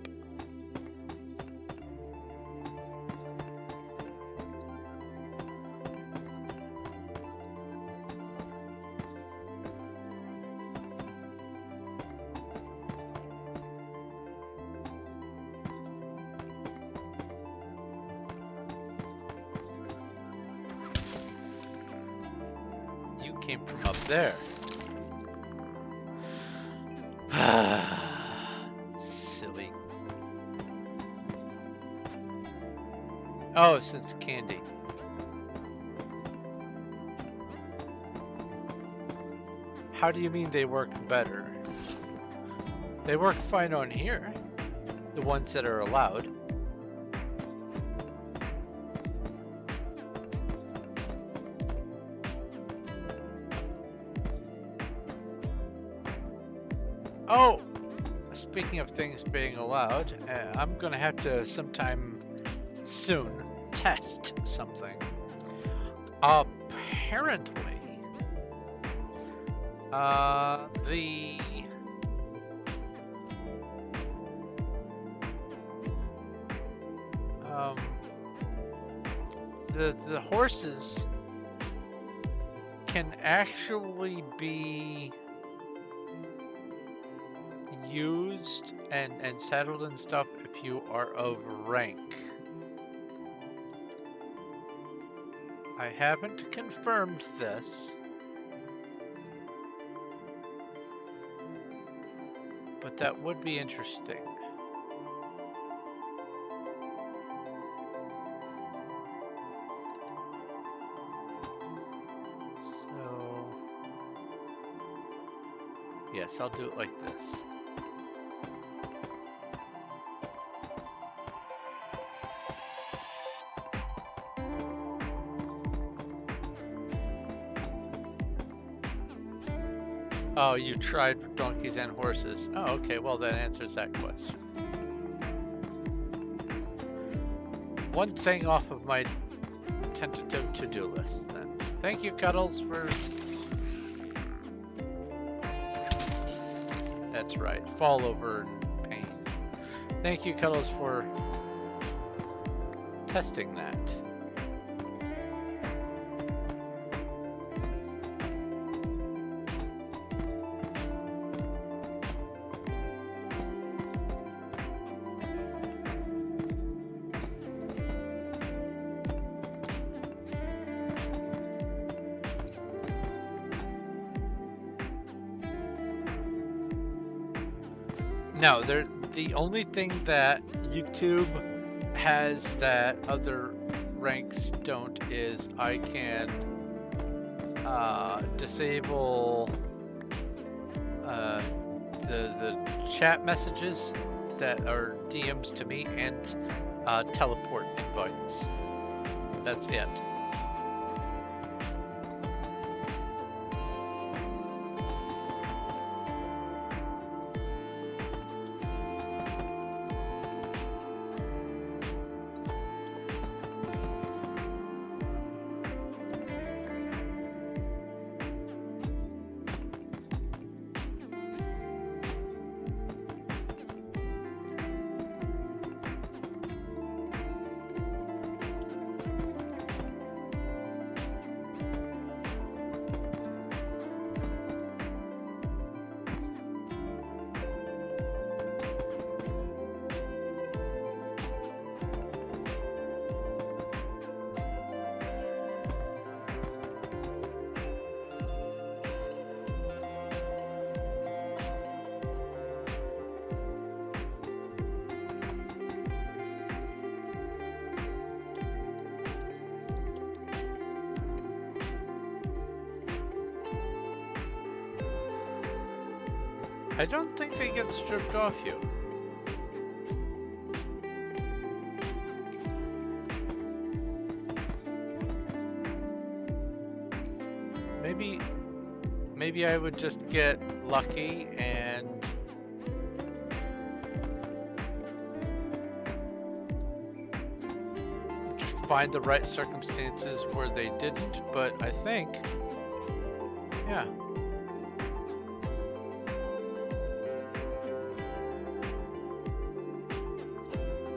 Came from up there. Silly. Oh, since candy. How do you mean they work better? They work fine on here. The ones that are allowed. Oh, speaking of things being allowed, I'm gonna have to sometime soon test something. Apparently, the horses can actually be used and saddled and stuff if you are of rank. I haven't confirmed this, but that would be interesting. So, yes, I'll do it like this. Oh, you tried donkeys and horses. Oh, okay, well that answers that question. One thing off of my tentative to-do list then. Thank you, Cuddles, for... That's right, fall over and pain. Thank you, Cuddles, for testing that. No, the only thing that YouTube has that other ranks don't is I can disable the chat messages that are DMs to me and teleport invites. That's it. I don't think they get stripped off you. Maybe I would just get lucky and just find the right circumstances where they didn't, but I think, yeah.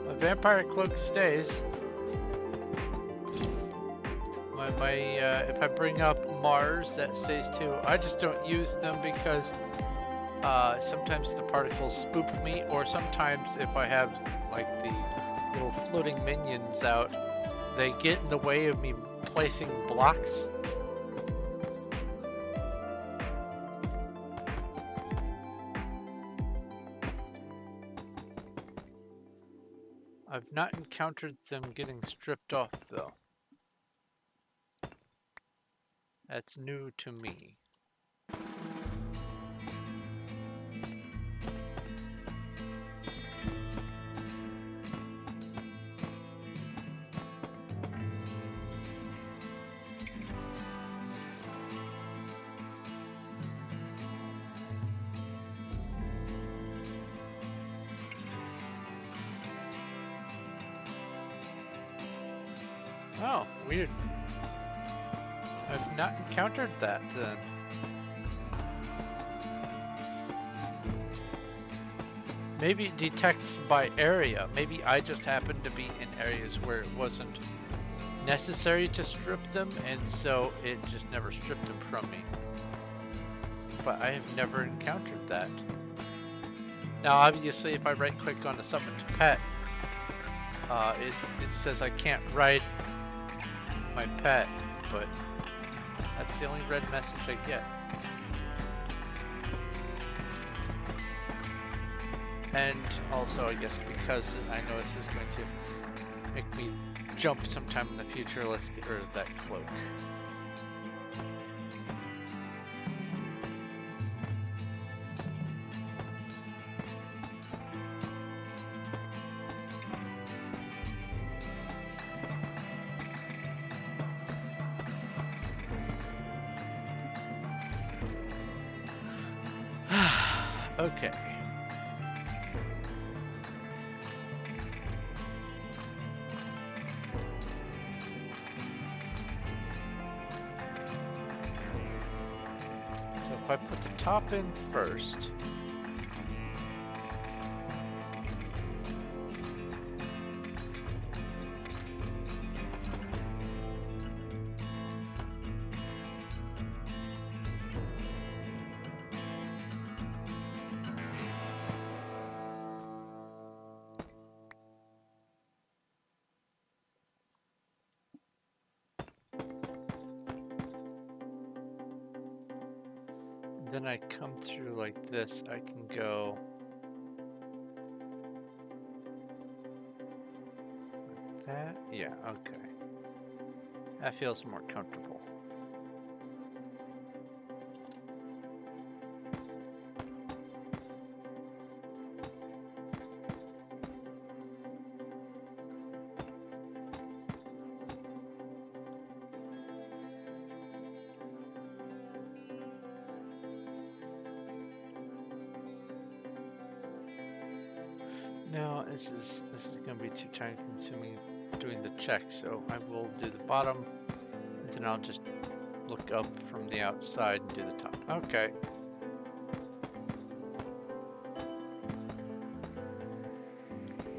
A vampire cloak stays. If I bring up Mars, that stays too. I just don't use them because sometimes the particles spook me, or sometimes if I have like the little floating minions out, they get in the way of me placing blocks. I've not encountered them getting stripped off though. That's new to me. Oh, weird. I've not encountered that then. Maybe it detects by area. Maybe I just happened to be in areas where it wasn't necessary to strip them, and so it just never stripped them from me. But I have never encountered that. Now obviously if I right click on a summoned pet, it says I can't ride my pet, but that's the only red message I get. And also, I guess because I know this is going to make me jump sometime in the future, let's get rid of that cloak. Okay. So if I put the top in first, then I come through like this, I can go like that. Yeah, okay. That feels more comfortable. Now this is going to be too time consuming doing the check, so I will do the bottom, and then I'll just look up from the outside and do the top. Okay.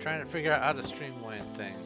Trying to figure out how to streamline things.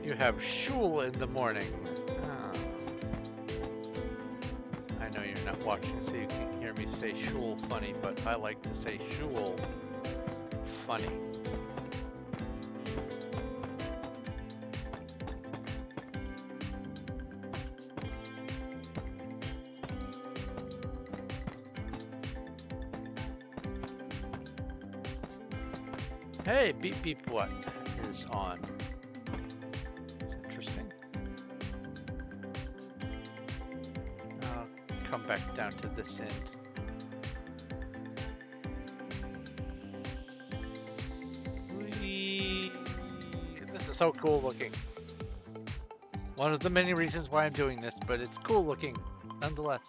You have shul in the morning. Ah. I know you're not watching, so you can hear me say shul funny, but I like to say shul funny. Hey, beep beep what is on? It's interesting. I'll come back down to this end. This is so cool looking. One of the many reasons why I'm doing this, but it's cool looking nonetheless.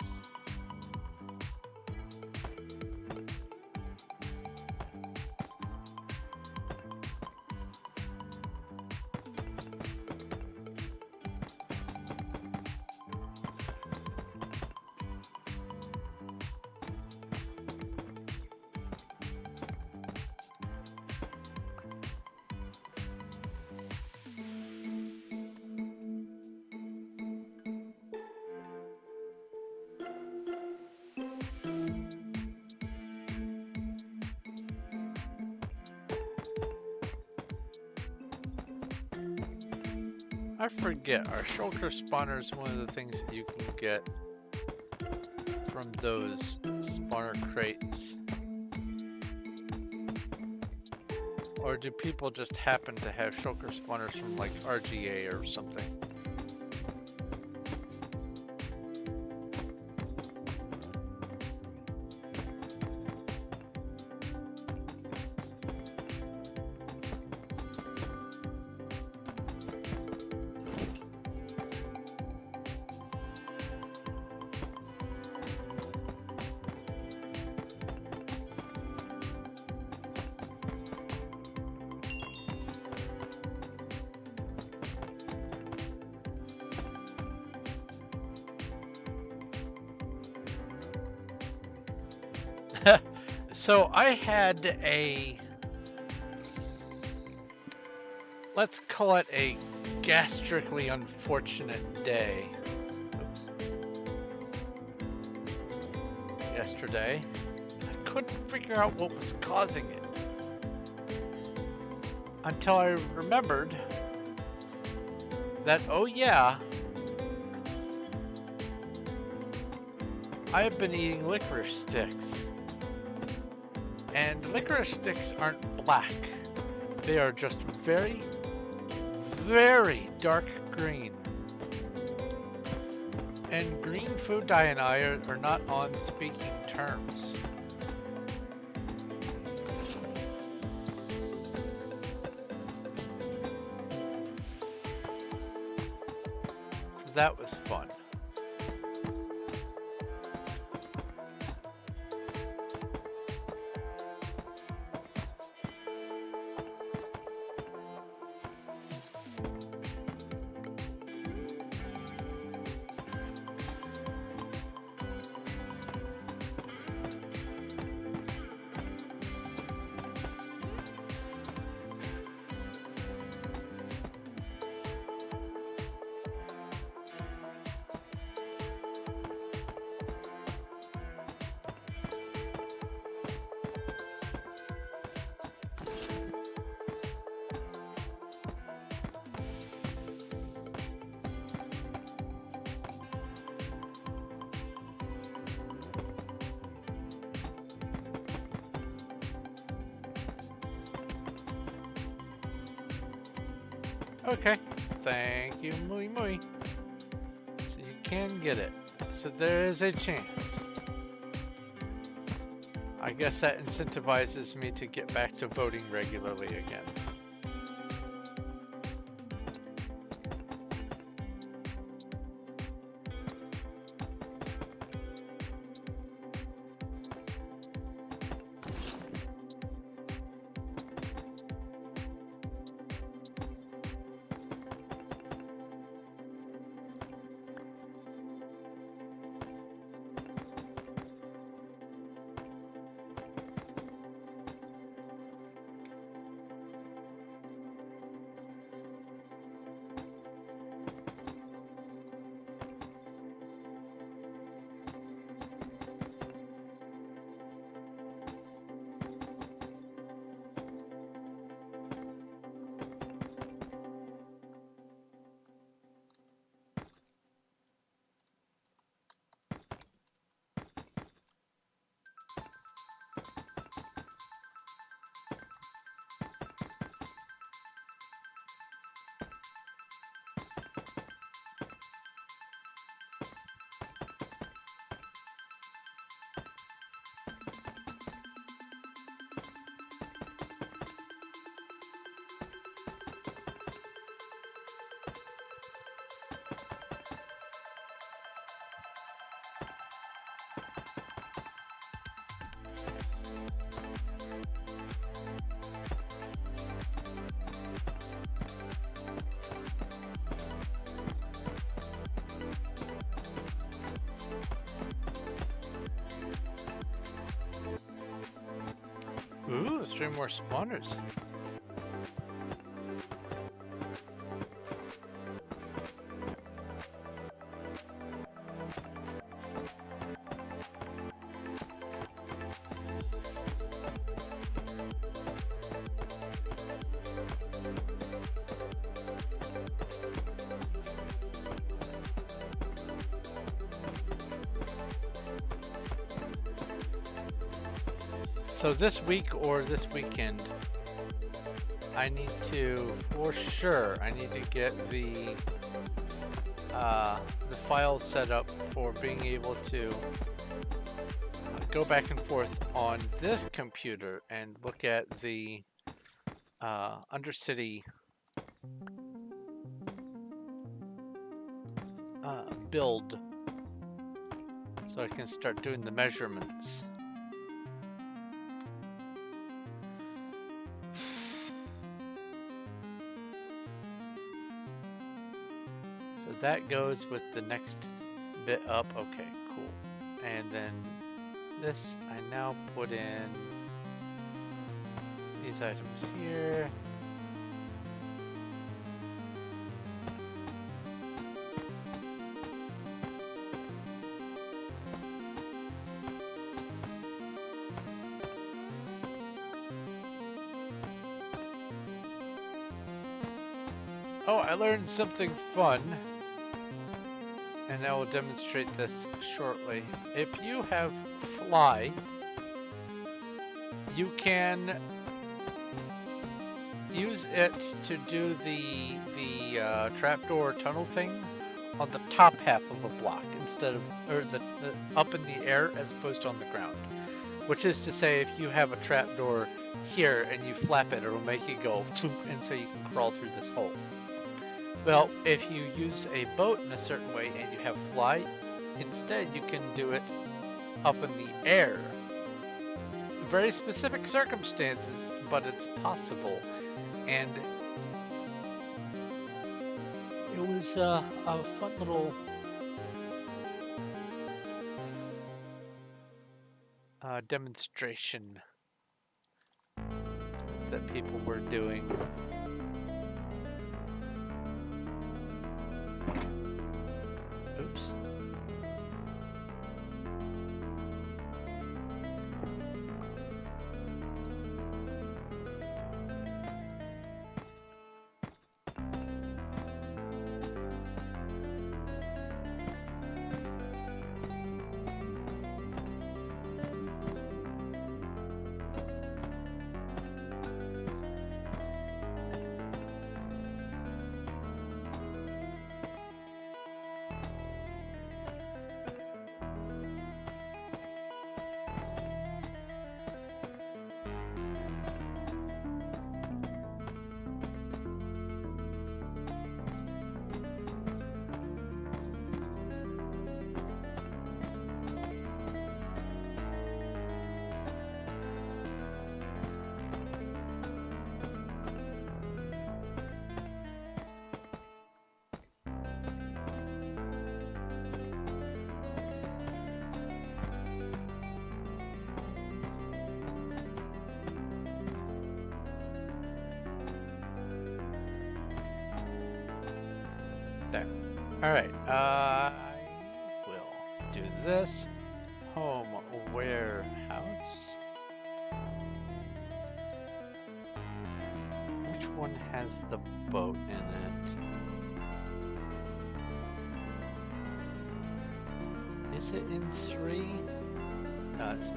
I forget, are shulker spawners one of the things that you can get from those spawner crates? Or do people just happen to have shulker spawners from like RGA or something? So I had a, let's call it a gastrically unfortunate day. Oops. Yesterday. I couldn't figure out what was causing it until I remembered that, oh yeah, I have been eating licorice sticks. And licorice sticks aren't black. They are just very, very dark green. And green food dye and I are not on speaking terms. So that was fun. Okay, thank you, muy muy. So you can get it. So there is a chance. I guess that incentivizes me to get back to voting regularly again. 3 more spawners. So this week or this weekend, I need to, for sure, I need to get the files set up for being able to go back and forth on this computer and look at the Undercity build, so I can start doing the measurements. So that goes with the next bit up. Okay, cool. And then this, I now put in these items here. Oh, I learned something fun, and I will demonstrate this shortly. If you have fly, you can use it to do the trapdoor tunnel thing on the top half of a block instead of, or the up in the air as opposed to on the ground. Which is to say, if you have a trapdoor here and you flap it, it'll make it go floop, and so you can crawl through this hole. Well, if you use a boat in a certain way and you have fly, instead you can do it up in the air. Very specific circumstances, but it's possible. And it was a fun little demonstration that people were doing. Oops. There. Alright, I will do this. Home warehouse. Which one has the boat in it? Is it in 3? No, it's 2.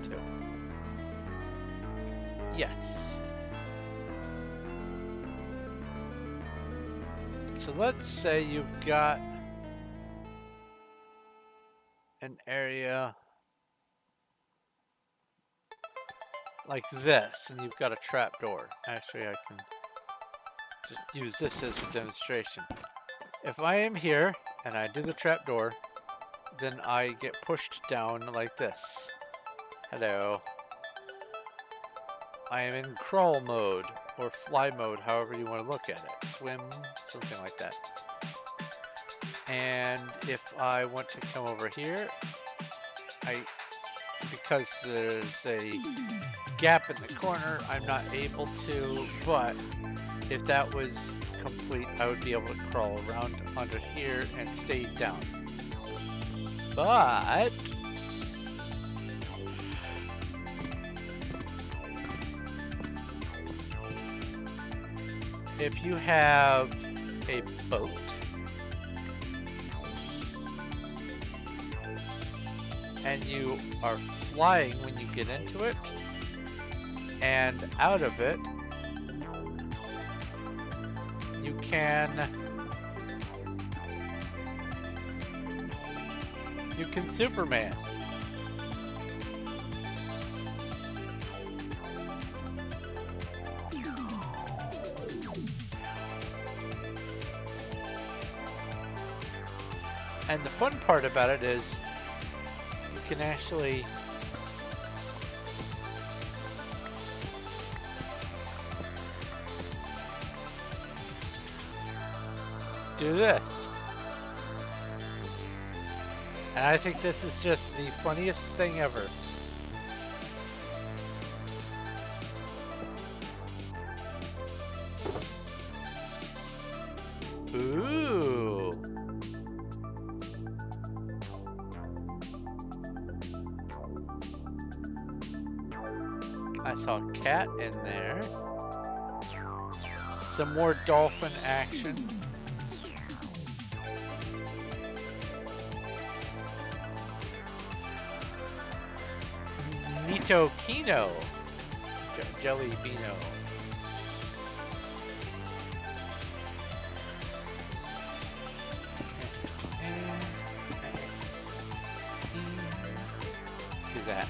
Yes. So let's say you've got an area like this, and you've got a trapdoor. Actually, I can just use this as a demonstration. If I am here and I do the trapdoor, then I get pushed down like this. Hello. I am in crawl mode, or fly mode, however you want to look at it. Swim, something like that. And if I want to come over here, I because there's a gap in the corner, I'm not able to, but if that was complete, I would be able to crawl around under here and stay down. But if you have a boat and you are flying when you get into it and out of it, you can Superman. And the fun part about it is you can actually do this. And I think this is just the funniest thing ever. Ooh. I saw a cat in there. Some more dolphin action. Nito Kino. Jelly Beano. Do that.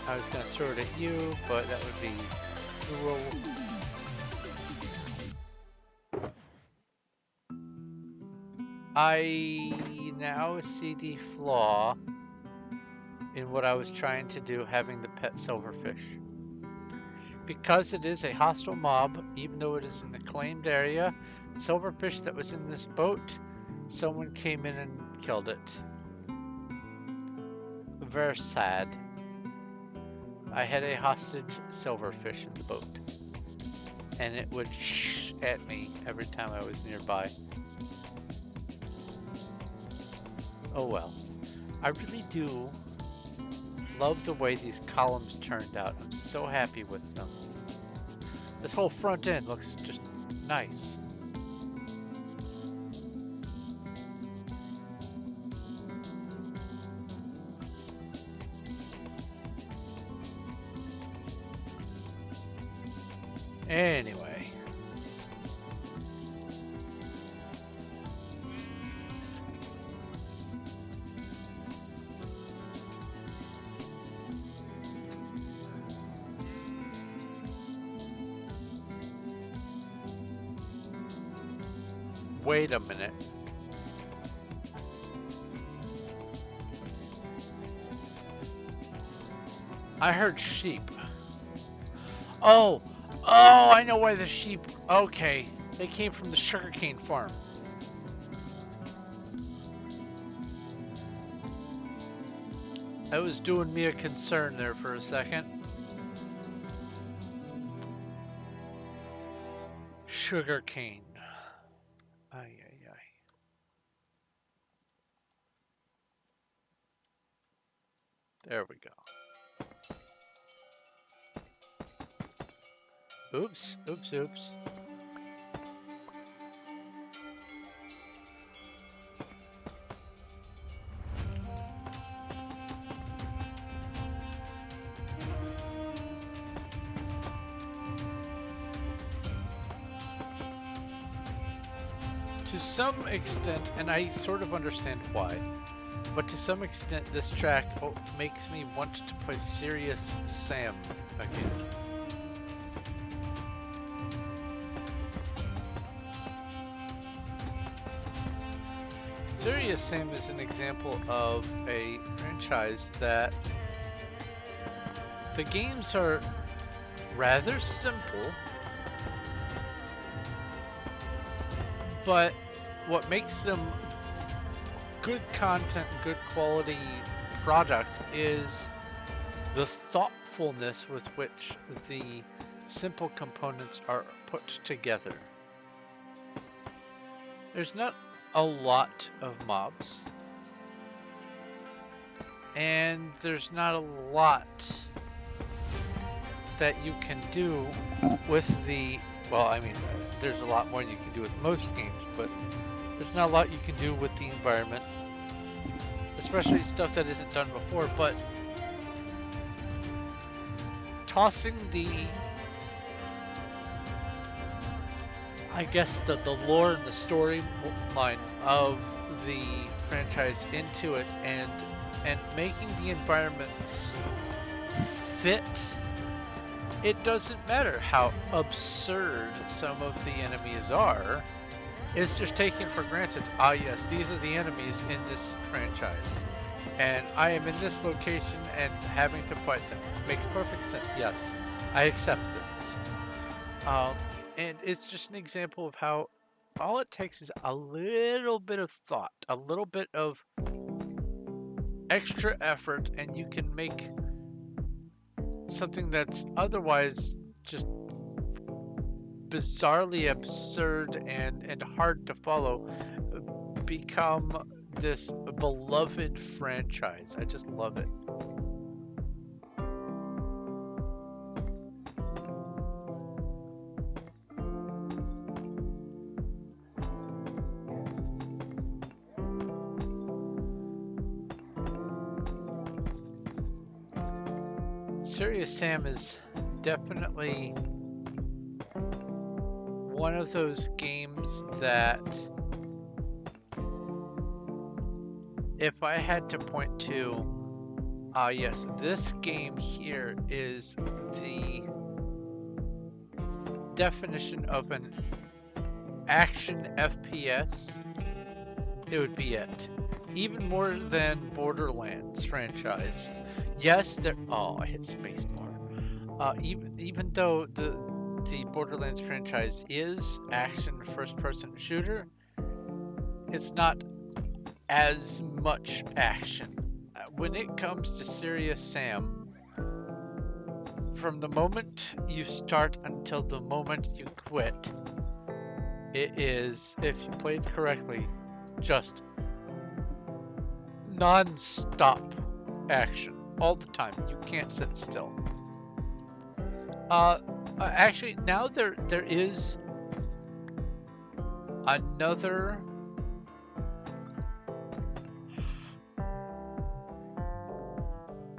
I was gonna throw it at you, but that would be cruel. I now see the flaw in what I was trying to do, having the pet silverfish. Because it is a hostile mob, even though it is in the claimed area, silverfish that was in this boat, someone came in and killed it. Very sad. I had a hostage silverfish in the boat, and it would shh at me every time I was nearby. Oh well. I really do love the way these columns turned out. I'm so happy with them. This whole front end looks just nice. Anyway. Wait a minute. I heard sheep. Oh, I know why the sheep. Okay, they came from the sugarcane farm. That was doing me a concern there for a second. Sugarcane. Ay, ay, ay. There we go. Oops, oops, oops. To some extent, and I sort of understand why, but to some extent this track makes me want to play Serious Sam again. Serious Sam is an example of a franchise that the games are rather simple, but what makes them good content, good quality product is the thoughtfulness with which the simple components are put together. There's not a lot of mobs, and there's not a lot that you can do with the, well, I mean, there's a lot more you can do with most games, but there's not a lot you can do with the environment, especially stuff that isn't done before. But tossing the, I guess, the lore and the storyline of the franchise into it, and making the environments fit. It doesn't matter how absurd some of the enemies are. It's just taken for granted. Ah, yes, these are the enemies in this franchise, and I am in this location and having to fight them. Makes perfect sense. Yes, I accept this. And it's just an example of how all it takes is a little bit of thought, a little bit of extra effort, and you can make something that's otherwise just bizarrely absurd and hard to follow become this beloved franchise. I just love it. Serious Sam is definitely one of those games that, if I had to point to, yes, this game here is the definition of an action FPS, it would be it. Even more than Borderlands franchise. Yes, there. Oh, I hit spacebar. Even though the Borderlands franchise is action first-person shooter, it's not as much action. When it comes to Serious Sam, from the moment you start until the moment you quit, it is, if you played correctly, just non-stop action all the time. You can't sit still. Actually, now there is another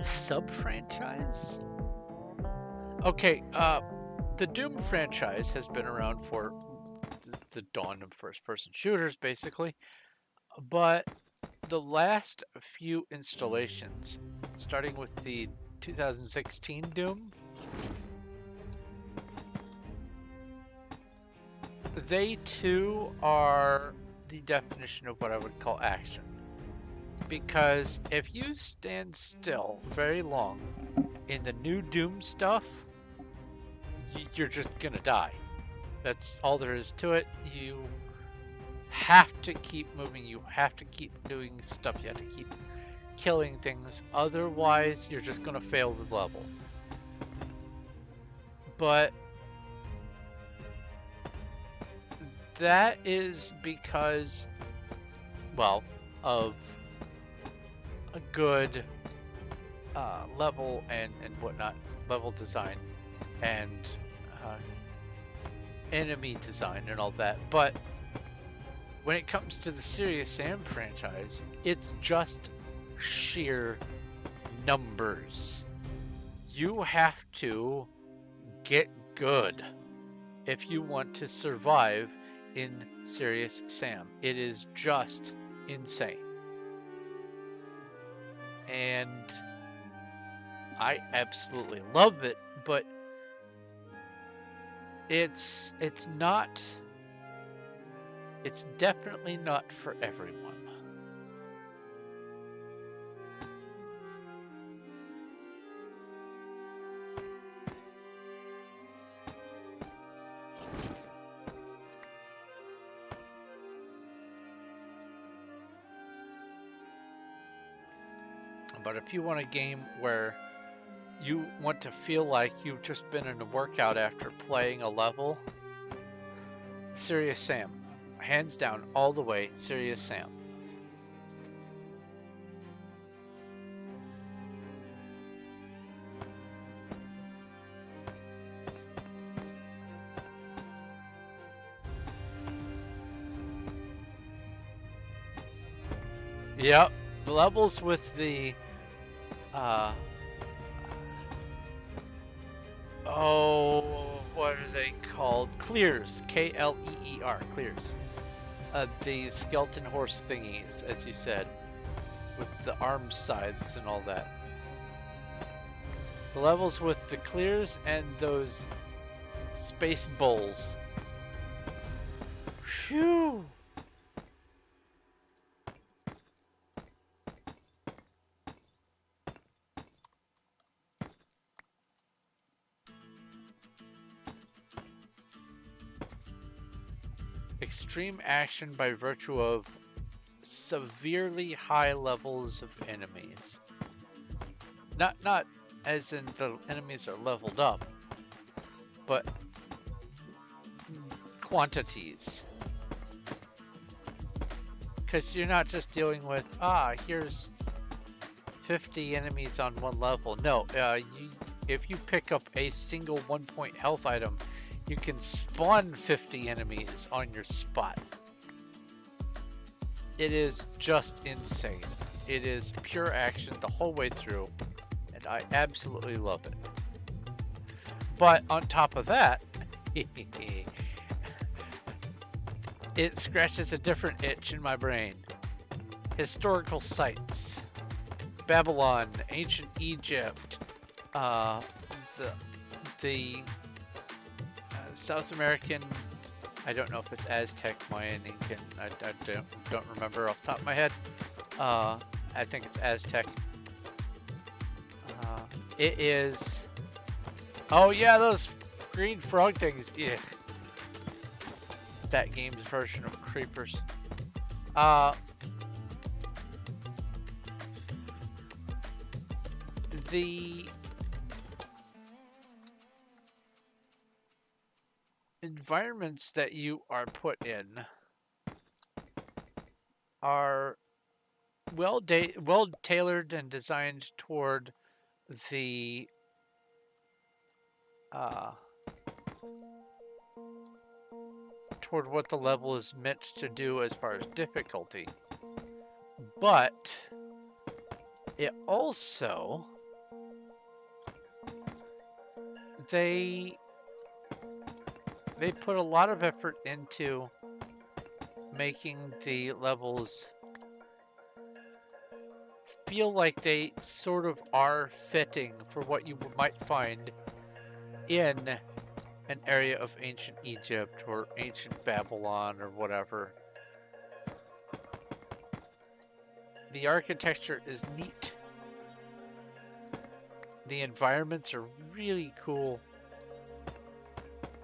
sub-franchise. Okay, the Doom franchise has been around for the dawn of first-person shooters, basically, but the last few installations, starting with the 2016 Doom, they too are the definition of what I would call action. Because if you stand still very long in the new Doom stuff, you're just gonna die. That's all there is to it. You have to keep moving, you have to keep doing stuff, you have to keep killing things, otherwise you're just gonna fail the level. But that is because, well, of a good level and whatnot, level design and enemy design and all that. But when it comes to the Serious Sam franchise, it's just sheer numbers. You have to get good if you want to survive in Serious Sam. It is just insane. And I absolutely love it, but it's definitely not for everyone. But if you want a game where you want to feel like you've just been in a workout after playing a level, Serious Sam. Hands down, all the way, Serious Sam. Yep, the levels with the oh, what are they called? Clears, K-L-E-E-R, clears. The skeleton horse thingies, as you said, with the arm sides and all that. The levels with the clears and those space bowls. Phew! Extreme action by virtue of severely high levels of enemies. Not as in the enemies are leveled up, but quantities. Because you're not just dealing with, here's 50 enemies on one level. No, if you pick up a single 1-point health item, you can spawn 50 enemies on your spot. It is just insane. It is pure action the whole way through, and I absolutely love it. But on top of that, it scratches a different itch in my brain. Historical sites. Babylon, ancient Egypt, the South American, I don't know if it's Aztec, Mayan, Incan, I don't remember off the top of my head. I think it's Aztec. It is, oh yeah, those green frog things, yeah. That game's version of creepers. The environments that you are put in are well tailored and designed toward the toward what the level is meant to do as far as difficulty, but it also they put a lot of effort into making the levels feel like they sort of are fitting for what you might find in an area of ancient Egypt or ancient Babylon or whatever. The architecture is neat. The environments are really cool.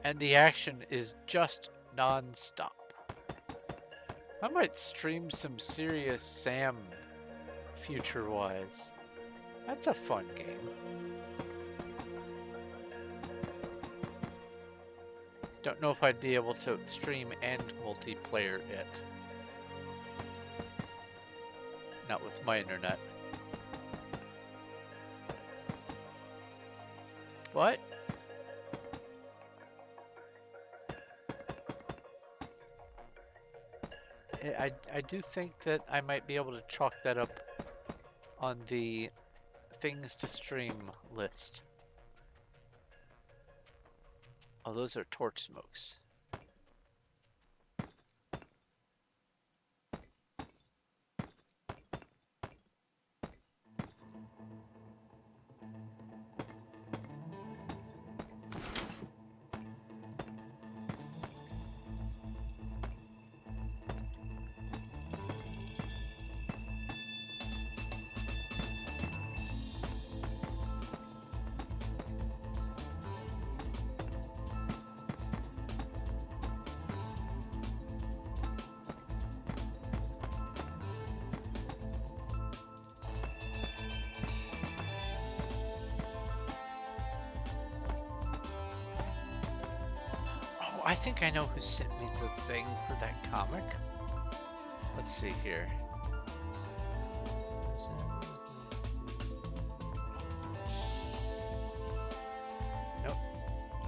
And the action is just non-stop. I might stream some Serious Sam future-wise. That's a fun game. Don't know if I'd be able to stream and multiplayer it. Not with my internet. What? I do think that I might be able to chalk that up on the things to stream list. Oh, those are torch smokes. I think I know who sent me the thing for that comic. Let's see here. Nope.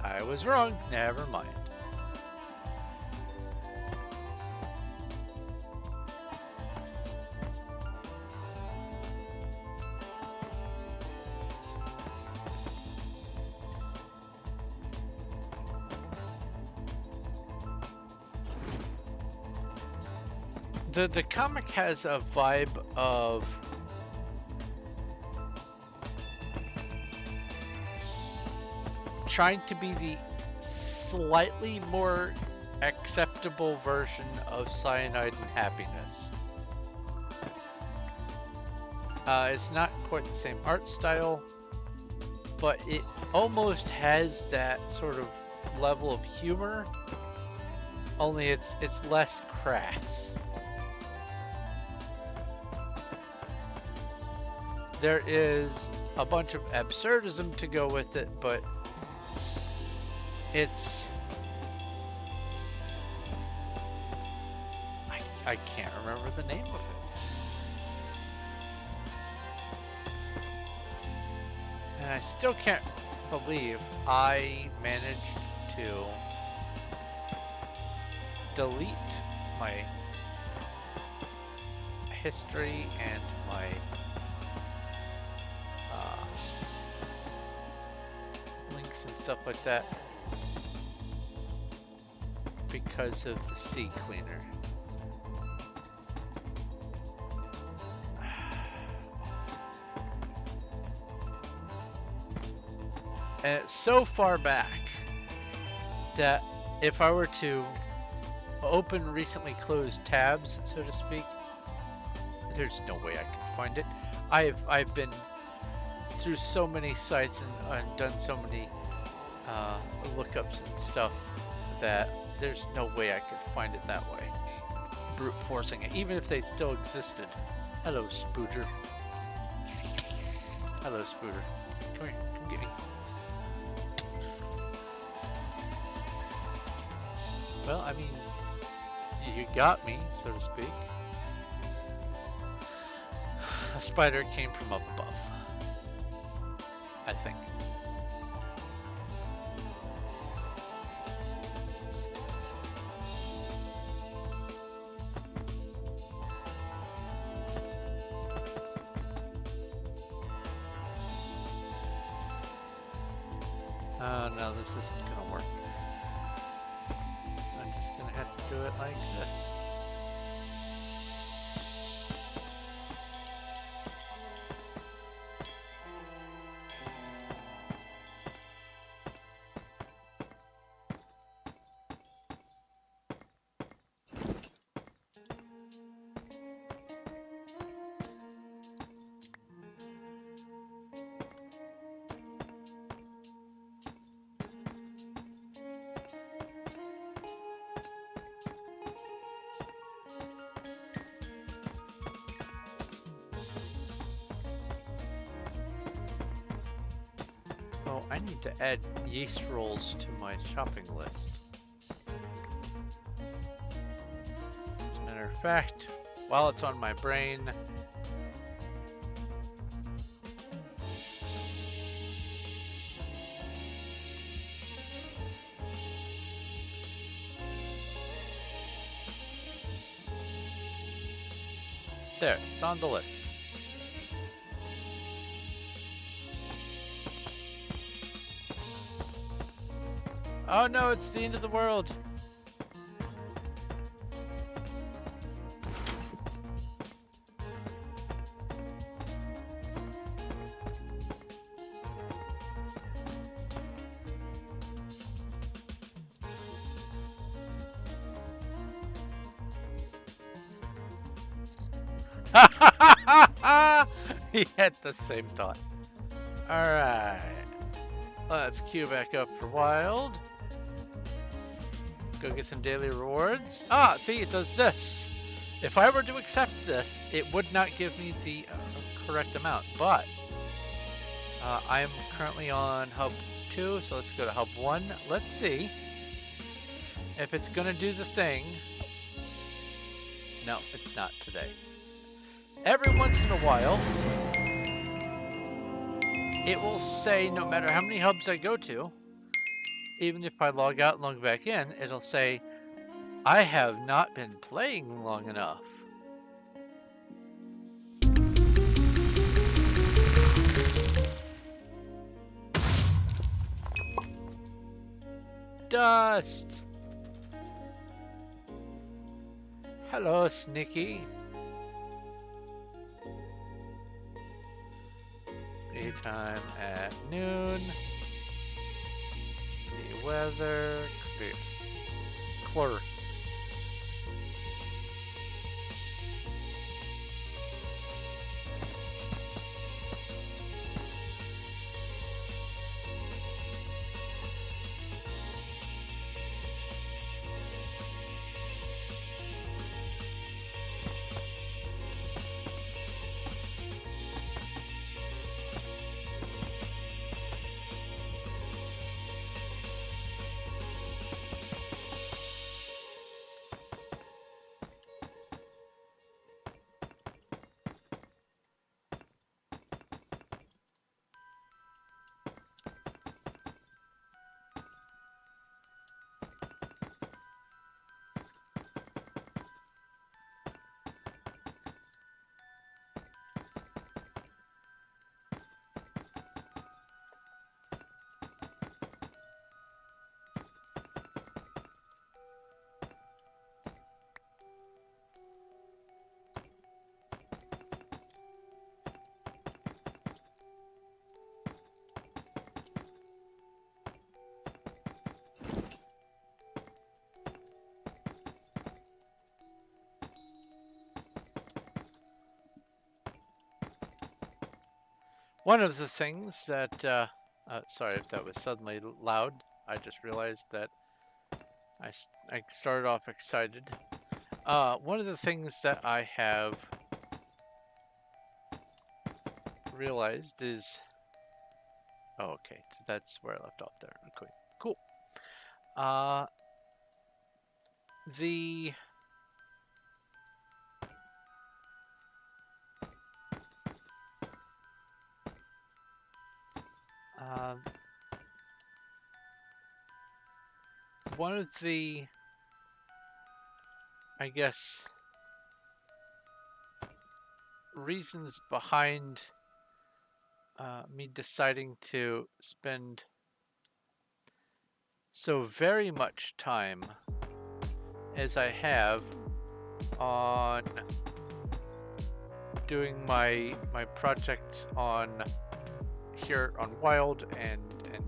I was wrong. Never mind. The comic has a vibe of trying to be the slightly more acceptable version of Cyanide and Happiness. It's not quite the same art style, but it almost has that sort of level of humor, only it's less crass. There is a bunch of absurdism to go with it, but it's... I can't remember the name of it. And I still can't believe I managed to delete my history and my links and stuff like that because of the sea cleaner. And it's so far back that if I were to open recently closed tabs, so to speak, there's no way I can find it. I've been through so many sites and done so many lookups and stuff that there's no way I could find it that way. Brute forcing it, even if they still existed. Hello, Spooter. Hello, Spooter. Come here, come get me. Well, I mean, you got me, so to speak. A spider came from up above, I think. No, this isn't gonna work. I'm just gonna have to do it like this. I need to add yeast rolls to my shopping list. As a matter of fact, while it's on my brain, there, it's on the list. Oh no, it's the end of the world. He had the same thought. Alright. Let's queue back up for Wild. Go get some daily rewards. Ah, see, it does this. If I were to accept this, it would not give me the correct amount, but I am currently on Hub 2, so let's go to Hub 1. Let's see if it's gonna do the thing, no, it's not today. Every once in a while, it will say no matter how many hubs I go to, even if I log out and log back in, it'll say, I have not been playing long enough. Dust! Hello, Snicky. Daytime at noon. The weather. Clear. One of the things that, sorry if that was suddenly loud, I just realized that I started off excited. One of the things that I have realized is, oh, okay, so that's where I left off there. Okay, cool. The one of the, I guess, reasons behind me deciding to spend so very much time as I have on doing my projects on here on Wild and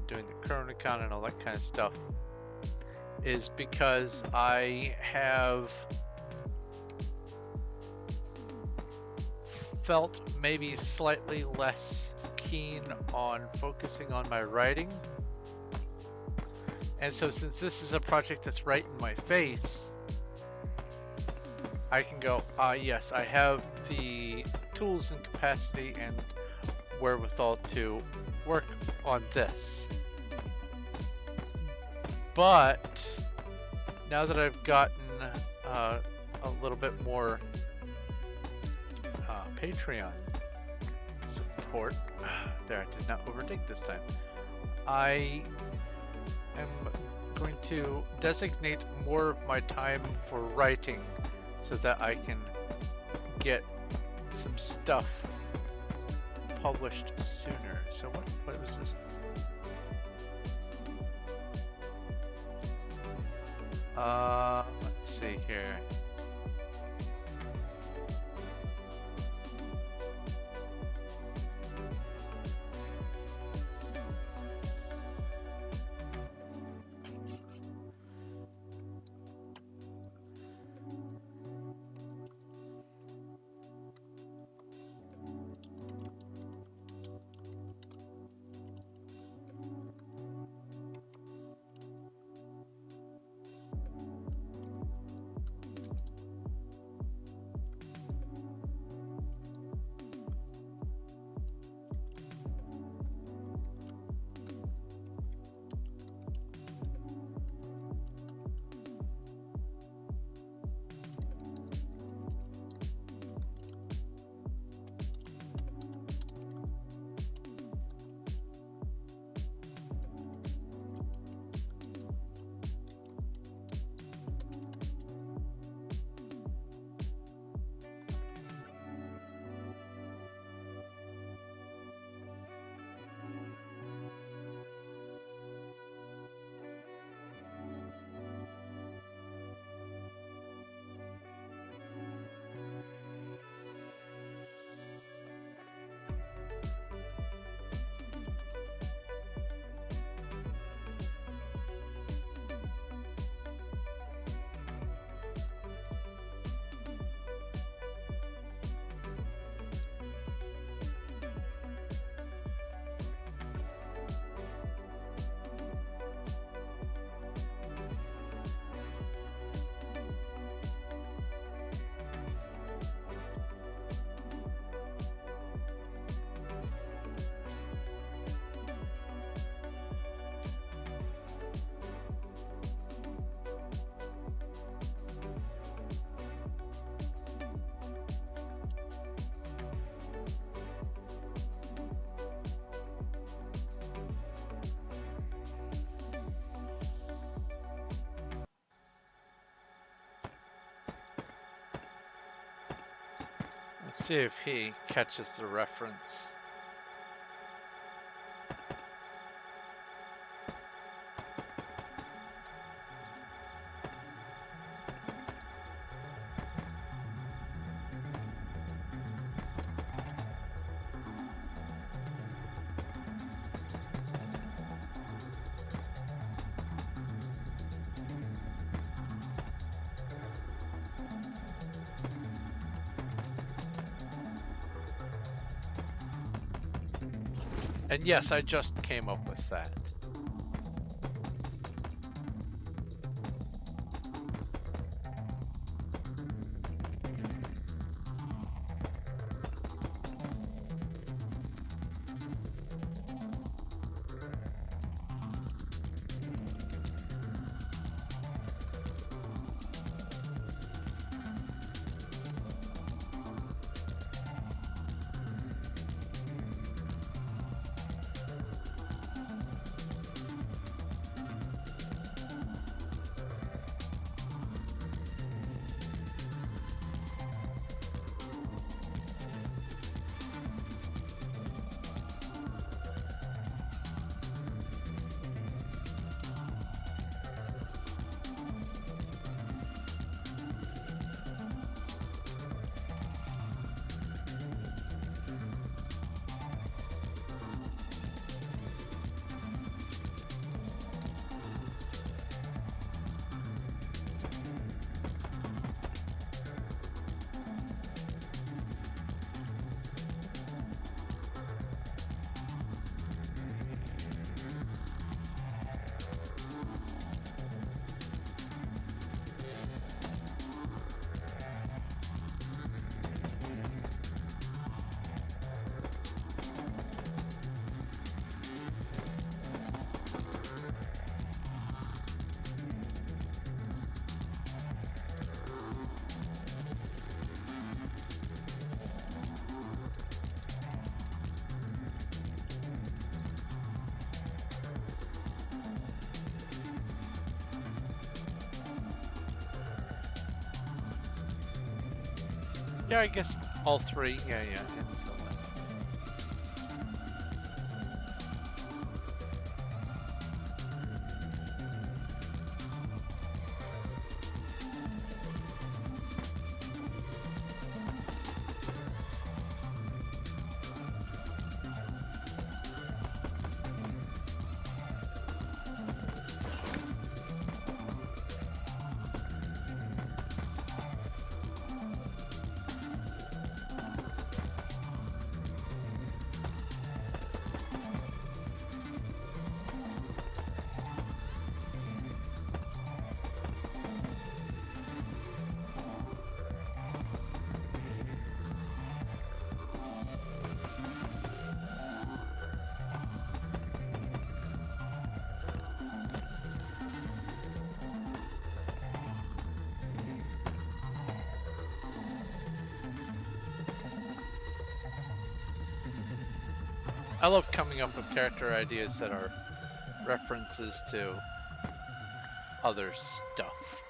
doing the Chronicon and all that kind of stuff is because I have felt maybe slightly less keen on focusing on my writing. And so since this is a project that's right in my face, I can go, yes, I have the tools and capacity and wherewithal to work on this. But now that I've gotten a little bit more Patreon support, there, I did not overdig this time. I am going to designate more of my time for writing so that I can get some stuff published sooner. So what was this? Let's see here. See if he catches the reference. And yes, I just came up with that. Yeah, I guess all three. Yeah. I love coming up with character ideas that are references to other stuff.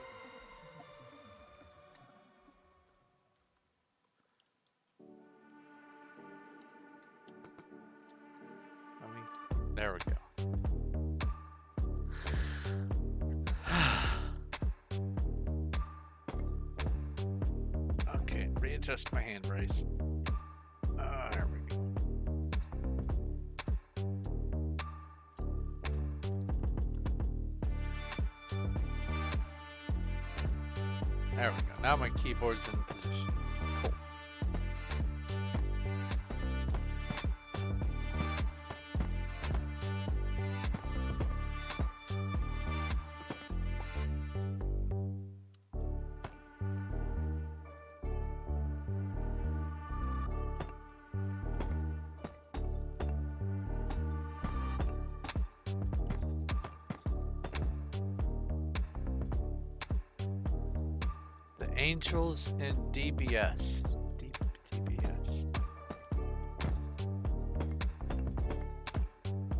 There we go. Okay, readjust my hand brace. There we go. There we go. Now my keyboard's in position. Cool. Angels in DBS. DBS.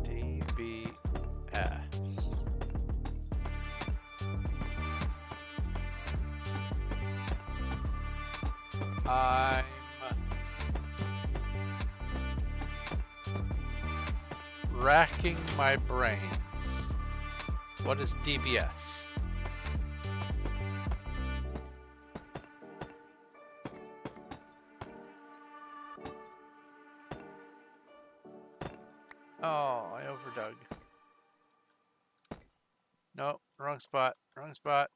DBS. I'm racking my brains. What is DBS? Oh, I overdug. Nope, wrong spot, wrong spot.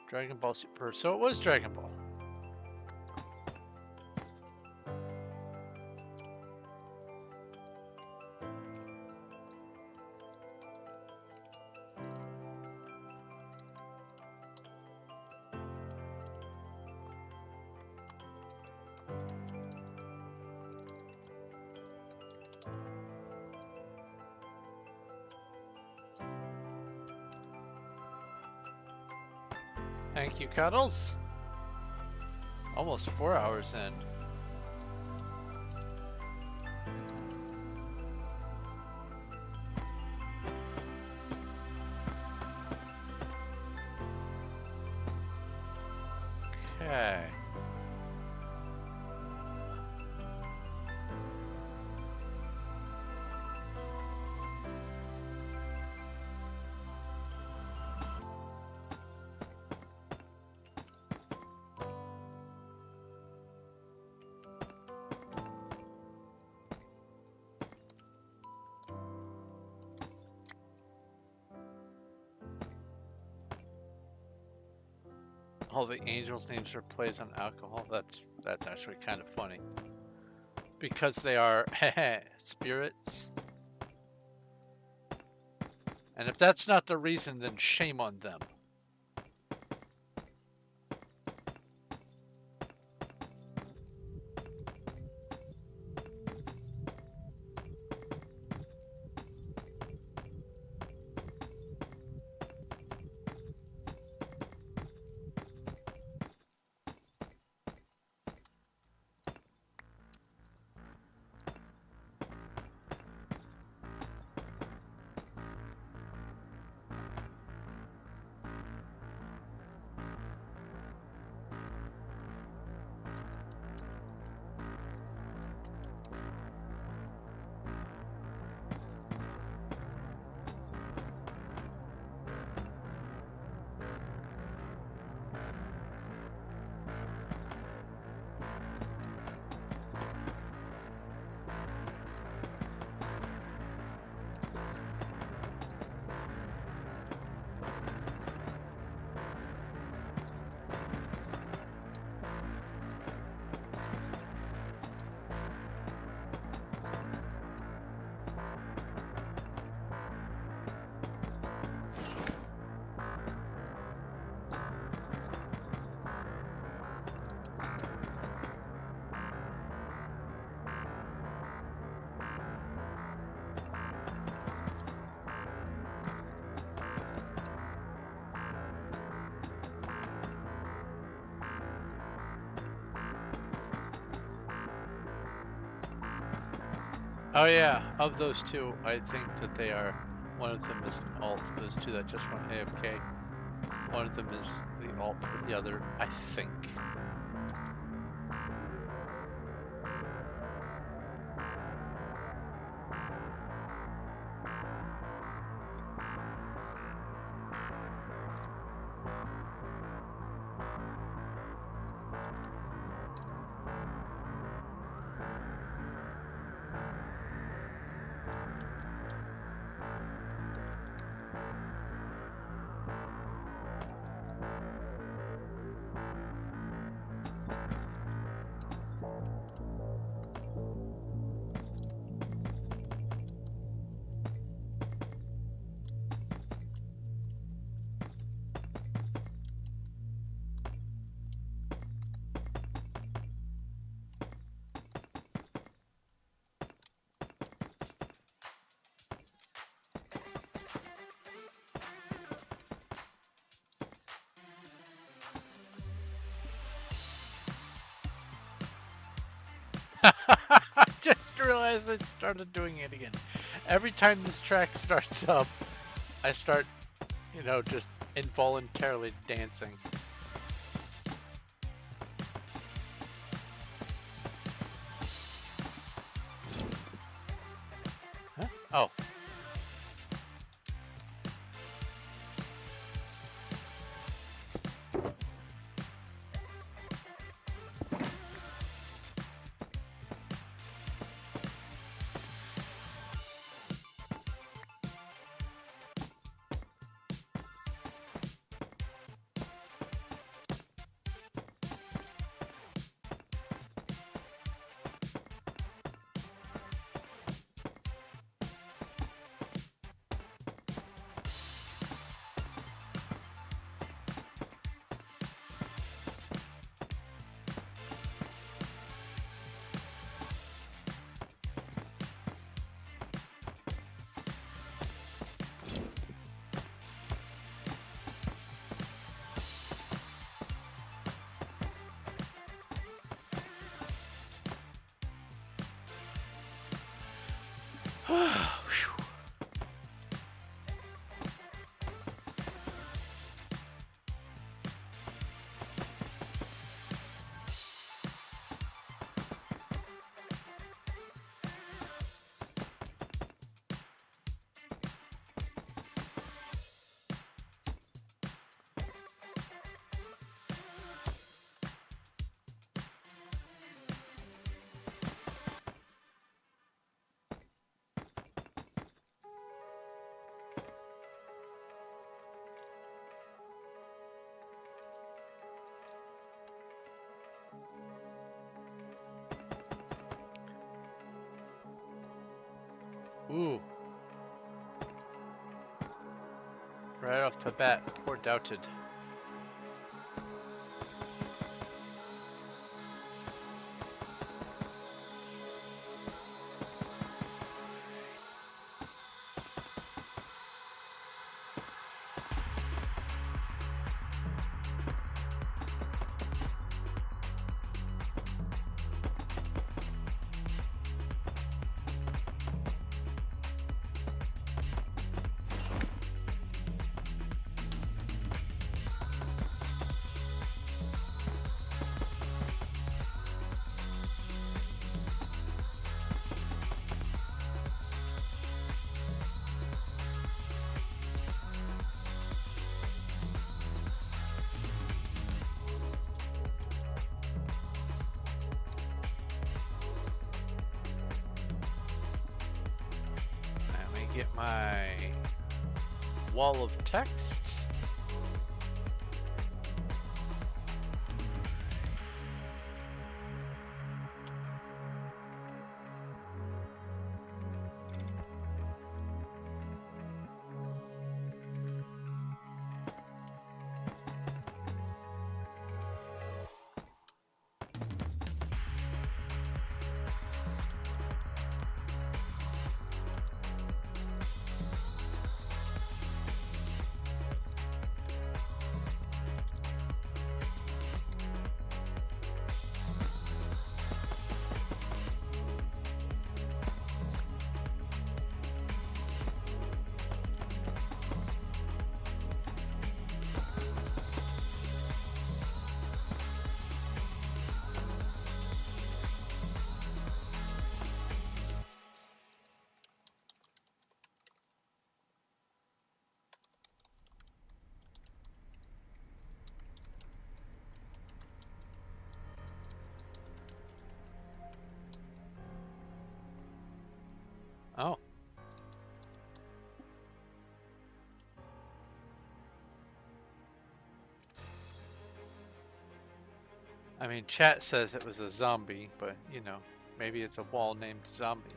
Dragon Ball Super. So it was Dragon Ball. Thank you, Cuddles. Almost 4 hours in. Okay. All the angels' names are plays on alcohol. That's actually kind of funny. Because they are spirits. And if that's not the reason, then shame on them. Oh yeah, of those two, I think that they are, one of them is an alt, those two that just went AFK. One of them is the alt for the other, I think. I just realized I started doing it again. Every time this track starts up, I start, you know, just involuntarily dancing. Huh? Oh. Ooh. Right off the bat, poor Doubted. Get my wall of text. Oh. I mean, chat says it was a zombie, but, you know, maybe it's a wall named Zombie.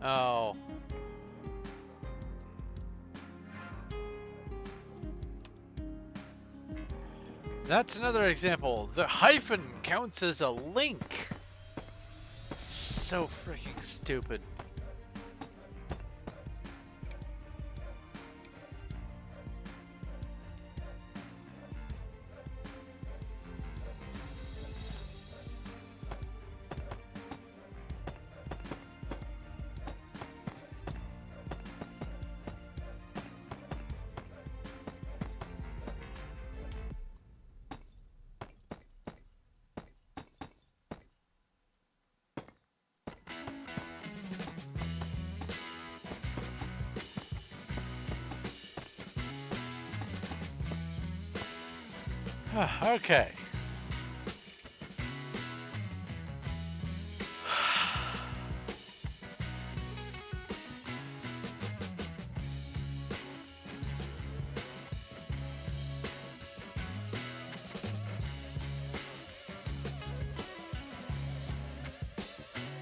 Oh. That's another example. The hyphen counts as a link. So freaking stupid. Okay.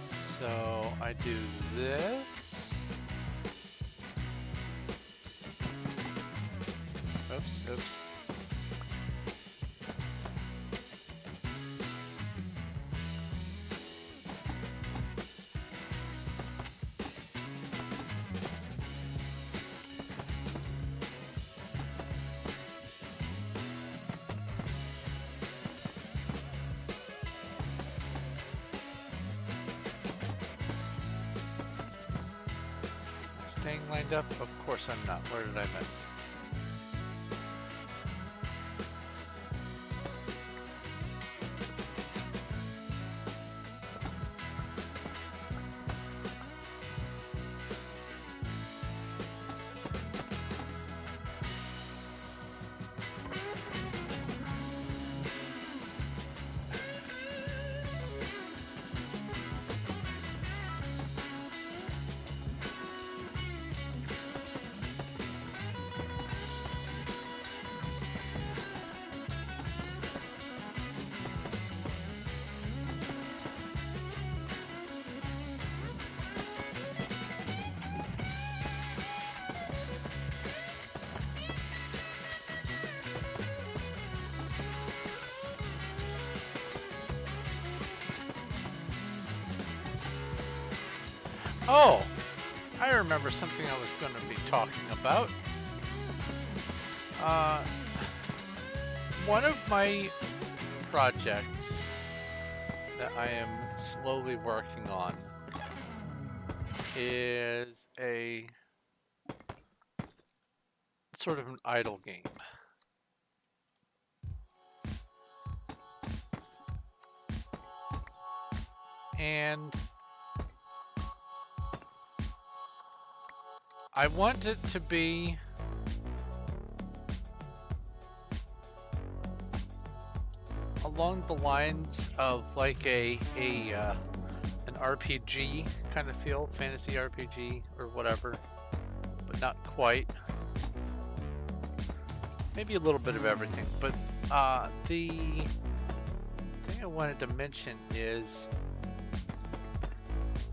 So I do this. Oops, oops. Staying lined up? Of course I'm not. Where did I miss? Oh, I remember something I was going to be talking about. One of my projects that I am slowly working on is a sort of an idle game. And I want it to be along the lines of like an RPG kind of feel, fantasy RPG or whatever, but not quite. Maybe a little bit of everything, but the thing I wanted to mention is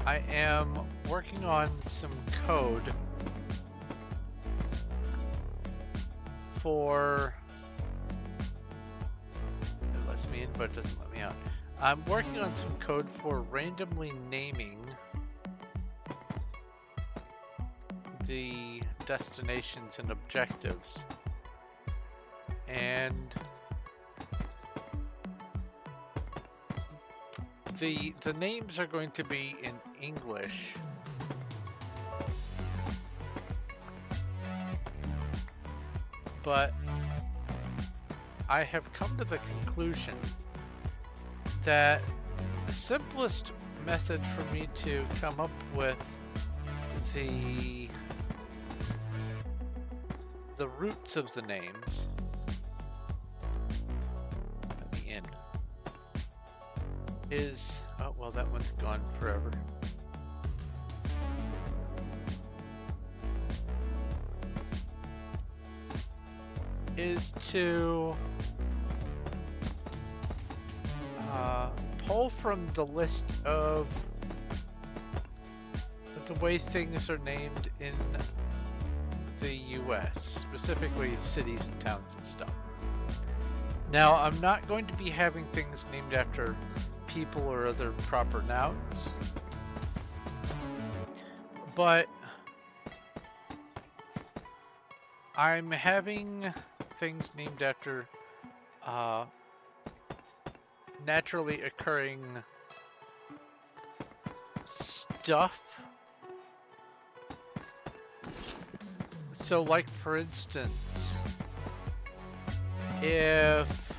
I am working on some code for, it lets me in but it doesn't let me out. I'm working on some code for randomly naming the destinations and objectives, and the names are going to be in English. But I have come to the conclusion that the simplest method for me to come up with the roots of the names, let me in, is, oh well, that one's gone forever. Is to pull from the list of the way things are named in the US, specifically cities and towns and stuff. Now, I'm not going to be having things named after people or other proper nouns, but I'm having things named after naturally occurring stuff. So, like, for instance, if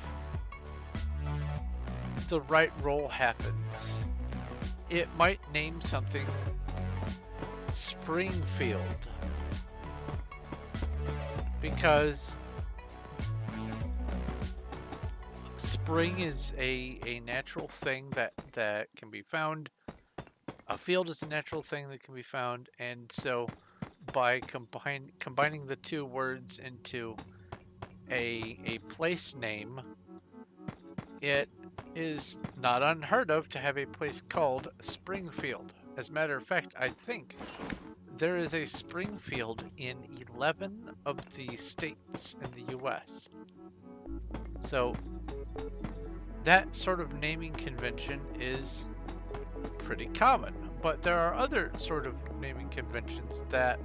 the right roll happens, it might name something Springfield, because spring is a natural thing that can be found. A field is a natural thing that can be found, and so by combining the two words into a place name, it is not unheard of to have a place called Springfield. As a matter of fact, I think there is a Springfield in 11 of the states in the US. So that sort of naming convention is pretty common, but there are other sort of naming conventions that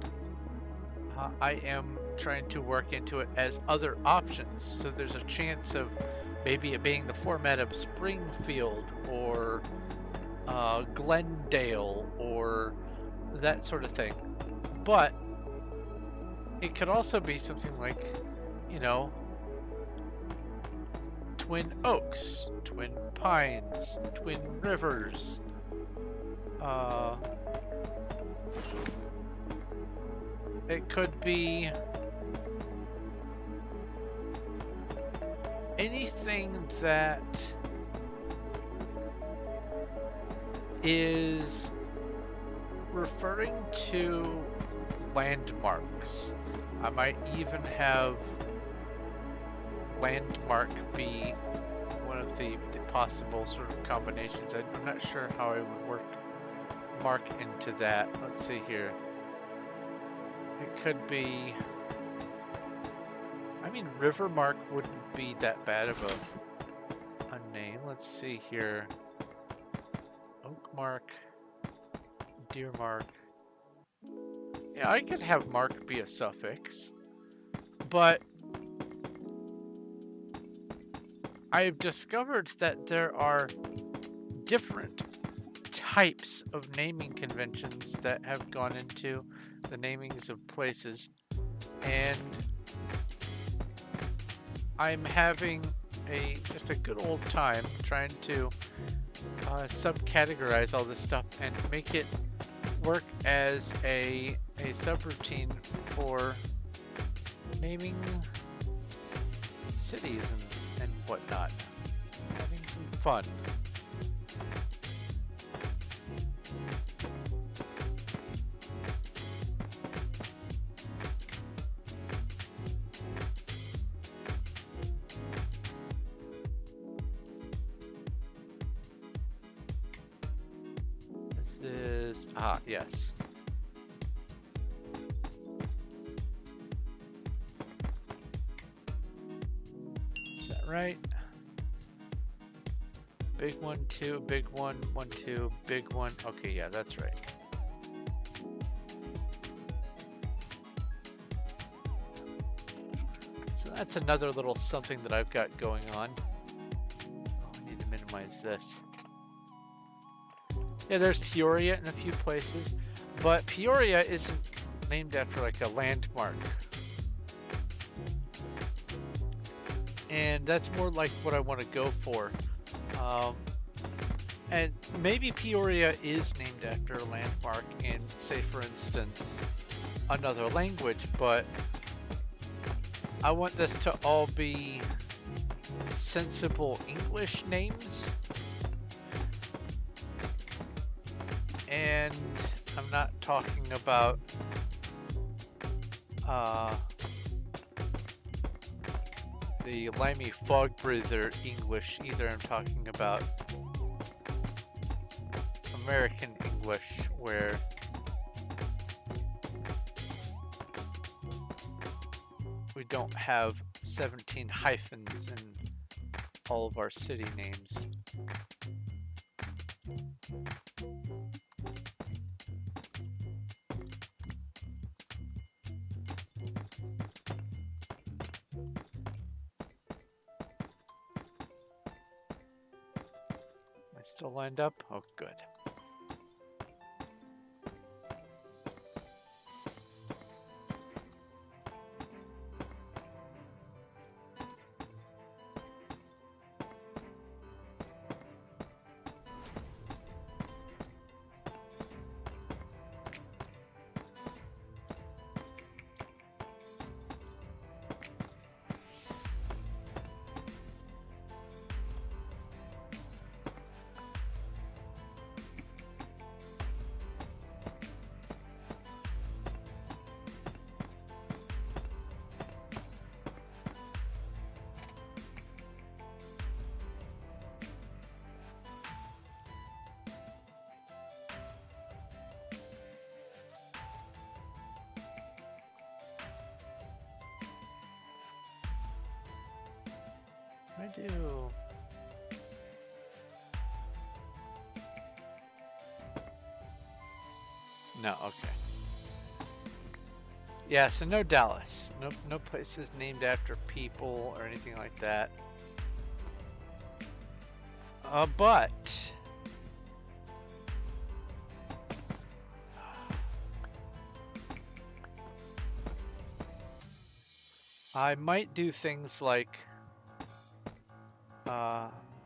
I am trying to work into it as other options. So there's a chance of maybe it being the format of Springfield or Glendale or that sort of thing. But it could also be something like, you know, Twin Oaks, Twin Pines, Twin Rivers, it could be anything that is referring to landmarks. I might even have landmark be one of the possible sort of combinations. I'm not sure how I would work mark into that. Let's see here. It could be, I mean, Rivermark wouldn't be that bad of a name. Let's see here. Oakmark, Deermark. Yeah, I could have mark be a suffix, but I've discovered that there are different types of naming conventions that have gone into the namings of places, and I'm having just a good old time trying to subcategorize all this stuff and make it work as a subroutine for naming cities and whatnot. Having some fun. Yes. Is that right? Big one, two, big one, one, two, big one. Okay, yeah, that's right. So that's another little something that I've got going on. Oh, I need to minimize this. Yeah, there's Peoria in a few places, but Peoria isn't named after like a landmark. And that's more like what I want to go for. And maybe Peoria is named after a landmark in, say, for instance, another language, but I want this to all be sensible English names. And I'm not talking about the Limey Fog Breather English either. I'm talking about American English, where we don't have 17 hyphens in all of our city names. Am I still lined up? Oh, good. I do. No, okay. Yeah, so no Dallas. No places named after people or anything like that. But I might do things like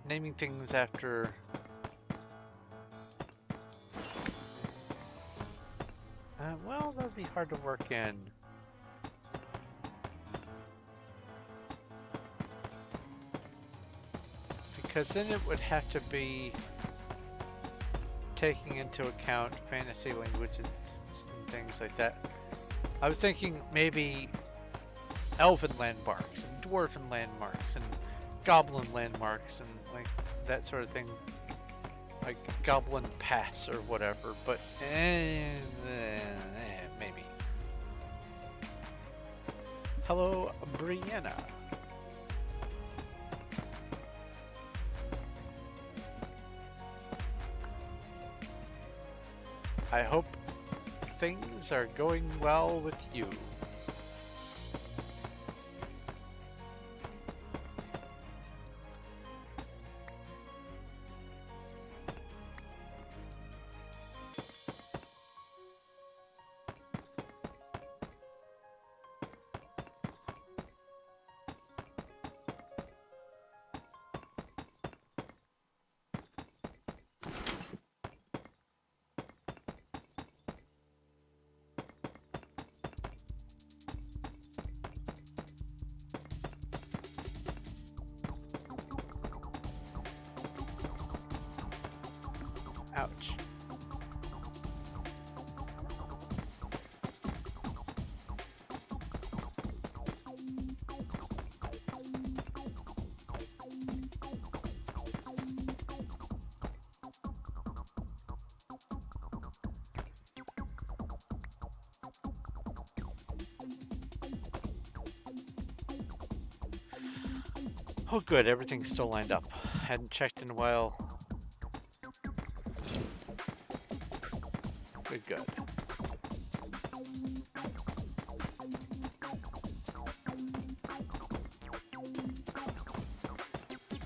naming things after well, that would be hard to work in. Because then it would have to be taking into account fantasy languages and things like that. I was thinking maybe elven landmarks and dwarven landmarks and goblin landmarks and like that sort of thing, like Goblin Pass or whatever, but maybe. Hello, Brianna. I hope things are going well with you. Ouch. Oh good, everything's still lined up. Hadn't checked in a while. Good.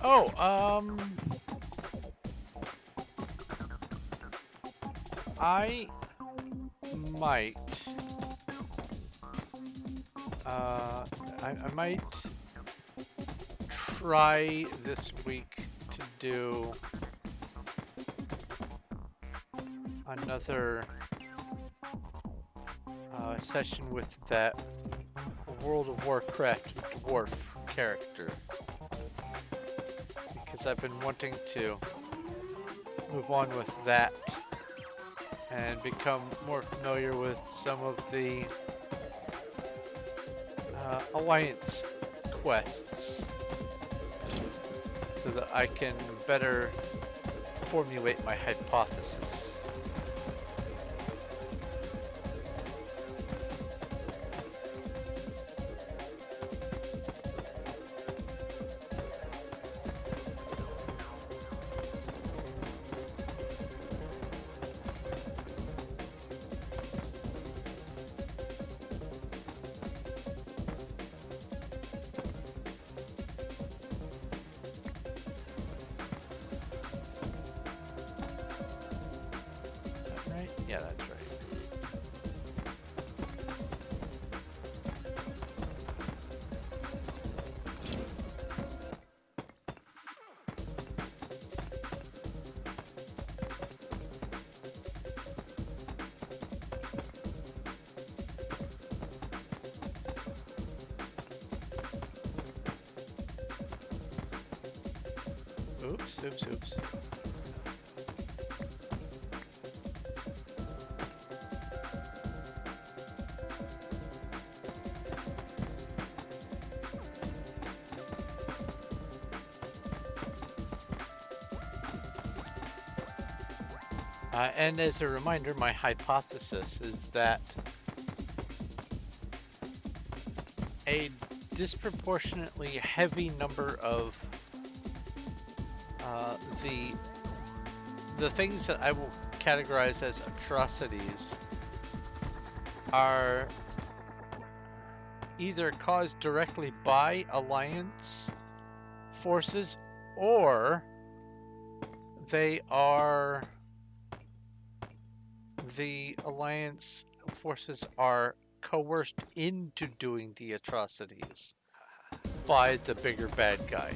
Oh, I might, I might try this week to do another session with that World of Warcraft dwarf character, because I've been wanting to move on with that and become more familiar with some of the Alliance quests so that I can better formulate my hypothesis. Yeah, that's right. Oops, oops, oops. And as a reminder, my hypothesis is that a disproportionately heavy number of uh, the the things that I will categorize as atrocities are either caused directly by Alliance forces, or they are the Alliance forces are coerced into doing the atrocities by the bigger bad guy.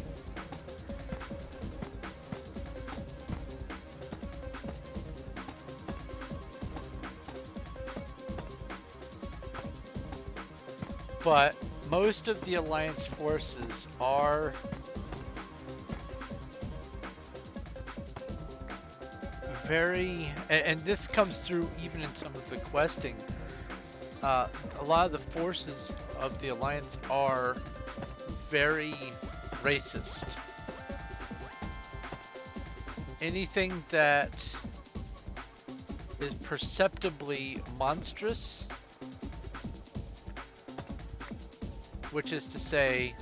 But most of the Alliance forces are very, and this comes through even in some of the questing, a lot of the forces of the Alliance are very racist. Anything that is perceptibly monstrous, which is to say,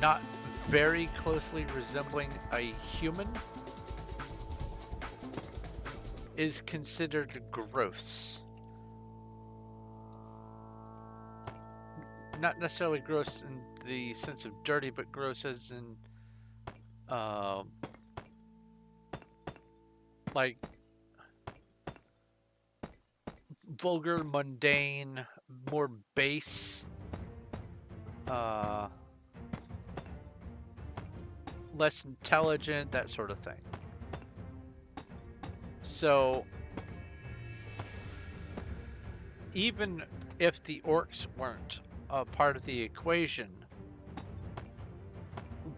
not very closely resembling a human, is considered gross. Not necessarily gross in the sense of dirty, but gross as in, like, vulgar, mundane, more base, less intelligent, that sort of thing. So, even if the orcs weren't a part of the equation,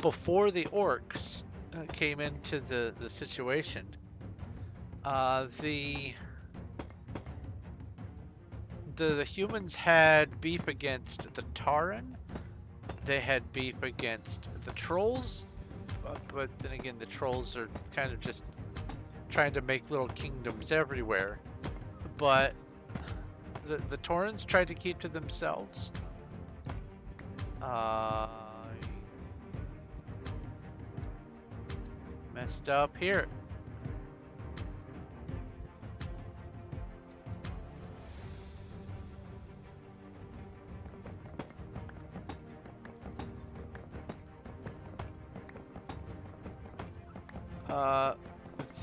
before the orcs came into the situation, the humans had beef against the Tauren, they had beef against the trolls, but then again, the trolls are kind of just trying to make little kingdoms everywhere. But the Taurens tried to keep to themselves. Messed up here.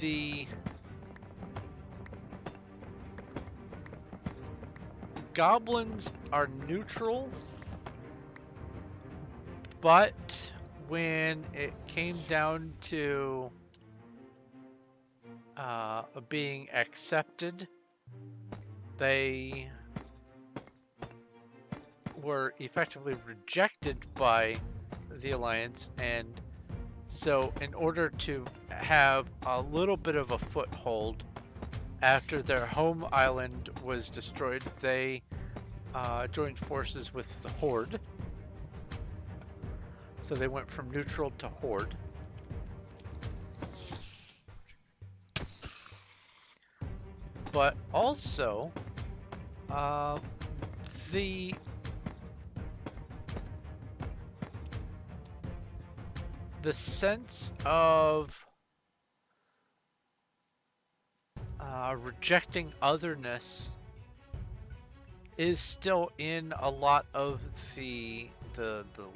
The goblins are neutral, but when it came down to being accepted, they were effectively rejected by the Alliance, and so in order to have a little bit of a foothold after their home island was destroyed, they joined forces with the Horde. So they went from neutral to Horde. But also, the sense of rejecting otherness is still in a lot of the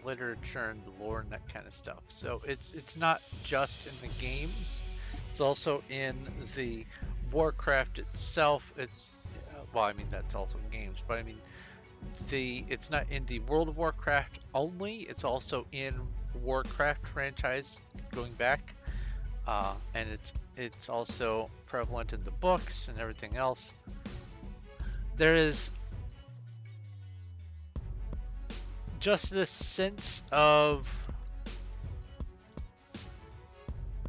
literature and the lore and that kind of stuff. So it's not just in the games; it's also in the Warcraft itself, it's well, I mean that's also games, but I mean it's not in the World of Warcraft only. It's also in Warcraft franchise going back, and it's also prevalent in the books and everything else. There is just this sense of,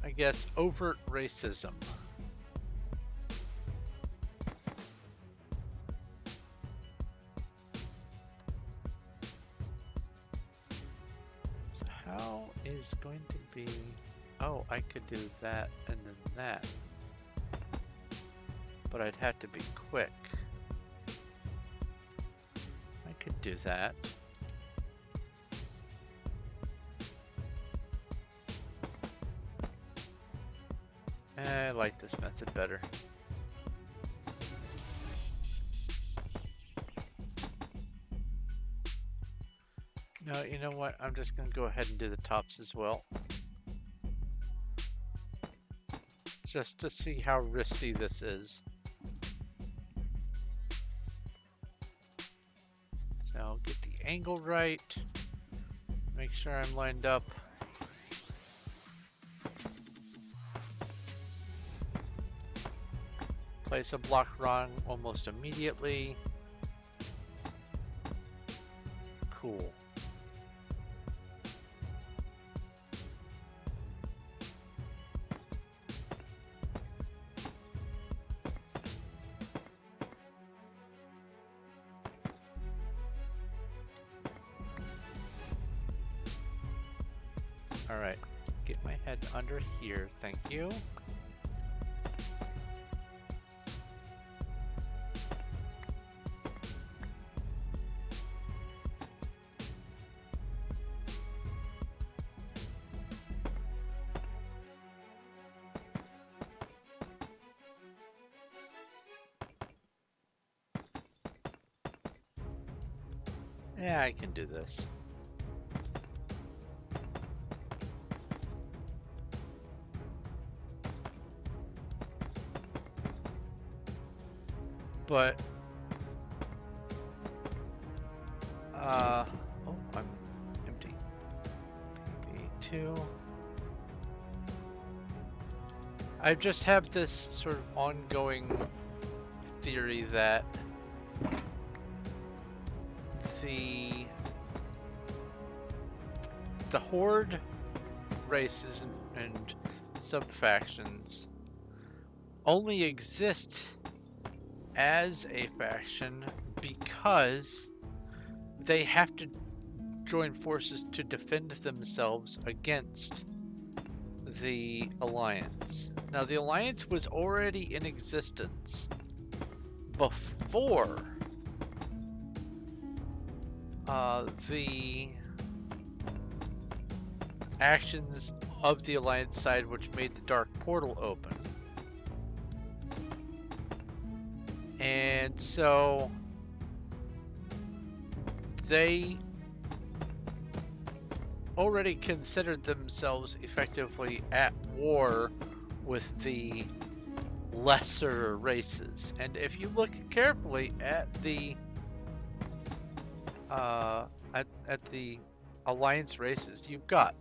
I guess, overt racism. So how is going to be... Oh, I could do that and then that. But I'd have to be quick. I could do that. I like this method better. No, you know what? I'm just going to go ahead and do the tops as well. Just to see how wristy this is. So I'll get the angle right. Make sure I'm lined up. Place a block rung almost immediately. Cool. All right, get my head under here, thank you. Yeah, I can do this. But, oh, I'm empty. B2. I just have this sort of ongoing theory that the Horde races and sub-factions only exist as a faction because they have to join forces to defend themselves against the Alliance. Now, the Alliance was already in existence before the actions of the Alliance side, which made the Dark Portal open. And so they already considered themselves effectively at war with the lesser races. And if you look carefully at the Alliance races, you've got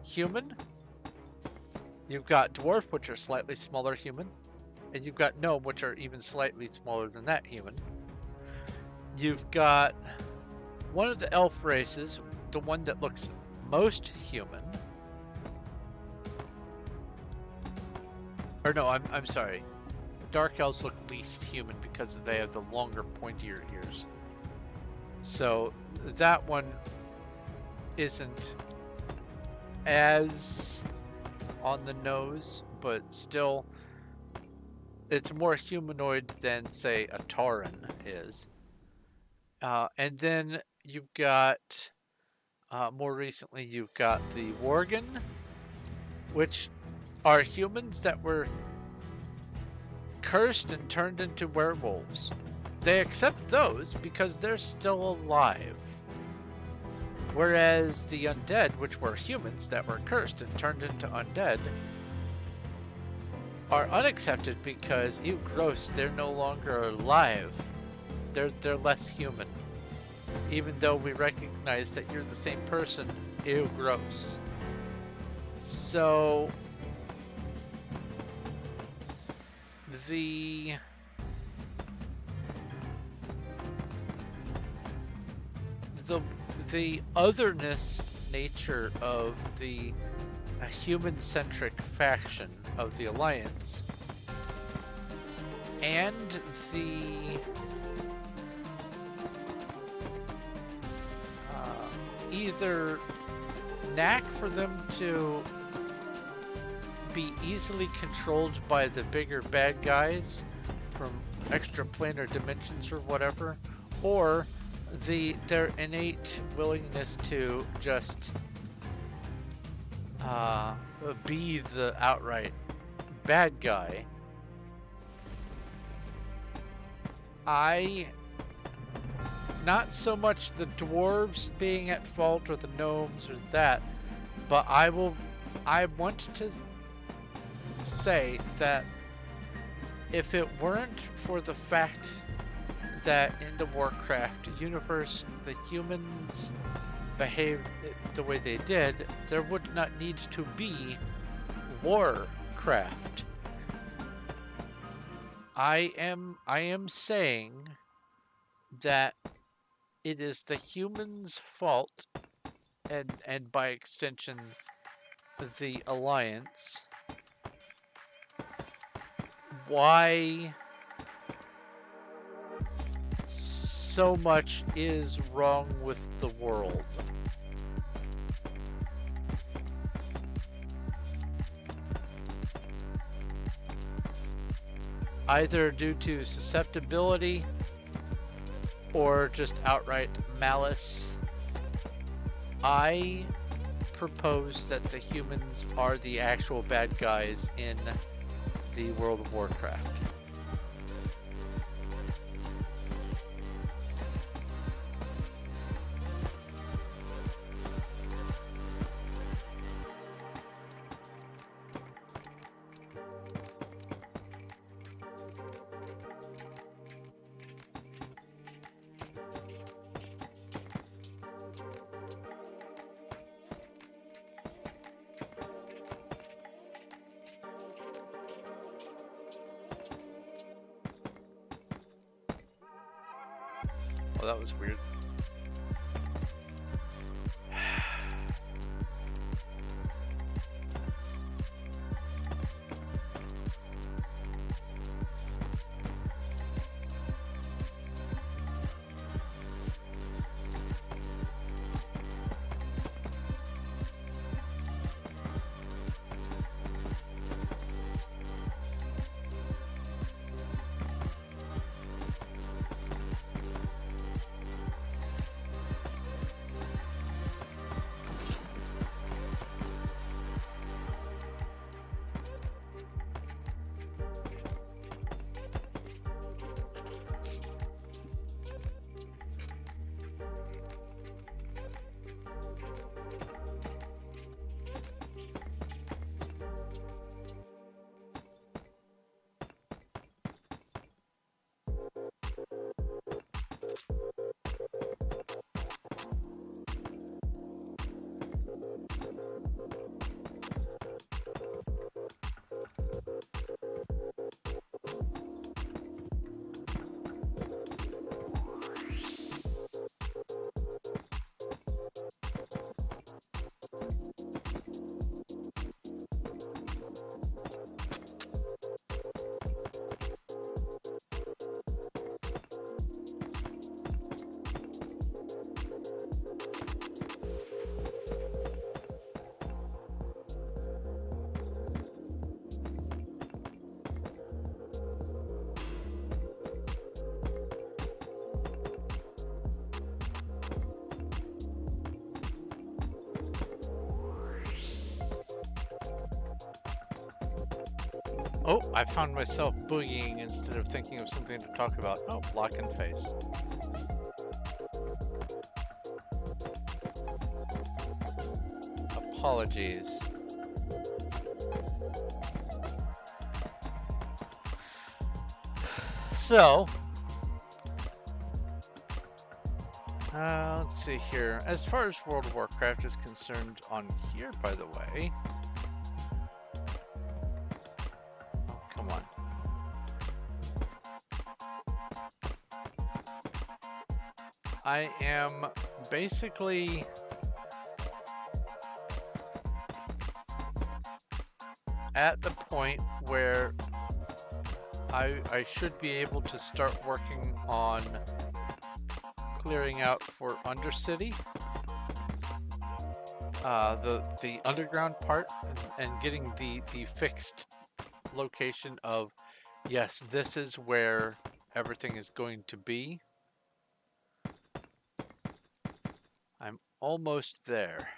human, you've got dwarf, which are slightly smaller human, and you've got gnome, which are even slightly smaller than that human. You've got one of the elf races, the one that looks most human. Or no, I'm sorry. Dark elves look least human because they have the longer, pointier ears. So that one isn't as on the nose, but still it's more humanoid than, say, a Tauren is. And then you've got, more recently, you've got the Worgen, which are humans that were cursed and turned into werewolves. They accept those because they're still alive. Whereas the undead, which were humans that were cursed and turned into undead, are unaccepted because, ew, gross, they're no longer alive. They're less human. Even though we recognize that you're the same person, ew, gross. So the the otherness nature of the human-centric faction of the Alliance and the either knack for them to be easily controlled by the bigger bad guys from extraplanar dimensions or whatever, or their innate willingness to just be the outright bad guy. Not so much the dwarves being at fault or the gnomes or that, but I want to say that if it weren't for the fact that in the Warcraft universe the humans behaved the way they did, there would not need to be Warcraft. I am saying that it is the humans' fault, and by extension the Alliance, why so much is wrong with the world. Either due to susceptibility or just outright malice. I propose that the humans are the actual bad guys in the World of Warcraft. Oh, that was weird. Oh, I found myself boogieing instead of thinking of something to talk about. Oh, block and face. Apologies. So, let's see here. As far as World of Warcraft is concerned on here, by the way. Oh, come on. I am basically at the point where I should be able to start working on clearing out for Undercity, the underground part, and getting the fixed location of, yes, this is where everything is going to be. I'm almost there.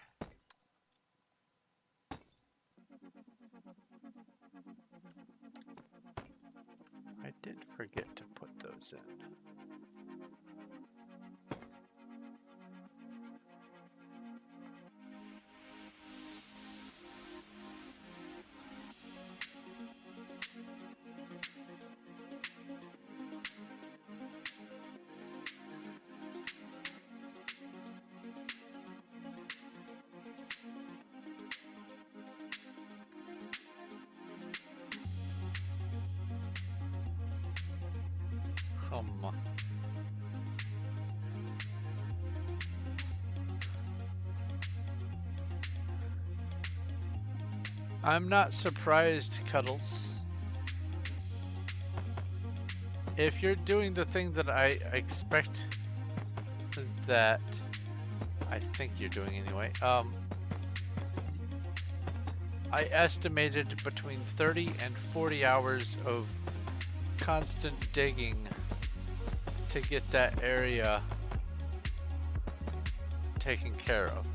I did forget to put those in. I'm not surprised, Cuddles. If you're doing the thing that I expect that I think you're doing anyway, I estimated between 30 and 40 hours of constant digging to get that area taken care of.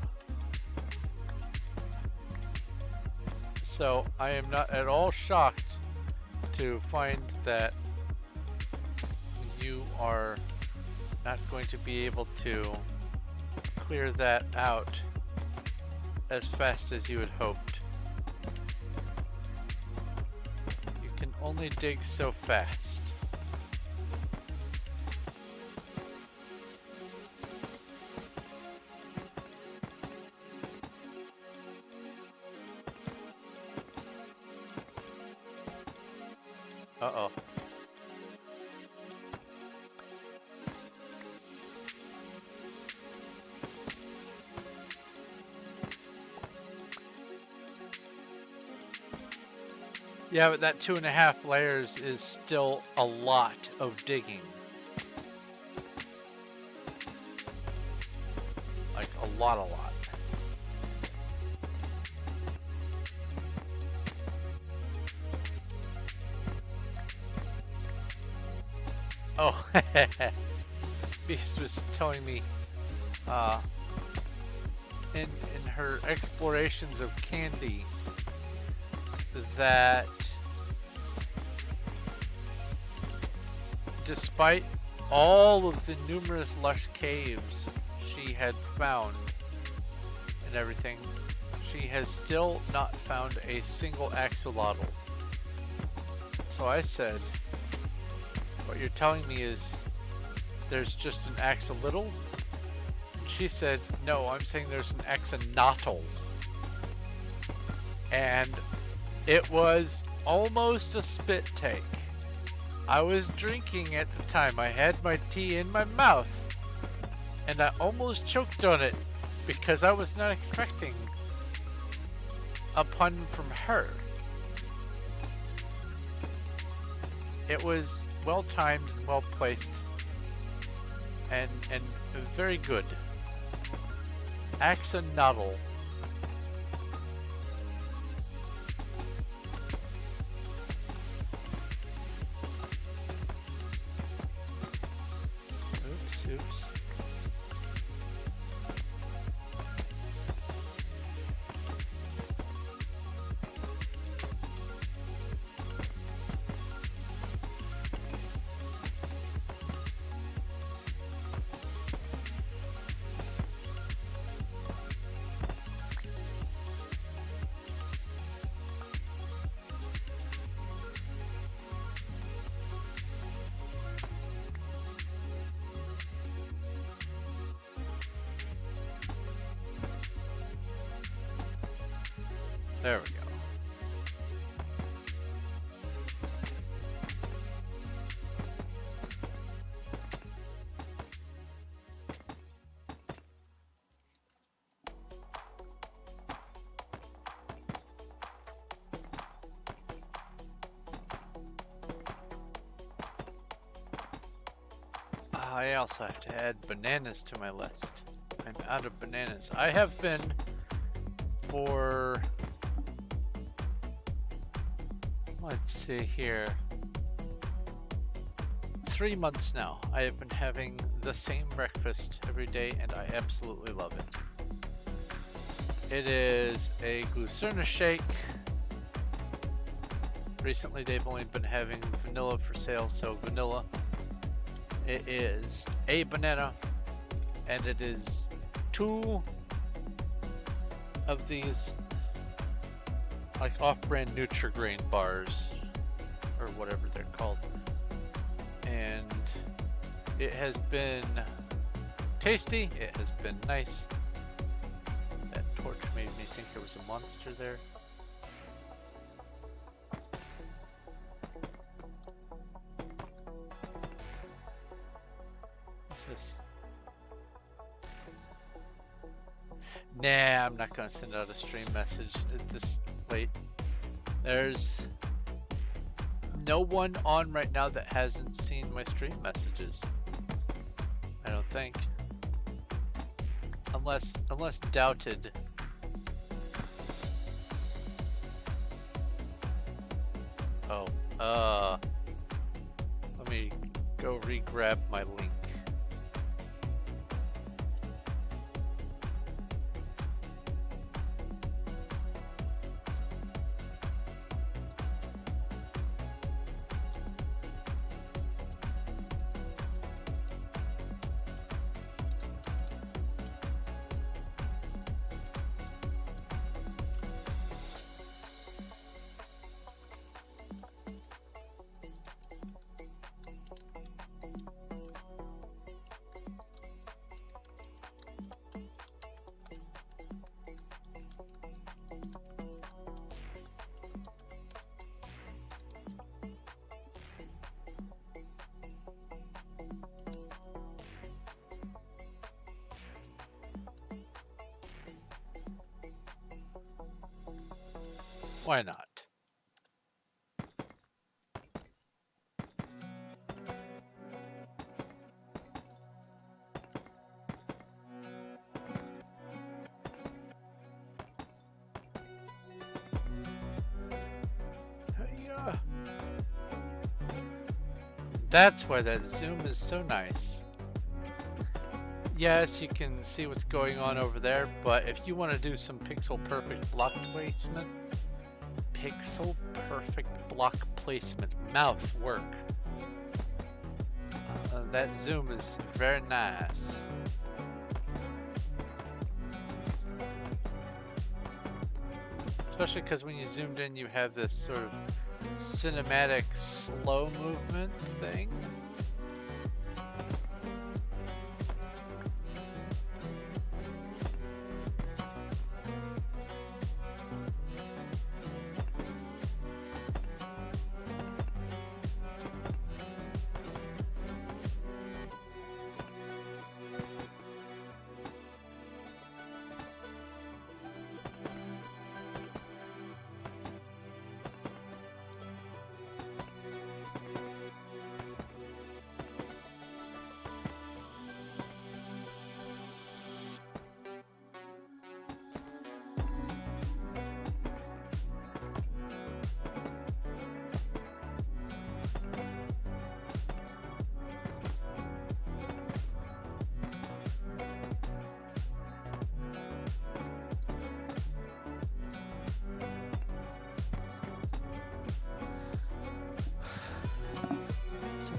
So I am not at all shocked to find that you are not going to be able to clear that out as fast as you had hoped. You can only dig so fast. Uh-oh. Yeah, but that 2.5 layers is still a lot of digging. Like a lot. Oh, Beast was telling me in her explorations of Candy that despite all of the numerous lush caves she had found and everything, she has still not found a single axolotl. So I said, what you're telling me is there's just an axolotl? And she said, no, I'm saying there's an axolotl. And it was almost a spit take. I was drinking at the time. I had my tea in my mouth. And I almost choked on it because I was not expecting a pun from her. It was well timed and well placed and very good. Axolotl. Oops. There we go. I also have to add bananas to my list. I'm out of bananas. I have been for, let's see here, 3 months now. I have been having the same breakfast every day and I absolutely love it. It is a glucerna shake. Recently they've only been having vanilla for sale, so vanilla. It is a banana, and it is 2 of these like off-brand Nutri-Grain bars, or whatever they're called. And it has been tasty, it has been nice. That torch made me think there was a monster there. Nah, I'm not gonna send out a stream message at this late. There's no one on right now that hasn't seen my stream messages. I don't think. Unless doubted. Oh, let me go re-grab my link. Why not? Yeah. That's why that zoom is so nice. Yes, you can see what's going on over there, but if you want to do some pixel perfect block placement, mouse work, that zoom is very nice. Especially because when you zoomed in, you have this sort of cinematic slow movement thing.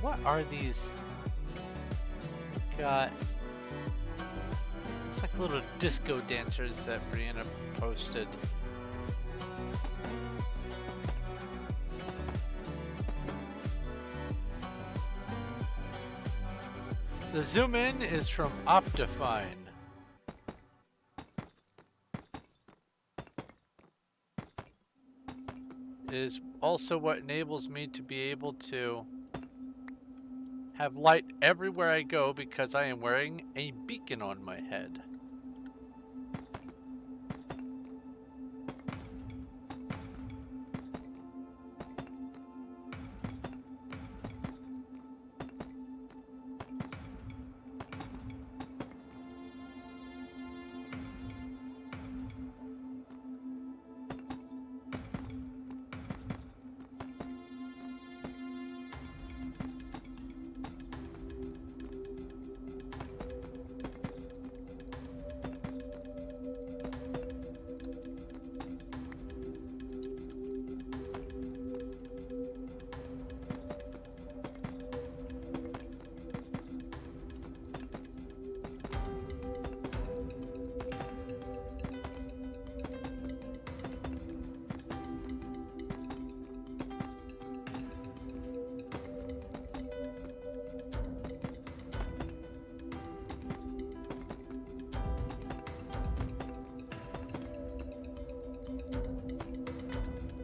What are these? Got, it's like little disco dancers that Brianna posted. The zoom in is from Optifine. is also what enables me to be able to have light everywhere I go because I am wearing a beacon on my head.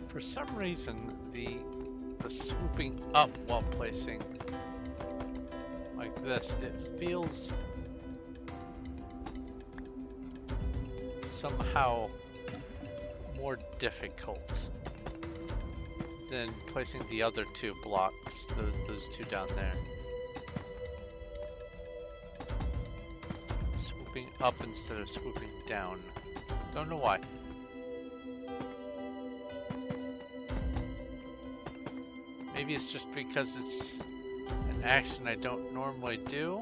For some reason, the swooping up while placing like this, it feels somehow more difficult than placing the other two blocks, those two down there. Swooping up instead of swooping down. Don't know why. Maybe it's just because it's an action I don't normally do.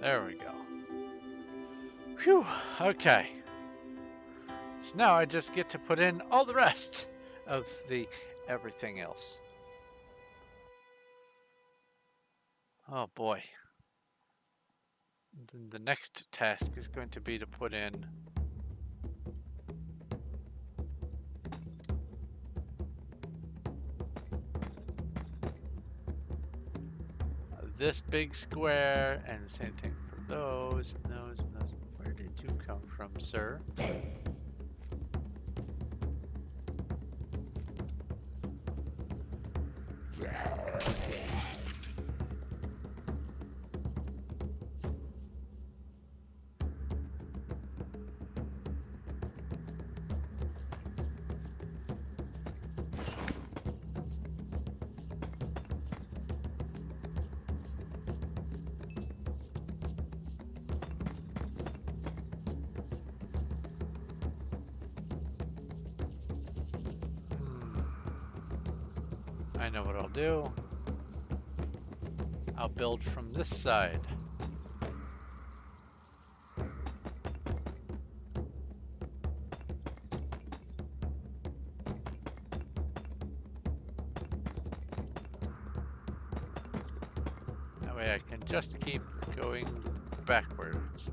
There we go. Phew, okay. So now I just get to put in all the rest of the everything else. Oh boy. Then the next task is going to be to put in this big square, and the same thing for those and those and those. Where did you come from, sir? I know what I'll do. I'll build from this side. That way I can just keep going backwards.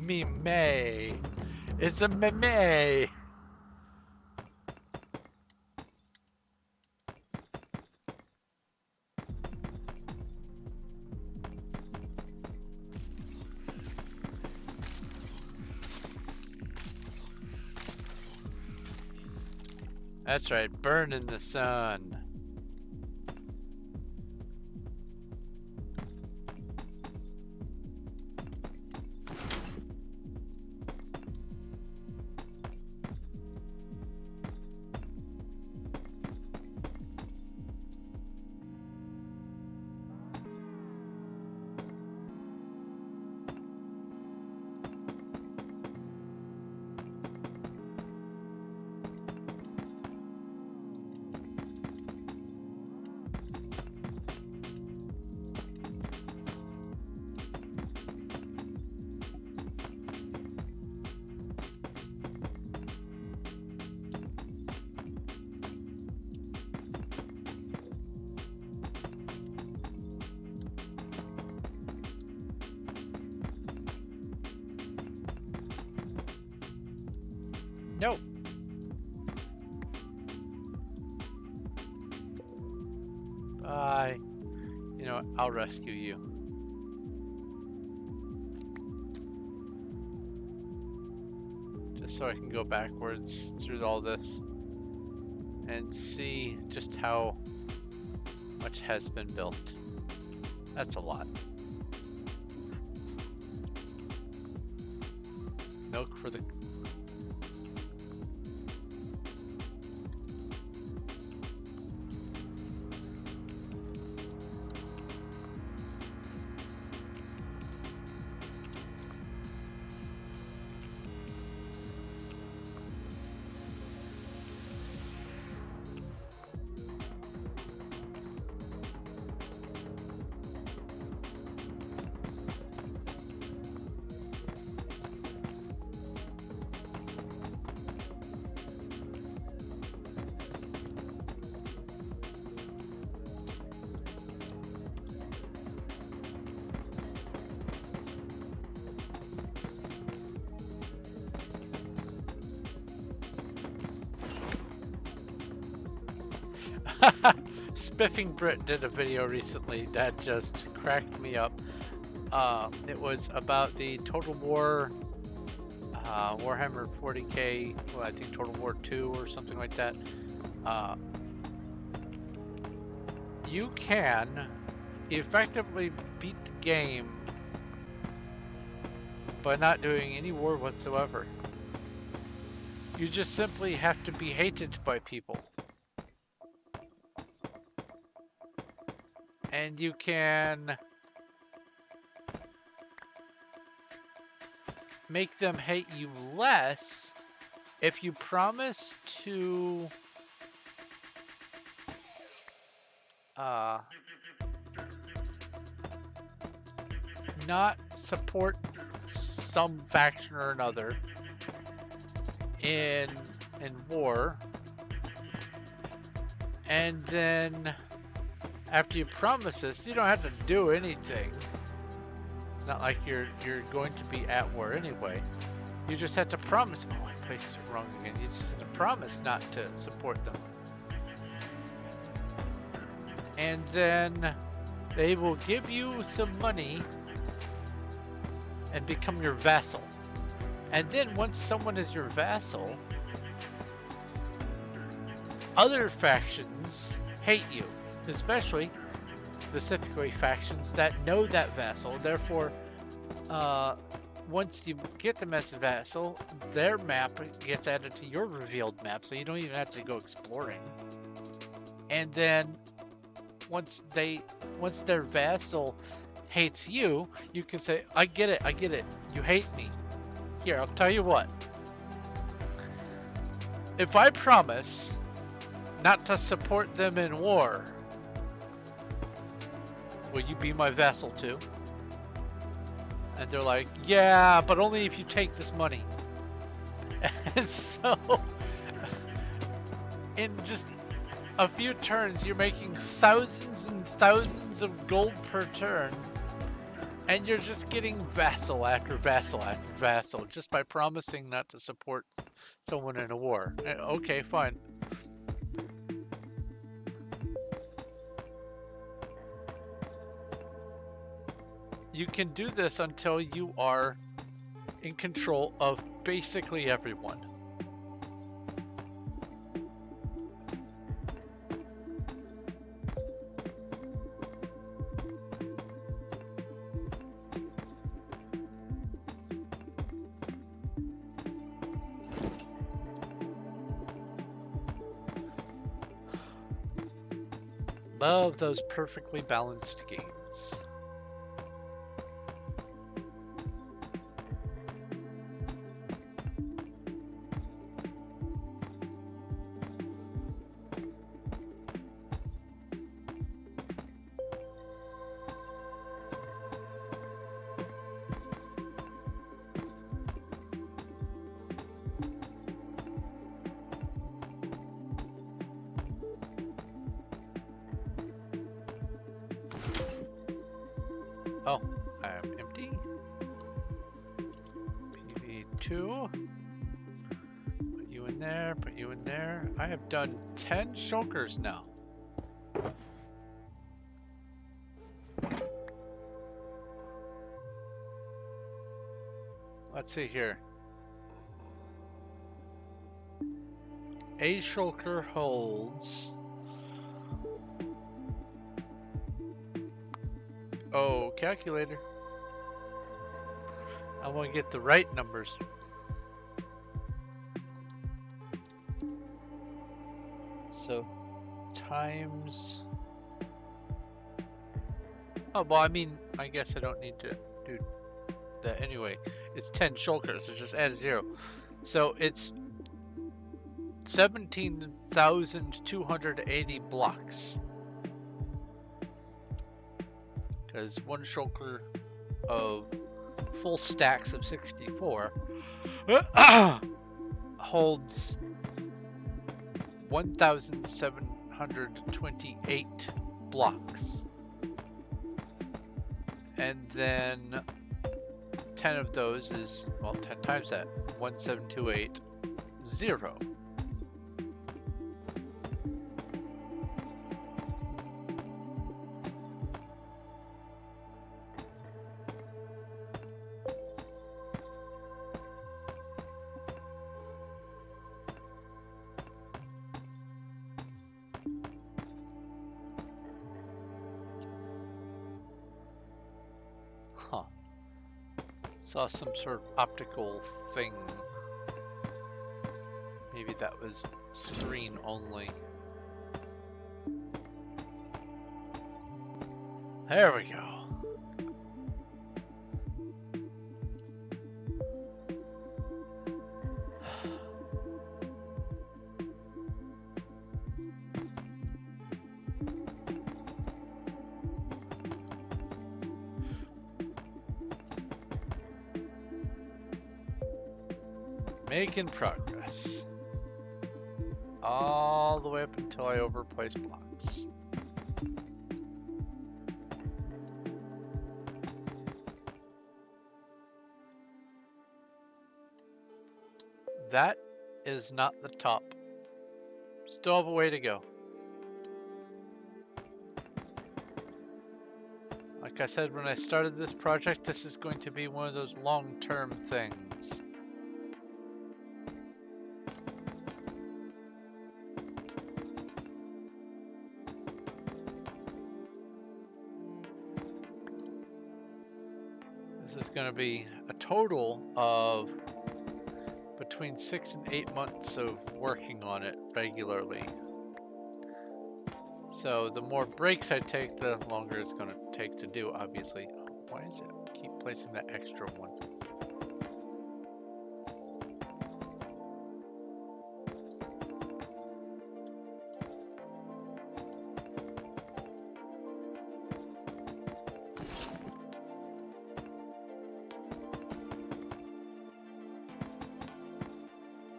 Meme. It's a meme. That's right, burn in the sun. You know what? I'll rescue you. Just so I can go backwards through all this and see just how much has been built. That's a lot. Milk for the... Spiffing Brit did a video recently that just cracked me up. It was about the Total War Warhammer 40k, well, I think Total War 2 or something like that. You can effectively beat the game by not doing any war whatsoever. You just simply have to be hated by people. And you can make them hate you less if you promise to not support some faction or another in war, and then after you promise this, you don't have to do anything. It's not like you're going to be at war anyway. You just have to promise. Oh, I placed it wrong again. You just have to promise not to support them. And then they will give you some money and become your vassal. And then once someone is your vassal, other factions hate you. Specifically factions that know that vassal. Therefore, once you get them as a vassal, their map gets added to your revealed map, so you don't even have to go exploring. And then once their vassal hates you, you can say, I get it, you hate me. Here, I'll tell you what. If I promise not to support them in war, will you be my vassal too? And they're like, yeah, but only if you take this money. And so, in just a few turns, you're making thousands and thousands of gold per turn. And you're just getting vassal after vassal after vassal just by promising not to support someone in a war. Okay, fine. You can do this until you are in control of basically everyone. Love those perfectly balanced games. Oh, I'm empty. PV2. Put you in there, put you in there. I have done 10 shulkers now. Let's see here. A shulker holds. Oh, calculator. I want to get the right numbers. So, times. Oh, well, I mean, I guess I don't need to do that anyway. It's 10 shulkers, so just add a 0. So it's 17,280 blocks. Because one shulker of full stacks of 64 holds 1,728 blocks. And then 10 of those is, well, 10 times that, 1,728, 0. Huh. Saw some sort of optical thing. Maybe that was screen only. There we go. Making progress. All the way up until I overplace blocks. That is not the top. Still have a way to go. Like I said when I started this project, this is going to be one of those long-term things. This is going to be a total of between 6 and 8 months of working on it regularly. So the more breaks I take, the longer it's going to take to do, obviously. Why is it keep placing that extra one?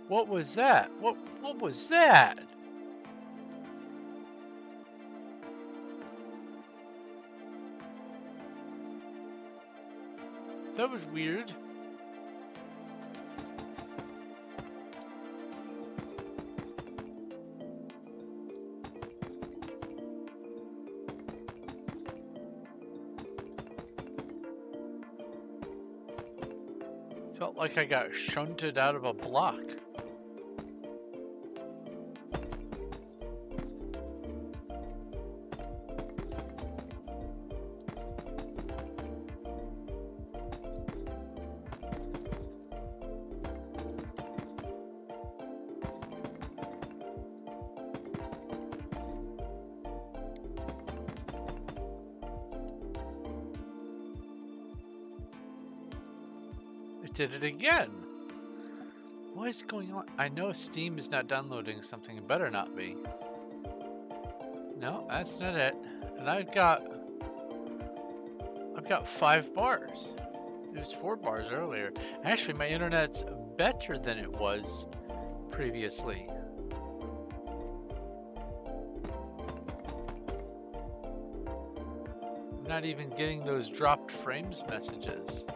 What was that? What was that? That was weird. Felt like I got shunted out of a block. Did it again. What is going on? I know Steam is not downloading something. It better not be. No, that's not it. And I've got 5 bars. It was 4 bars earlier. Actually, my internet's better than it was previously. I'm not even getting those dropped frames messages.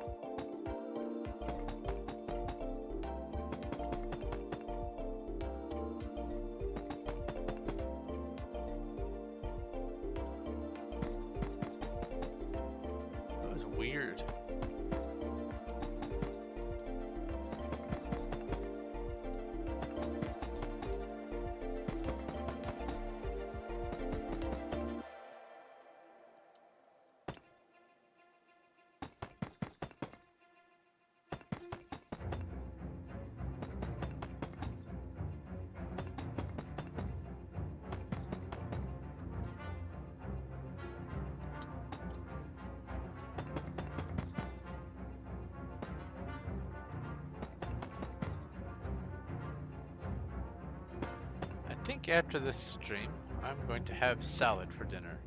think after this stream, I'm going to have salad for dinner.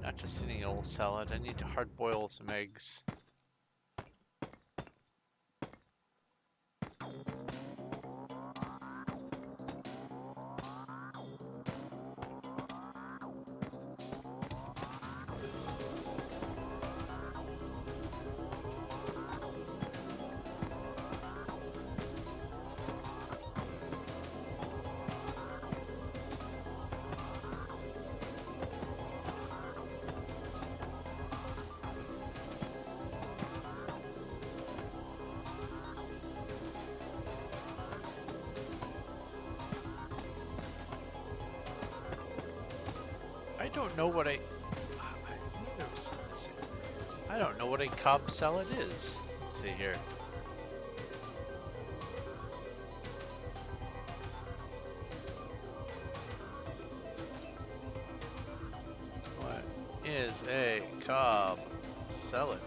Not just any old salad. I need to hard boil some eggs. I don't know what a Cobb salad is. Let's see here. What is a Cobb salad?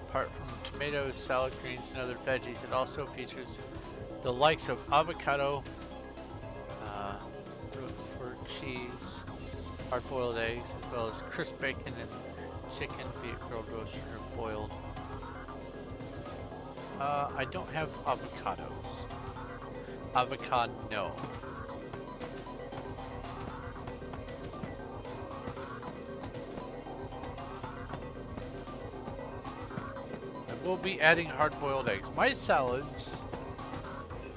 Apart from tomatoes, salad greens, and other veggies, it also features the likes of avocado, roquefort cheese, hard-boiled eggs, as well as crisp bacon and chicken, be it grilled, roasted, or boiled. I don't have avocados. Avocado, no. We'll be adding hard-boiled eggs. My salads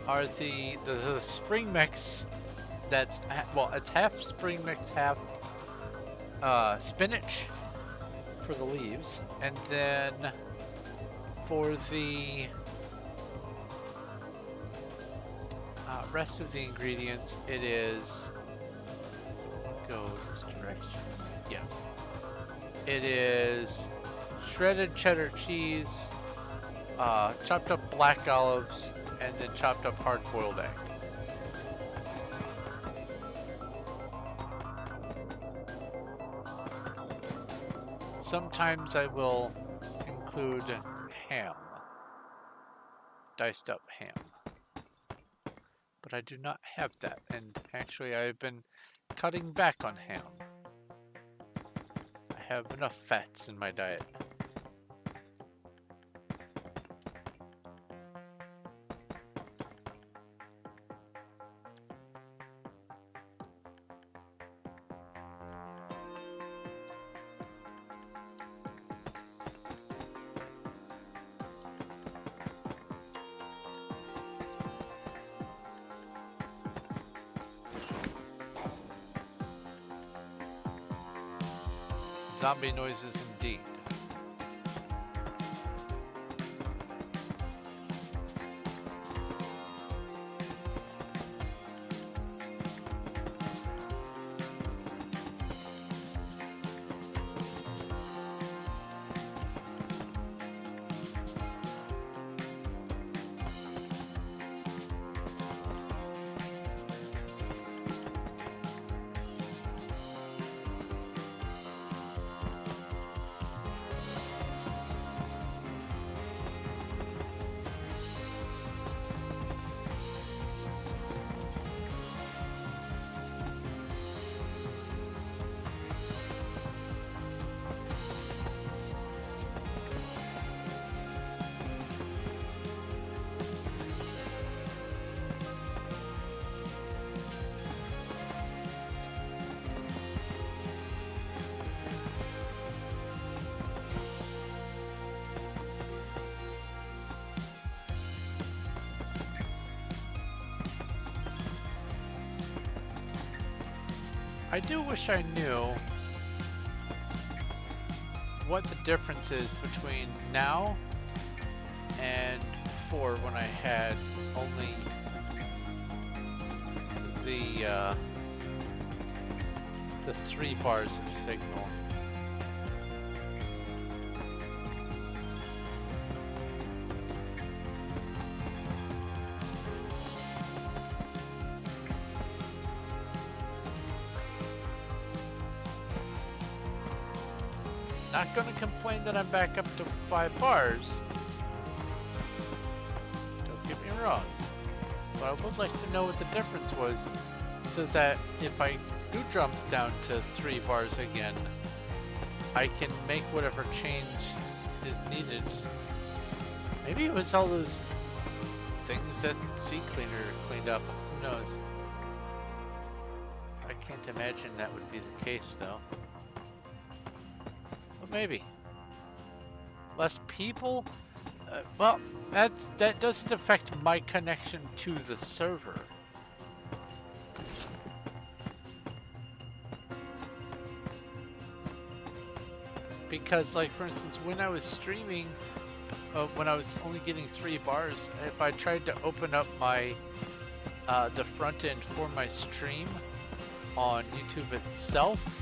are the spring mix. That's well, it's half spring mix, half spinach for the leaves, and then for the rest of the ingredients, it is go this direction. Yes, it is shredded cheddar cheese, chopped up black olives, and then chopped up hard-boiled egg. Sometimes I will include ham, diced up ham, but I do not have that, and actually I've been cutting back on ham. I have enough fats in my diet. Zombie noises indeed. I do wish I knew what the difference is between now and before, when I had only the 3 bars of signal. Not gonna complain that I'm back up to 5 bars. Don't get me wrong. But I would like to know what the difference was, so that if I do jump down to 3 bars again, I can make whatever change is needed. Maybe it was all those things that Sea Cleaner cleaned up. Who knows? I can't imagine that would be the case, though. But maybe. Less people? Well, that doesn't affect my connection to the server. Because, like, for instance, when I was streaming, when I was only getting 3 bars, if I tried to open up my the front end for my stream on YouTube itself,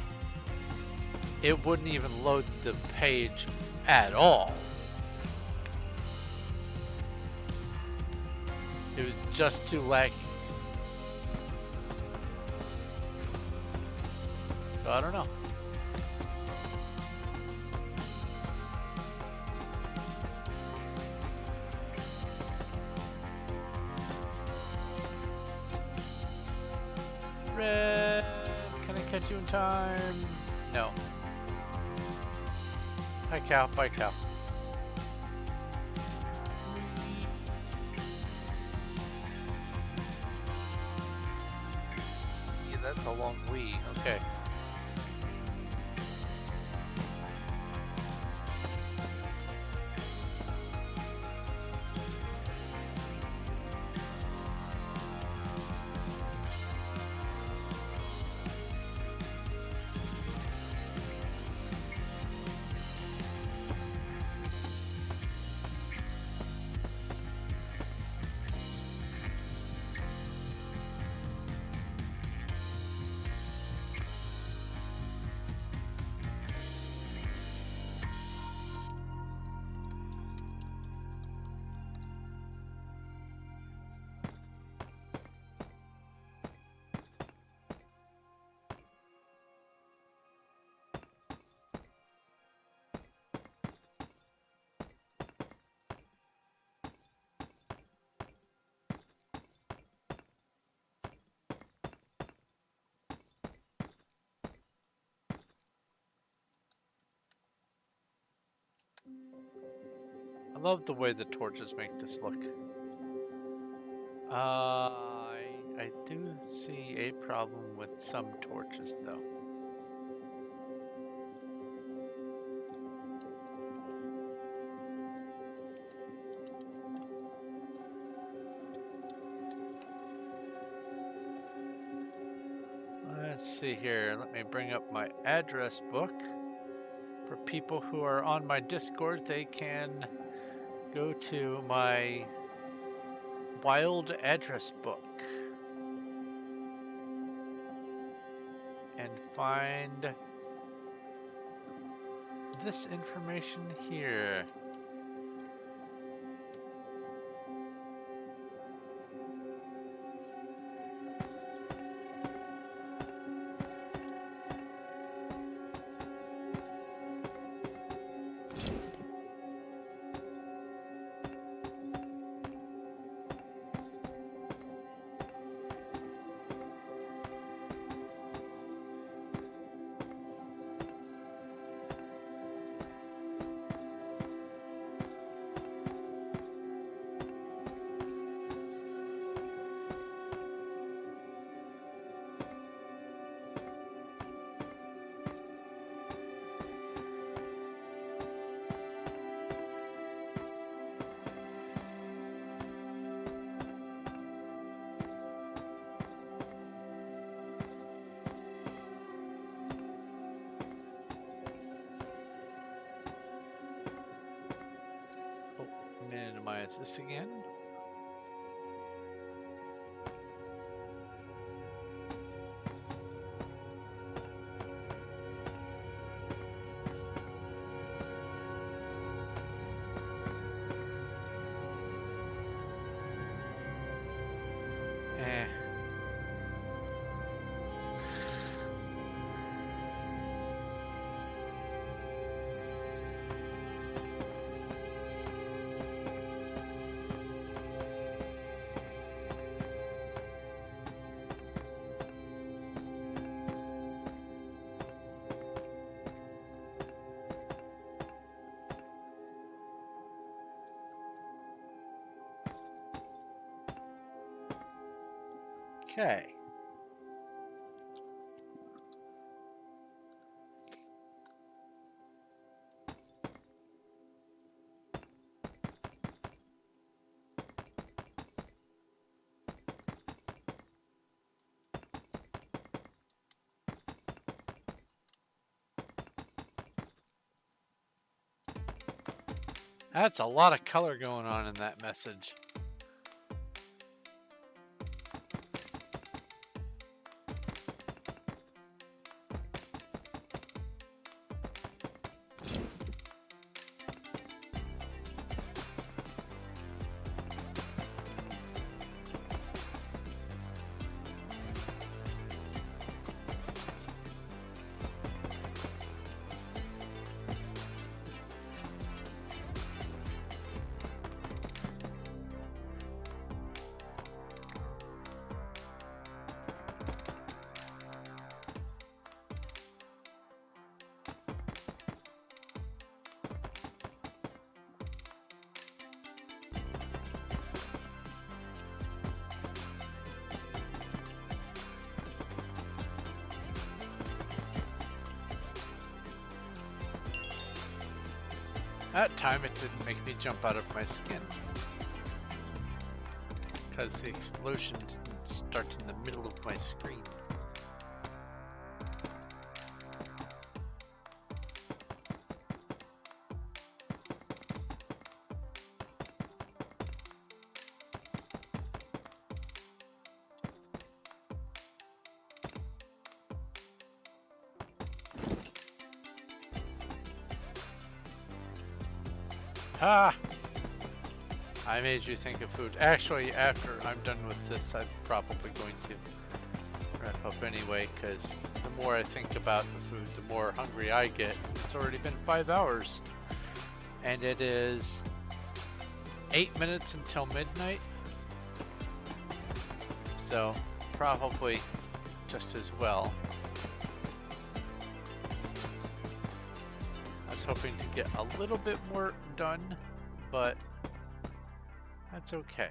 it wouldn't even load the page at all. It was just too laggy. So I don't know. Red, can I catch you in time? No. Hi cow, bye cow. Yeah, that's a long wee. Okay. I love the way the torches make this look. I do see a problem with some torches though. Let's see here. Let me bring up my address book. For people who are on my Discord, they can go to my Wild address book and find this information here. Minimize this again. Okay. That's a lot of color going on in that message. That time it didn't make me jump out of my skin. Because the explosion didn't start in the middle of my screen. Ah! I made you think of food. Actually, after I'm done with this, I'm probably going to wrap up anyway, because the more I think about the food, the more hungry I get. It's already been 5 hours. And it is 8 minutes until midnight. So, probably just as well. I was hoping to get a little bit more done, but that's okay.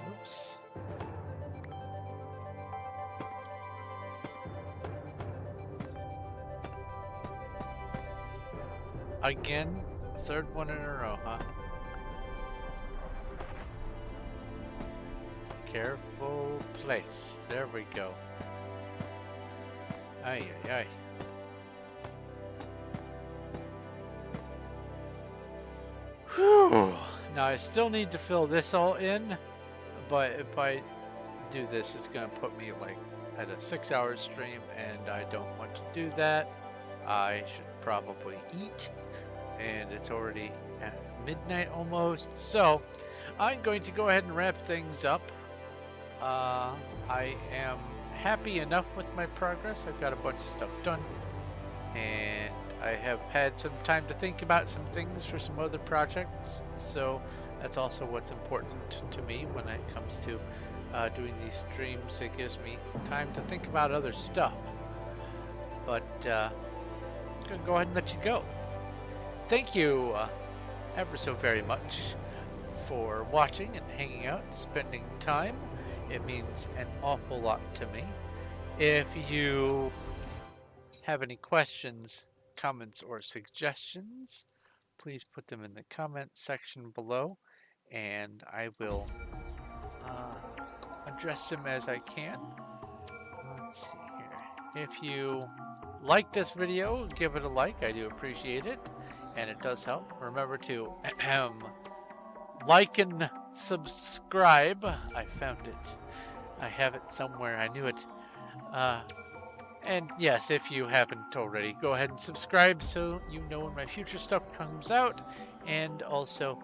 Oops. Again, third one in a row, huh? Careful place. There we go. Ay, ay, ay. Whew. Now I still need to fill this all in, but if I do this, it's gonna put me like at a 6-hour stream, and I don't want to do that. I should probably eat, and it's already at midnight almost. So I'm going to go ahead and wrap things up. I am happy enough with my progress. I've got a bunch of stuff done, and I have had some time to think about some things for some other projects. So That's also what's important to me when it comes to doing these streams. It gives me time to think about other stuff. But I'm going to go ahead and let you go. Thank you ever so very much for watching and hanging out, spending time. It means an awful lot to me. If you have any questions, comments, or suggestions, please put them in the comment section below, and I will address them as I can. Let's see here. If you like this video, give it a like. I do appreciate it, and it does help. Remember to like and subscribe. I found it. I have it somewhere. I knew it. And yes, if you haven't already, go ahead and subscribe so you know when my future stuff comes out, and also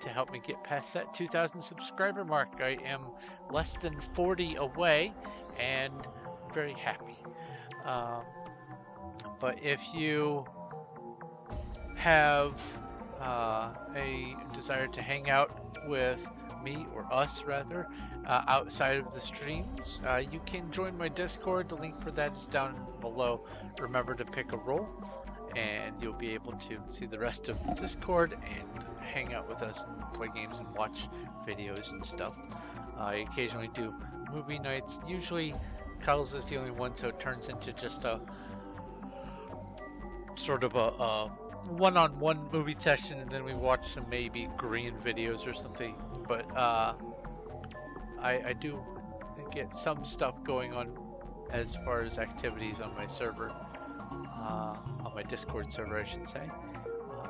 to help me get past that 2,000 subscriber mark. I am less than 40 away and very happy. But if you have a desire to hang out with me, or us rather, outside of the streams, you can join my Discord. The link for that is down below. Remember to pick a role, and you'll be able to see the rest of the Discord and hang out with us and play games and watch videos and stuff. I occasionally do movie nights. Usually Cuddles is the only one, so it turns into just a sort of a one-on-one movie session, and then we watch some maybe Korean videos or something. But I do get some stuff going on as far as activities on my server, on my Discord server, I should say.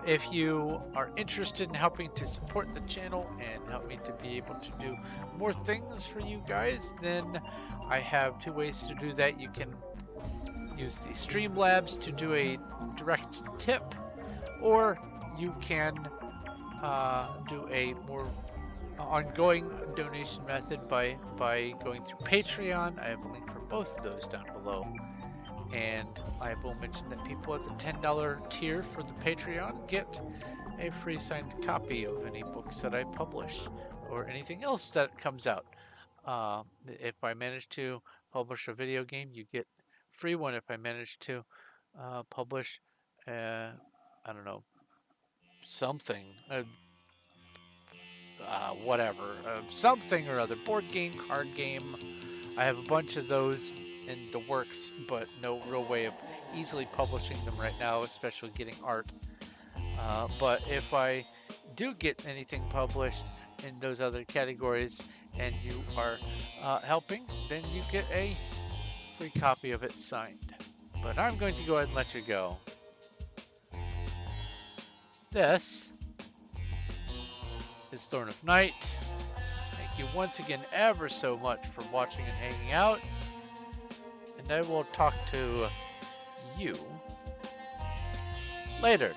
If you are interested in helping to support the channel and help me to be able to do more things for you guys, then I have two ways to do that. You can use the Streamlabs to do a direct tip, or you can do a more ongoing donation method by going through Patreon. I have a link for both of those down below. And I will mention that people at the $10 tier for the Patreon get a free signed copy of any books that I publish or anything else that comes out. If I manage to publish a video game, you get a free one. If I manage to publish, I don't know, something, whatever, something or other, board game, card game. I have a bunch of those in the works, but no real way of easily publishing them right now, especially getting art. But if I do get anything published in those other categories and you are helping, then you get a free copy of it signed. But I'm going to go ahead and let you go. This is Thorn of Night. Thank you once again ever so much for watching and hanging out. And I will talk to you later.